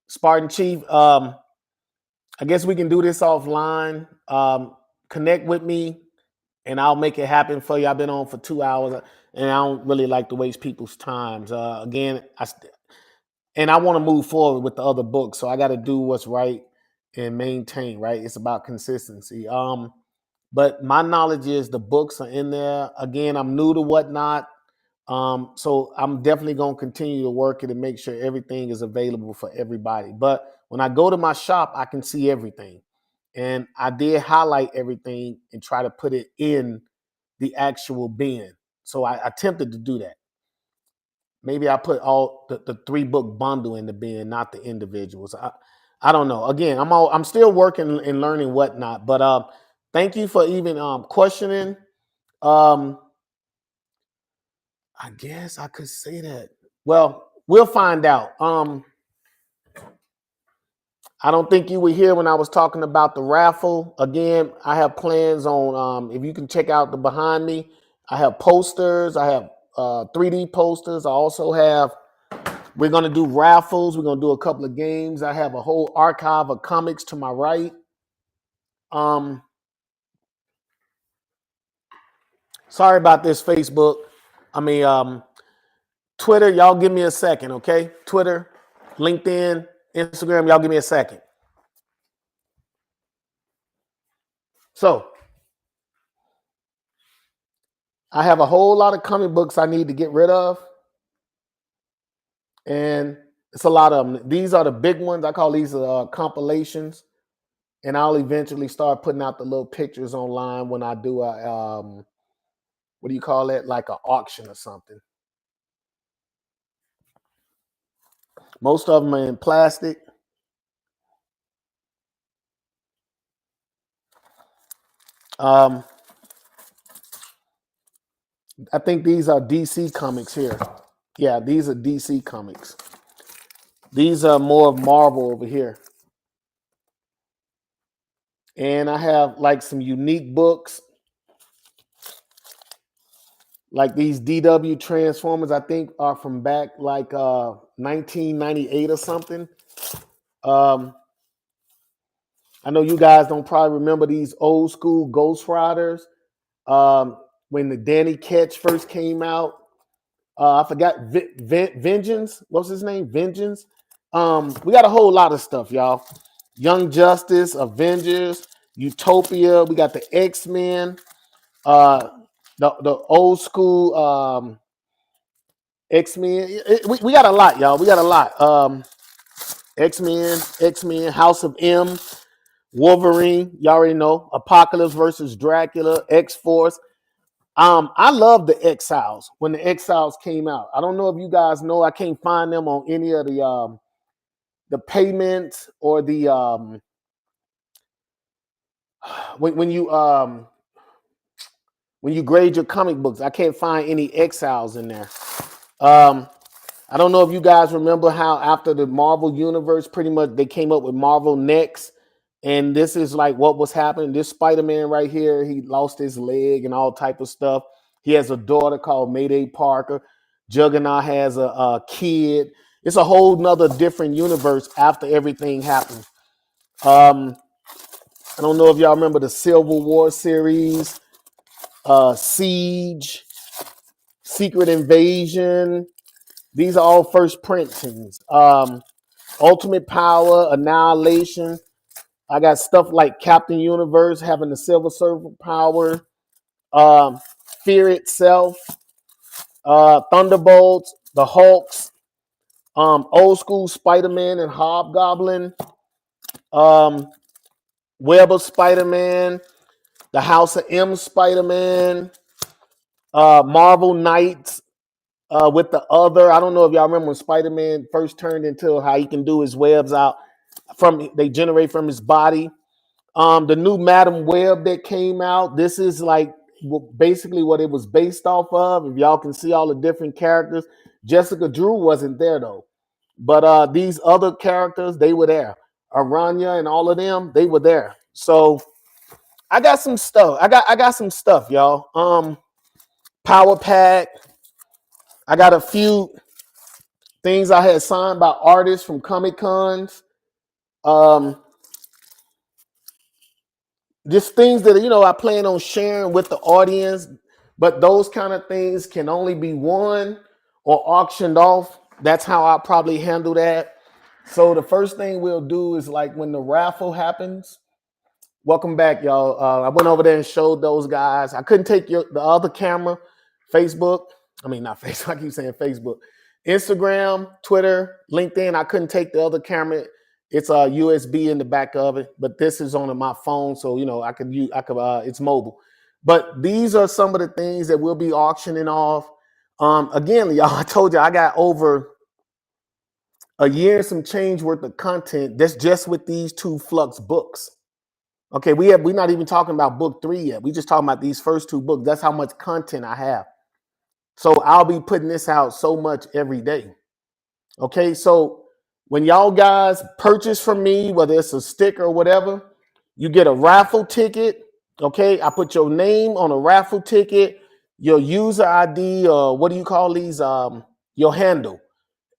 Spartan Chief, I guess we can do this offline. Connect with me, and I'll make it happen for you. I've been on for 2 hours, and I don't really like to waste people's times. Again, I want to move forward with the other books, so I got to do what's right and maintain. Right, it's about consistency. But my knowledge is the books are in there. Again, I'm new to whatnot. So I'm definitely going to continue to work it and make sure everything is available for everybody. But when I go to my shop, I can see everything. And I did highlight everything and try to put it in the actual bin. So I attempted to do that. Maybe I put all the 3 book bundle in the bin, not the individuals. I don't know. Again, I'm still working and learning whatnot. But thank you for even questioning. I guess I could say that. Well, we'll find out. I don't think you were here when I was talking about the raffle. Again, I have plans on, if you can check out the behind me, I have posters. I have 3D posters. I also have, we're going to do raffles. We're going to do a couple of games. I have a whole archive of comics to my right. Sorry about this, Facebook. Twitter, y'all give me a second, okay? Twitter, LinkedIn, Instagram, y'all give me a second. So, I have a whole lot of comic books I need to get rid of. And it's a lot of them. These are the big ones. I call these compilations. And I'll eventually start putting out the little pictures online when I do a, what do you call it? Like an auction or something. Most of them are in plastic. I think these are DC comics here. Yeah, these are DC comics. These are more of Marvel over here. And I have like some unique books, like these DW Transformers, I think are from back like 1998 or something. I know you guys don't probably remember these old school Ghost Riders. When the Danny Ketch first came out, I forgot Vengeance. What's his name? Vengeance. We got a whole lot of stuff, y'all. Young Justice, Avengers, Utopia. We got the X-Men. The old school X-Men. We got a lot, y'all. We got a lot. X-Men, House of M, Wolverine. You already know. Apocalypse versus Dracula, X-Force. I love the Exiles when the Exiles came out. I don't know if you guys know. I can't find them on any of the payments or the when you grade your comic books. I can't find any Exiles in there. I don't know if you guys remember how after the Marvel Universe, pretty much they came up with Marvel Next. And this is like what was happening. This Spider-Man right here, he lost his leg and all type of stuff. He has a daughter called Mayday Parker. Juggernaut has a kid. It's a whole nother different universe after everything happened. I don't know if y'all remember the Civil War series, Siege, Secret Invasion. These are all first printings. Ultimate Power, Annihilation. I got stuff like Captain Universe having the Silver Surfer power, Fear itself, Thunderbolts, the Hulks, old school Spider-Man and Hobgoblin, Web of Spider-Man, the House of M Spider-Man, Marvel Knights with the Other. I don't know if y'all remember when Spider-Man first turned into how he can do his webs out they generate from his body. The new Madam Web that came out, this is like basically what it was based off of. If y'all can see all the different characters, Jessica Drew wasn't there though, but these other characters, they were there. Aranya and all of them, they were there. So I got some stuff. I got some stuff, y'all. Power Pack. I got a few things I had signed by artists from Comic Cons. Just things that I plan on sharing with the audience, but those kind of things can only be won or auctioned off. That's how I probably handle that. So the first thing we'll do is like when the raffle happens. Welcome back, y'all. I went over there and showed those guys. I couldn't take the other camera, Facebook. I mean, not Facebook. I keep saying Facebook. Instagram, Twitter, LinkedIn. I couldn't take the other camera. It's a USB in the back of it, but this is on my phone, so I could use. It's mobile. But these are some of the things that we'll be auctioning off. Again, y'all, I told you I got over a year and some change worth of content. That's just with these 2 Flux books. Okay, we're not even talking about book 3 yet. We just talking about these first 2 books. That's how much content I have. So I'll be putting this out so much every day. Okay, so when y'all guys purchase from me, whether it's a sticker or whatever, you get a raffle ticket. Okay, I put your name on a raffle ticket, your user ID, or what do you call these? Your handle.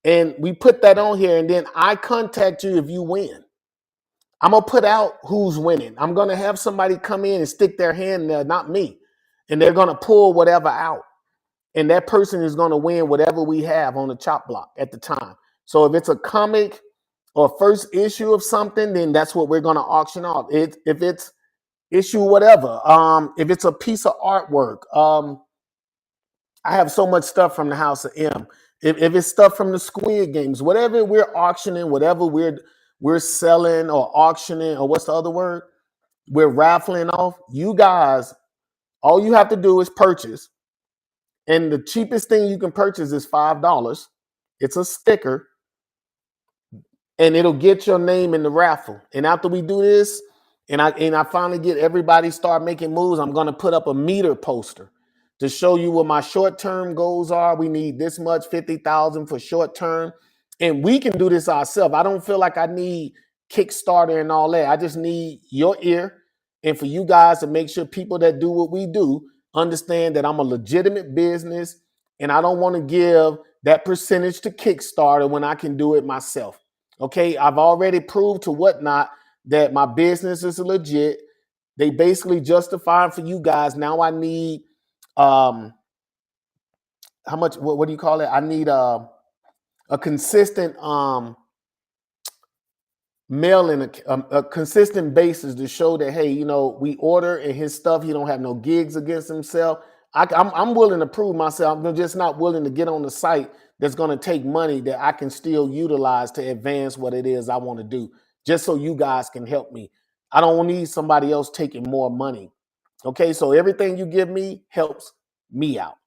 And we put that on here, and then I contact you if you win. I'm going to put out who's winning. I'm going to have somebody come in and stick their hand in there, not me. And they're going to pull whatever out. And that person is going to win whatever we have on the chop block at the time. So if it's a comic or first issue of something, then that's what we're going to auction off. If it's issue whatever, if it's a piece of artwork, I have so much stuff from the House of M. If it's stuff from the Squid Games, whatever we're auctioning, whatever we're selling or auctioning, or what's the other word? We're raffling off. You guys, all you have to do is purchase. And the cheapest thing you can purchase is $5. It's a sticker, and it'll get your name in the raffle. And after we do this, and I finally get everybody start making moves, I'm gonna put up a meter poster to show you what my short-term goals are. We need this much, 50,000 for short-term. And we can do this ourselves. I don't feel like I need Kickstarter and all that. I just need your ear, and for you guys to make sure people that do what we do understand that I'm a legitimate business, and I don't want to give that percentage to Kickstarter when I can do it myself. Okay, I've already proved to Whatnot that my business is legit. They basically justifying for you guys. Now I need how much? What do you call it? I need a consistent mailing, a consistent basis to show that, hey, we order and his stuff. He don't have no gigs against himself. I'm willing to prove myself. I'm just not willing to get on the site that's going to take money that I can still utilize to advance what it is I want to do, just so you guys can help me. I don't need somebody else taking more money. Okay, so everything you give me helps me out.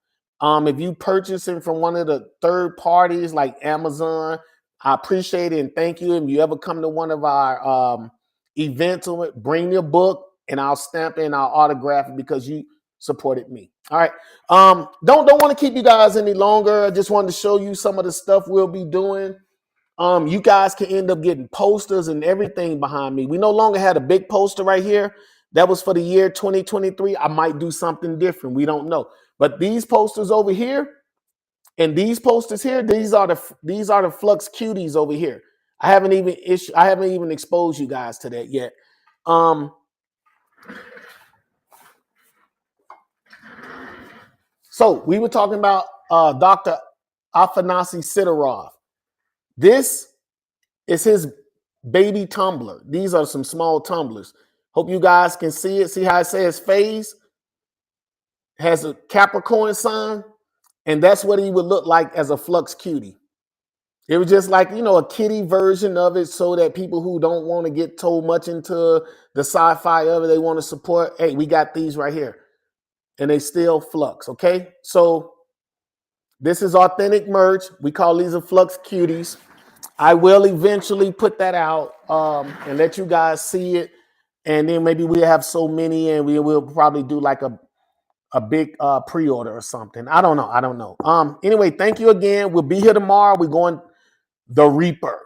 If you purchasing from one of the third parties like Amazon, I appreciate it and thank you. If you ever come to one of our events, bring your book and I'll stamp it and I'll autograph it because you supported me. All right. Don't want to keep you guys any longer. I just wanted to show you some of the stuff we'll be doing. You guys can end up getting posters and everything behind me. We no longer had a big poster right here. That was for the year 2023. I might do something different. We don't know. But these posters over here and these posters here, these are the FLUX cuties over here. I haven't even exposed you guys to that yet. So we were talking about Dr. Afanasy Sidorov. This is his baby tumbler. These are some small tumblers. Hope you guys can see it. See how it says phase? Has a Capricorn sign, and that's what he would look like as a FLUX cutie. It was just like, a kiddie version of it, so that people who don't want to get too much into the sci-fi of it, they want to support, hey, we got these right here. And they still FLUX, okay? So this is authentic merch. We call these a FLUX cuties. I will eventually put that out and let you guys see it. And then maybe we'll have so many and we will probably do like a big pre-order or something. I don't know. Anyway, thank you again. We'll be here tomorrow. We're going the Reaper.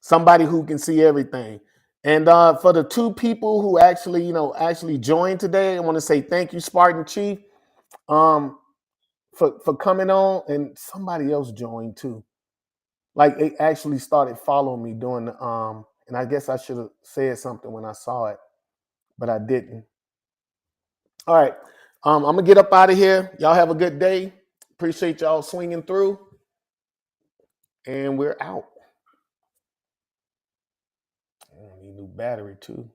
Somebody who can see everything. And for the two people who actually joined today, I want to say thank you, Spartan Chief, for coming on. And somebody else joined too. Like, they actually started following me doing the and I guess I should have said something when I saw it, but I didn't. All right. I'm gonna get up out of here. Y'all have a good day. Appreciate y'all swinging through. And we're out. I need a new battery too.